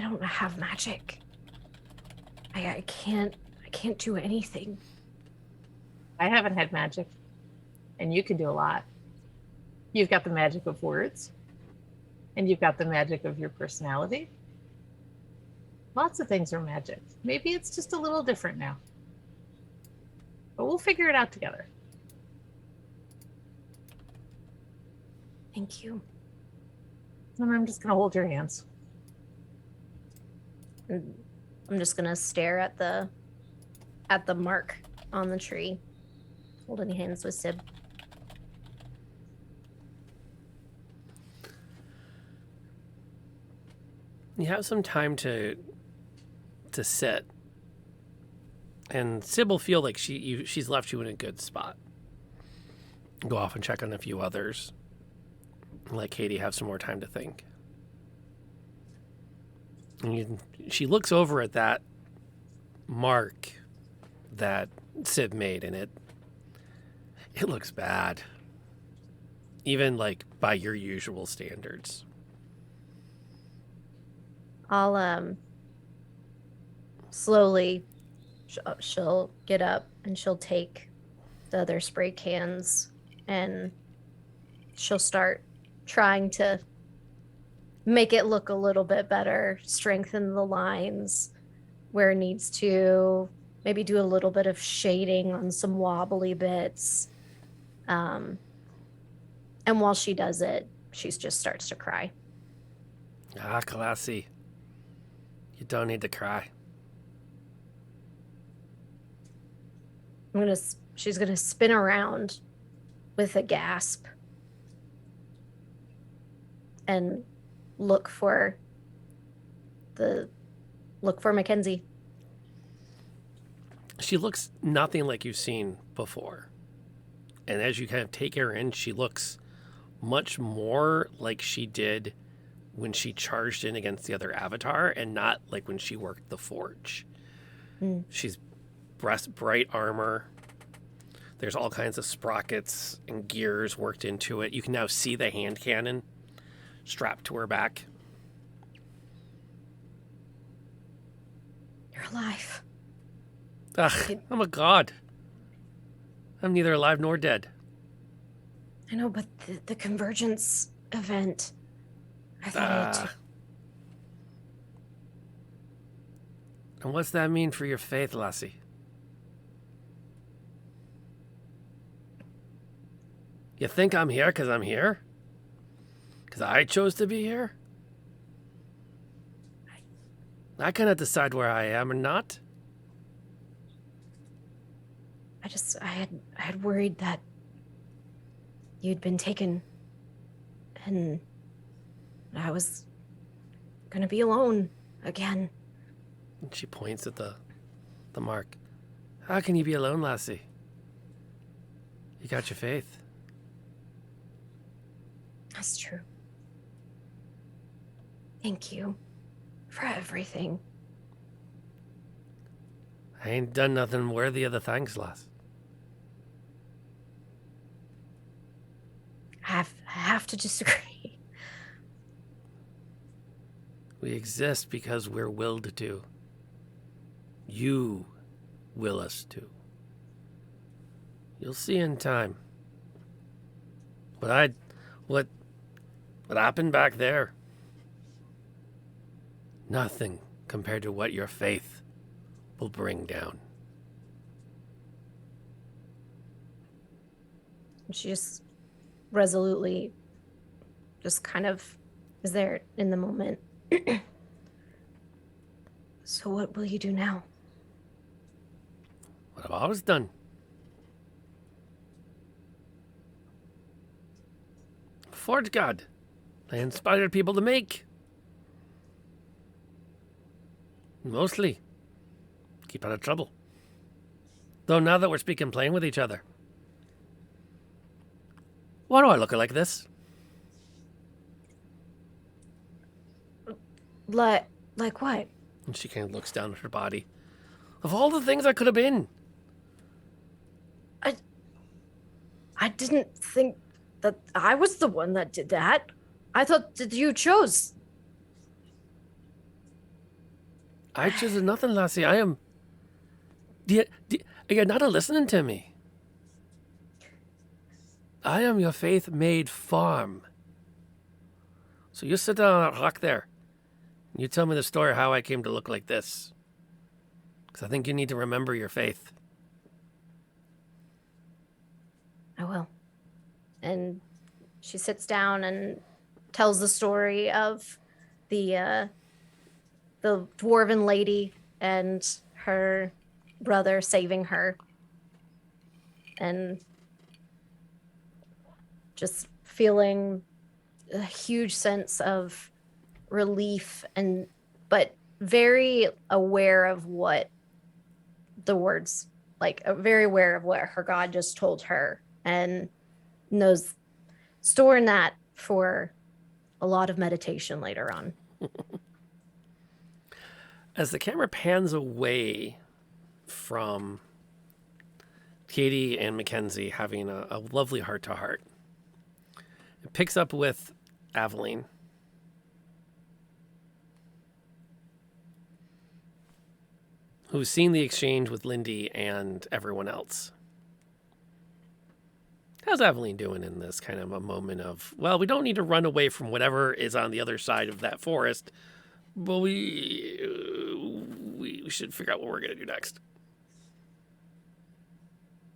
don't have magic. I can't do anything. I haven't had magic, and you can do a lot. You've got the magic of words, and you've got the magic of your personality. Lots of things are magic. Maybe it's just a little different now. But we'll figure it out together. Thank you. And I'm just going to hold your hands. I'm just going to stare at the mark on the tree, holding hands with Sib. You have some time to sit, and Sib will feel like she's left you in a good spot. Go off and check on a few others. Let Katie have some more time to think. And she looks over at that mark that Sib made, and it looks bad, even like by your usual standards. I'll slowly she'll get up and she'll take the other spray cans and she'll start trying to make it look a little bit better, strengthen the lines where it needs to, maybe do a little bit of shading on some wobbly bits. And while she does it, she just starts to cry. Ah, classy. You don't need to cry. She's gonna spin around with a gasp and look for Mackenzie. She looks nothing like you've seen before. And as you kind of take her in, she looks much more like she did when she charged in against the other avatar, and not like when she worked the forge. She's bright armor. There's all kinds of sprockets and gears worked into it. You can now see the hand cannon strapped to her back. You're alive. Ugh, I'm a god. I'm neither alive nor dead. I know, but the Convergence event, I thought And what's that mean for your faith, lassie? You think I'm here because I'm here? Because I chose to be here? I cannot decide where I am or not. I had worried that you'd been taken and I was gonna be alone again. And she points at the mark. How can you be alone, lassie? You got your faith. That's true. Thank you for everything. I ain't done nothing worthy of the thanks, lass. I have to disagree. We exist because we're willed to. You will us to. You'll see in time. But what happened back there? Nothing compared to what your faith will bring down. She just resolutely just kind of is there in the moment. So what will you do now? What I've always done. Forge God. I inspired people to make. Mostly. Keep out of trouble. Though now that we're speaking plain with each other. Why do I look like this? Like what? And she kind of looks down at her body. Of all the things I could have been. I didn't think that I was the one that did that. I thought that you chose. I choose nothing, lassie. I am... You're not listening to me. I am your faith-made farm. So you sit down on that rock there. And you tell me the story of how I came to look like this. Because I think you need to remember your faith. I will. And she sits down and tells the story of the dwarven lady and her brother saving her. And just feeling a huge sense of relief but very aware of what the words, very aware of what her God just told her, and knows storing that for a lot of meditation later on. As the camera pans away from Katie and Mackenzie having a lovely heart-to-heart, it picks up with Aveline. Who's seen the exchange with Lindy and everyone else. How's Aveline doing in this kind of a moment of, well, we don't need to run away from whatever is on the other side of that forest, but we should figure out what we're going to do next.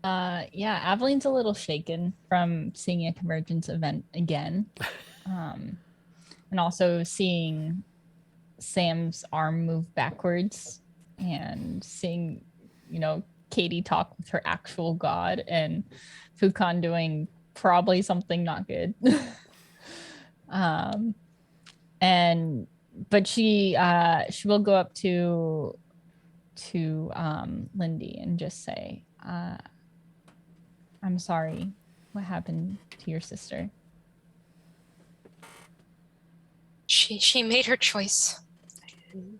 Yeah, Aveline's a little shaken from seeing a Convergence event again. And also seeing Sam's arm move backwards and seeing, Katie talk with her actual god and Fukan doing probably something not good. But she will go up to Lindy and just say, I'm sorry. What happened to your sister? She made her choice. And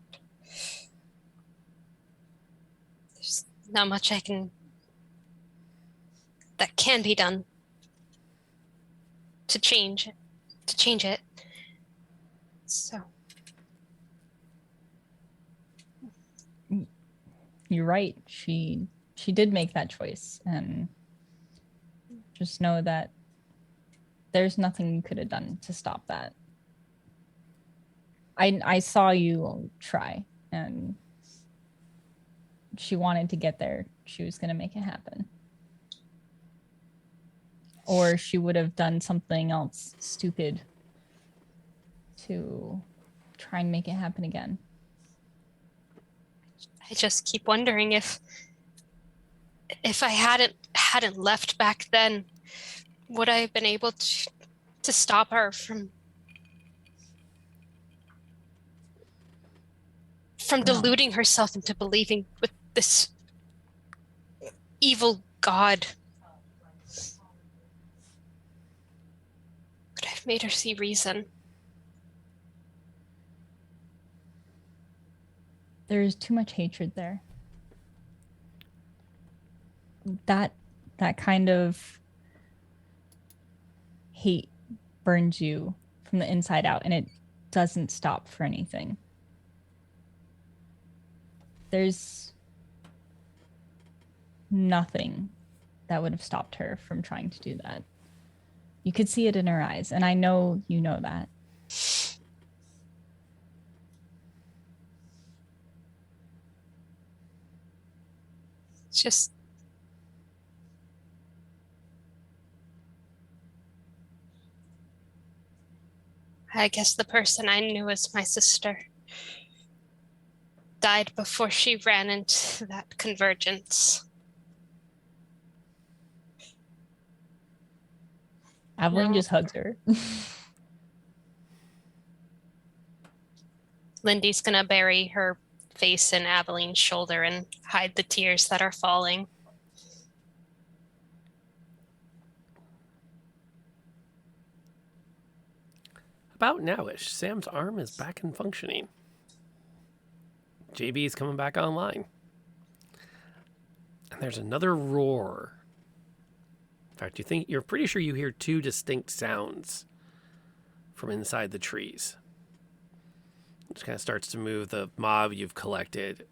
there's not much that can be done to change it. So you're right. She did make that choice, and just know that there's nothing you could have done to stop that. I saw you try, and she wanted to get there. She was going to make it happen. Or she would have done something else stupid to try and make it happen again. I just keep wondering if I hadn't left back then, would I have been able to stop her from deluding herself into believing with this evil god? But I've made her see reason. There's too much hatred there. That kind of hate burns you from the inside out, and it doesn't stop for anything. There's nothing that would have stopped her from trying to do that. You could see it in her eyes, and I know you know that. It's just I guess the person I knew as my sister died before she ran into that convergence. Aveline just hugs her. Lindy's gonna bury her face in Aveline's shoulder and hide the tears that are falling. About nowish, Sam's arm is back and functioning. JB's coming back online. And there's another roar. In fact, you're pretty sure you hear two distinct sounds from inside the trees. It just kind of starts to move the mob you've collected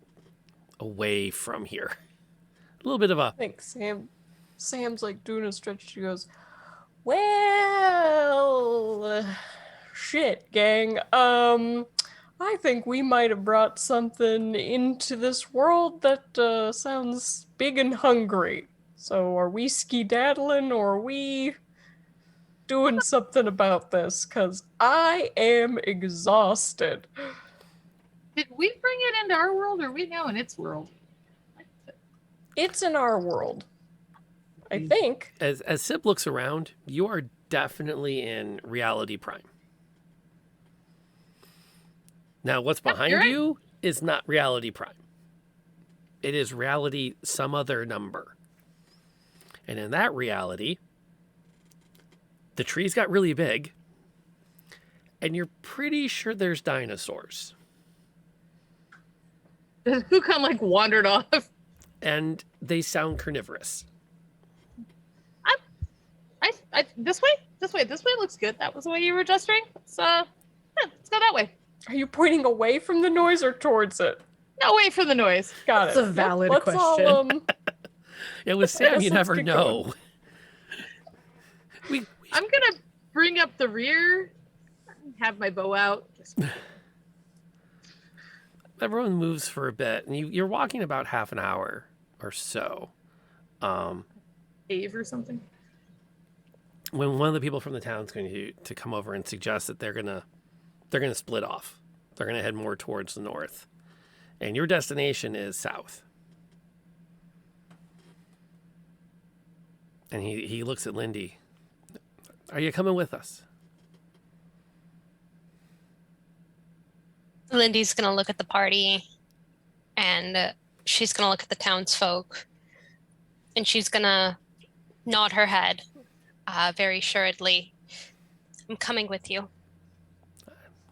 away from here. A little bit of a... I think Sam's like doing a stretch. She goes, well, shit, gang. I think we might have brought something into this world that sounds big and hungry. So are we skedaddling or are we doing something about this? Because I am exhausted. Did we bring it into our world, or are we now in its world? It's in our world, I think. As Sib looks around, you are definitely in Reality Prime. Now, what's behind you is not Reality Prime. It is Reality some other number. And in that reality, the trees got really big, and you're pretty sure there's dinosaurs. Who kind of like wandered off? And they sound carnivorous. This way looks good. That was the way you were gesturing. Let's go that way. Are you pointing away from the noise or towards it? Away from the noise. Got it. That's a valid Let's question. All, Yeah, with Sam, you never know. I'm gonna bring up the rear, have my bow out. Everyone moves for a bit, and you're walking about half an hour or so. Cave or something. When one of the people from the town's going to come over and suggest that they're gonna split off. They're gonna head more towards the north, and your destination is south. And he looks at Lindy. Are you coming with us? Lindy's gonna look at the party, and she's gonna look at the townsfolk, and she's gonna nod her head very assuredly. I'm coming with you.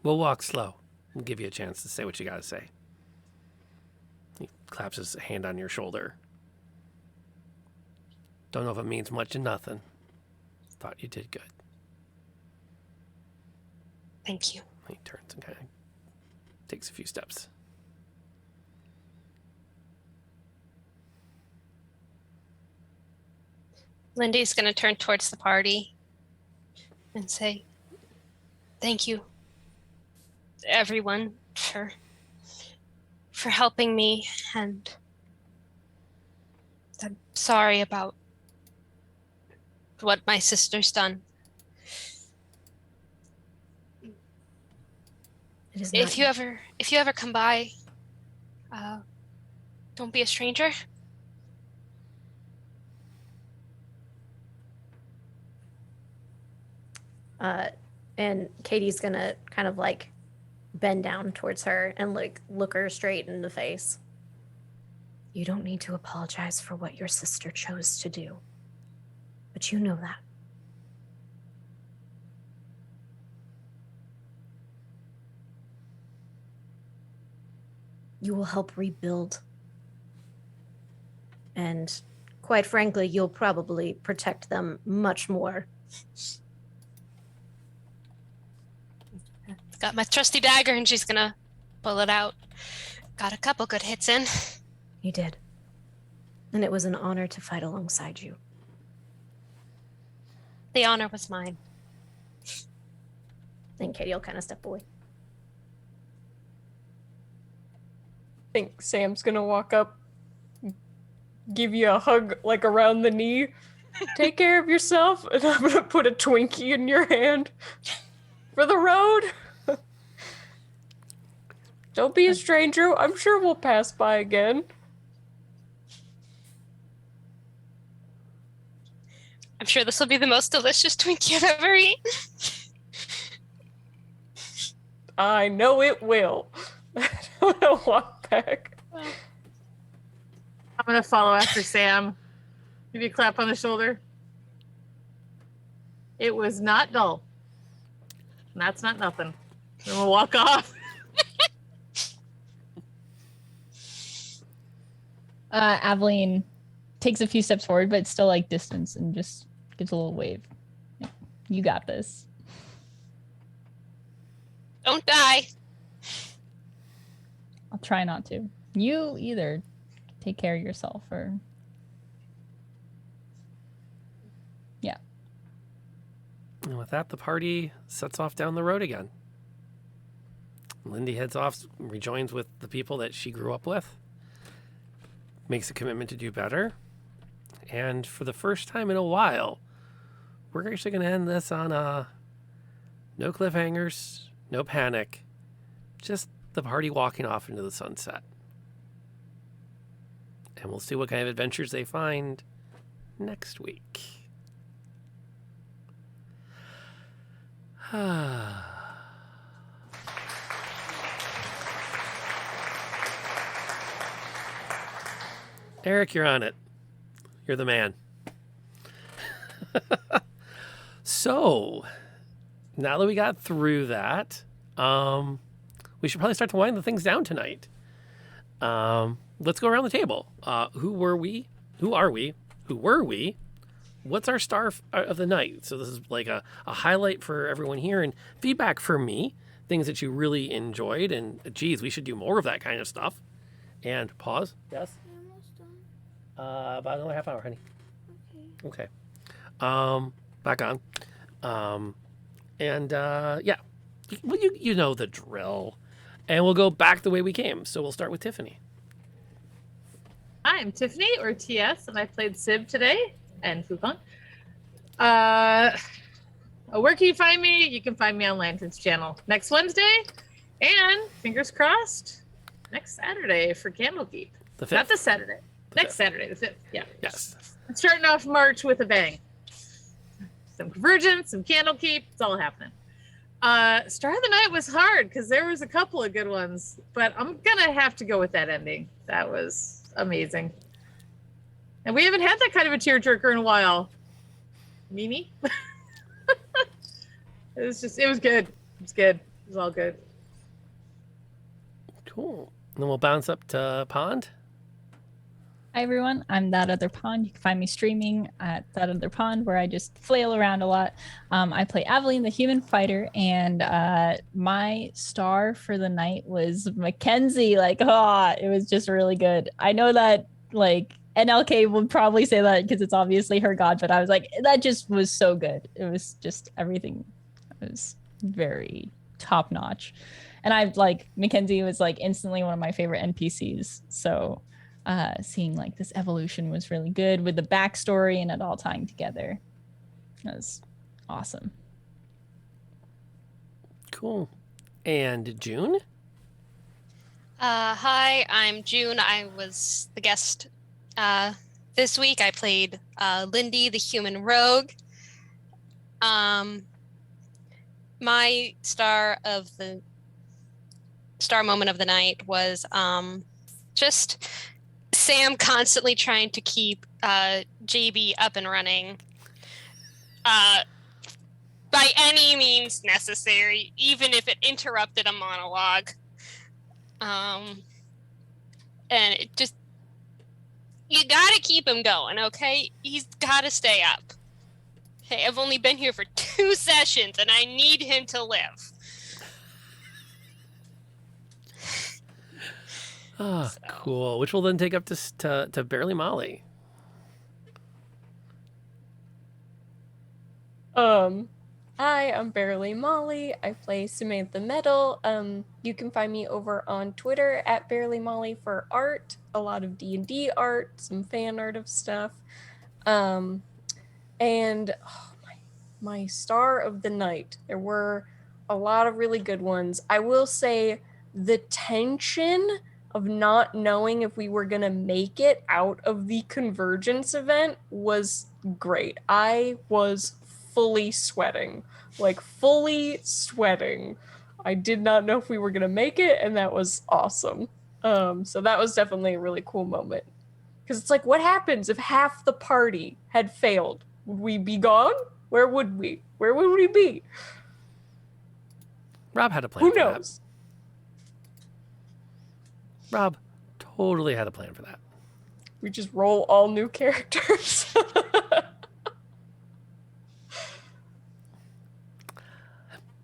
We'll walk slow and give you a chance to say what you got to say. He claps his hand on your shoulder. Don't know if it means much or nothing. Thought you did good. Thank you. He turns and kind of takes a few steps. Lindy's going to turn towards the party and say, thank you, everyone, for helping me, and I'm sorry about what my sister's done. If you ever come by, don't be a stranger. And Katie's gonna kind of like bend down towards her and look her straight in the face. You don't need to apologize for what your sister chose to do, but you know that. you will help rebuild. And quite frankly, you'll probably protect them much more. Got my trusty dagger, and she's gonna pull it out. Got a couple good hits in. You did. And it was an honor to fight alongside you. The honor was mine. And Katie will kind of step away. I think Sam's gonna walk up, give you a hug like around the knee. Take care of yourself, and I'm gonna put a Twinkie in your hand for the road. Don't be a stranger. I'm sure we'll pass by again. I'm sure this will be the most delicious Twinkie I've ever eaten. I know it will. I'm gonna walk back. I'm gonna follow after Sam. Give you a clap on the shoulder. It was not dull. And that's not nothing. Then we'll walk off. Aveline takes a few steps forward, but still like distance, and just gives a little wave. You got this. Don't die. I'll try not to. You either take care of yourself or... Yeah. And with that, the party sets off down the road again. Lindy heads off, rejoins with the people that she grew up with, makes a commitment to do better. And for the first time in a while, we're actually going to end this on no cliffhangers, no panic, just the party walking off into the sunset. And we'll see what kind of adventures they find next week. Eric, you're on it. You're the man. So, now that we got through that, we should probably start to wind the things down tonight. Let's go around the table. Who were we? Who are we? Who were we? What's our star of the night? So this is like a highlight for everyone here, and feedback for me, things that you really enjoyed, and geez, we should do more of that kind of stuff. And pause. Yes? About another half hour, honey. Okay. Back on. Yeah. Well, you know the drill. And we'll go back the way we came. So we'll start with Tiffany. Hi, I'm Tiffany, or TS, and I played Sib today, and Fukon. Where can you find me? You can find me on Lantern's channel next Wednesday, and fingers crossed, next Saturday for Candlekeep. The 5th? Not this Saturday. Next Saturday, the 5th. Yeah. Yes. I'm starting off March with a bang. Some Convergence, some Candlekeep. It's all happening. Star of the Night was hard because there was a couple of good ones, but I'm gonna have to go with that ending. That was amazing, and we haven't had that kind of a tearjerker in a while. Mimi. It was good. It was good. It was all good. Cool. And then we'll bounce up to Pond. Hi everyone, I'm That Other Pond. You can find me streaming at That Other Pond, where I just flail around a lot. I play Aveline, the human fighter, and my star for the night was Mackenzie. It was just really good. I know that NLK would probably say that because it's obviously her god, but I was like, that just was so good. It was just everything. It was very top notch, and Mackenzie was instantly one of my favorite NPCs. So. Seeing this evolution was really good with the backstory and it all tying together. That was awesome. Cool. And June? Hi, I'm June. I was the guest this week. I played Lindy, the human rogue. My star moment of the night was just Sam constantly trying to keep JB up and running by any means necessary, even if it interrupted a monologue. and it just, you gotta keep him going, okay? He's gotta stay up. Hey, I've only been here for 2 sessions, and I need him to live. Ah, cool. Which will then take up to Barely Molly. Hi, I'm Barely Molly. I play Samantha Metal. You can find me over on Twitter at Barely Molly for art, a lot of D&D art, some fan art of stuff. And my star of the night. There were a lot of really good ones. I will say the tension of not knowing if we were going to make it out of the Convergence event was great. I was fully sweating. I did not know if we were going to make it, and that was awesome. So that was definitely a really cool moment. Because it's like, what happens if half the party had failed? Would we be gone? Where would we? Where would we be? Rob had a plan. Who knows? Rob totally had a plan for that. We just roll all new characters.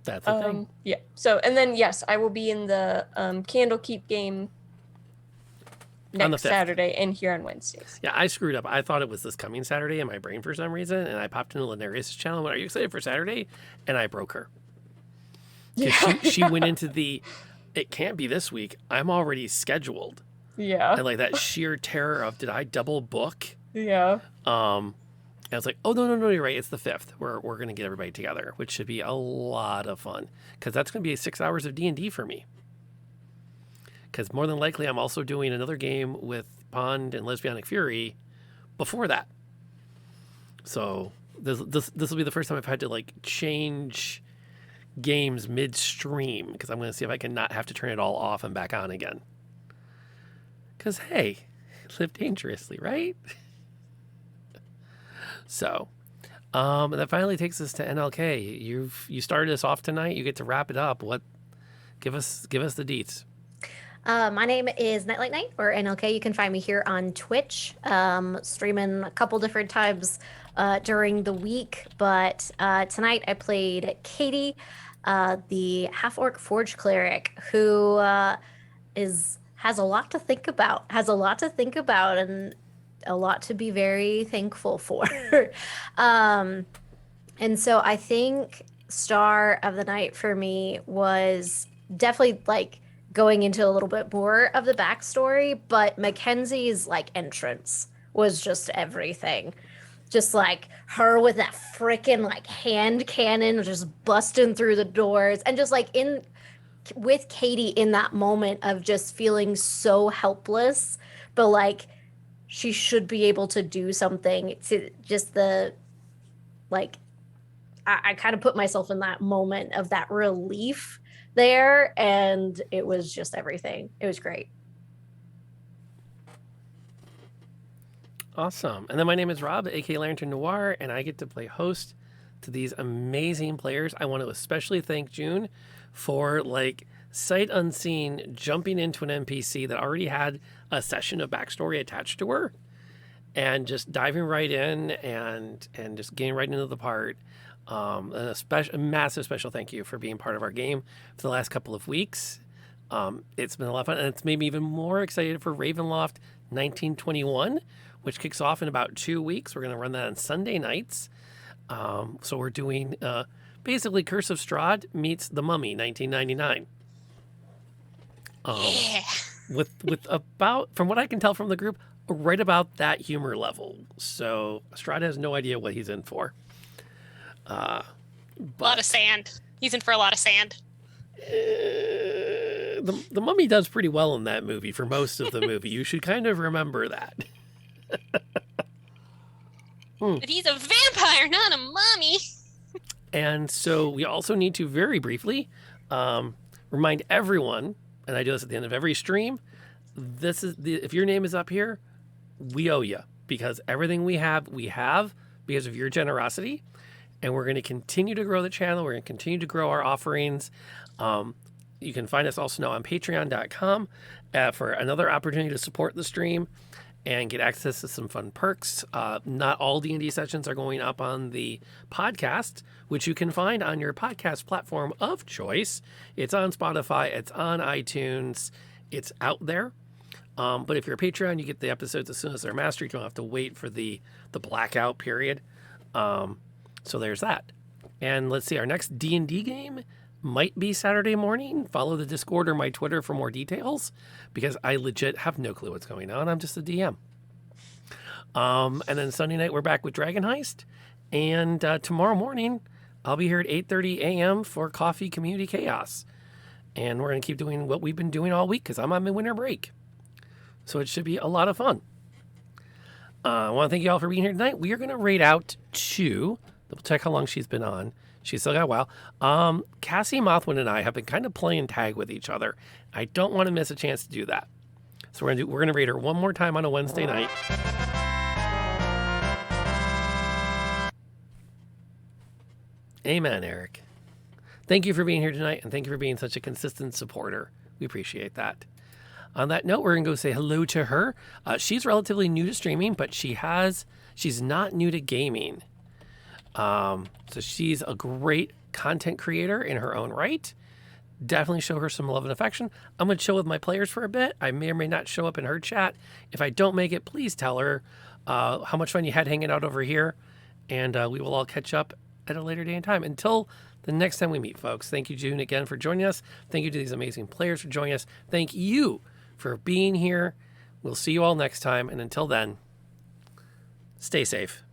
That's a thing. Yeah. So, and then yes, I will be in the Candlekeep game On the next 5th. Saturday and here on Wednesdays. Yeah, I screwed up. I thought it was this coming Saturday in my brain for some reason, and I popped into Linares' channel and went, "Are you excited for Saturday?" And I broke her. She went into the, "It can't be this week. I'm already scheduled." Yeah. And like that sheer terror of, did I double book? Yeah. And I was like, "Oh no, you're right. It's the 5th. We're gonna get everybody together, which should be a lot of fun because that's gonna be 6 hours of D&D for me. Because more than likely, I'm also doing another game with Pond and Lesbianic Fury before that. So this will be the first time I've had to like change games midstream because I'm going to see if I can not have to turn it all off and back on again. Because hey, live dangerously, right? So that finally takes us to NLK. You started us off tonight. You get to wrap it up. Give us the deets. My name is Nightlight Night, or NLK. You can find me here on Twitch, streaming a couple different times during the week. But tonight I played Katie, the half-orc forge cleric, who has a lot to think about, and a lot to be very thankful for. And so I think star of the night for me was definitely like going into a little bit more of the backstory, but Mackenzie's like entrance was just everything. Just like her with that freaking like hand cannon just busting through the doors, and just like with Katie in that moment of just feeling so helpless, but like she should be able to do something. To just the like I kind of put myself in that moment of that relief there, and it was just everything. It was great. Awesome. And then my name is Rob, aka Lantern Noir, and I get to play host to these amazing players. I want to especially thank June for like sight unseen jumping into an NPC that already had a session of backstory attached to her and just diving right in and just getting right into the part. And a massive special thank you for being part of our game for the last couple of weeks. It's been a lot of fun, and it's made me even more excited for Ravenloft 1921, which kicks off in about 2 weeks. We're going to run that on Sunday nights. So we're doing basically Curse of Strahd meets The Mummy 1999. Yeah. With about, from what I can tell from the group, right about that humor level. So Strahd has no idea what he's in for. A lot of sand. He's in for a lot of sand. The Mummy does pretty well in that movie for most of the movie. You should kind of remember that. But he's a vampire, not a mummy. And so we also need to very briefly remind everyone, and I do this at the end of every stream, if your name is up here, we owe you, because everything we have because of your generosity. And we're going to continue to grow the channel. We're going to continue to grow our offerings. You can find us also now on patreon.com for another opportunity to support the stream and get access to some fun perks. Not all D&D sessions are going up on the podcast, which you can find on your podcast platform of choice. It's on Spotify, it's on iTunes, it's out there. But if you're a Patreon, you get the episodes as soon as they're mastered. You don't have to wait for the blackout period. So there's that. And let's see, our next D&D game might be Saturday morning. Follow the Discord or my Twitter for more details, because I legit have no clue what's going on. I'm just a DM. And then Sunday night, we're back with Dragon Heist. And tomorrow morning, I'll be here at 8:30 a.m. for Coffee Community Chaos. And we're going to keep doing what we've been doing all week because I'm on my winter break. So it should be a lot of fun. I want to thank you all for being here tonight. We are going to raid out to... We'll check how long she's been on. She's still got a while. Cassie Mothwin and I have been kind of playing tag with each other. I don't want to miss a chance to do that. So we're gonna raid her one more time on a Wednesday night. Amen, Eric. Thank you for being here tonight, and thank you for being such a consistent supporter. We appreciate that. On that note, we're gonna go say hello to her. She's relatively new to streaming, but she's not new to gaming. So she's a great content creator in her own right. Definitely show her some love and affection. I'm going to chill with my players for a bit. I may or may not show up in her chat. If I don't make it, please tell her how much fun you had hanging out over here. And we will all catch up at a later day and time. Until the next time we meet, folks. Thank you, June, again for joining us. Thank you to these amazing players for joining us. Thank you for being here. We'll see you all next time. And until then, stay safe.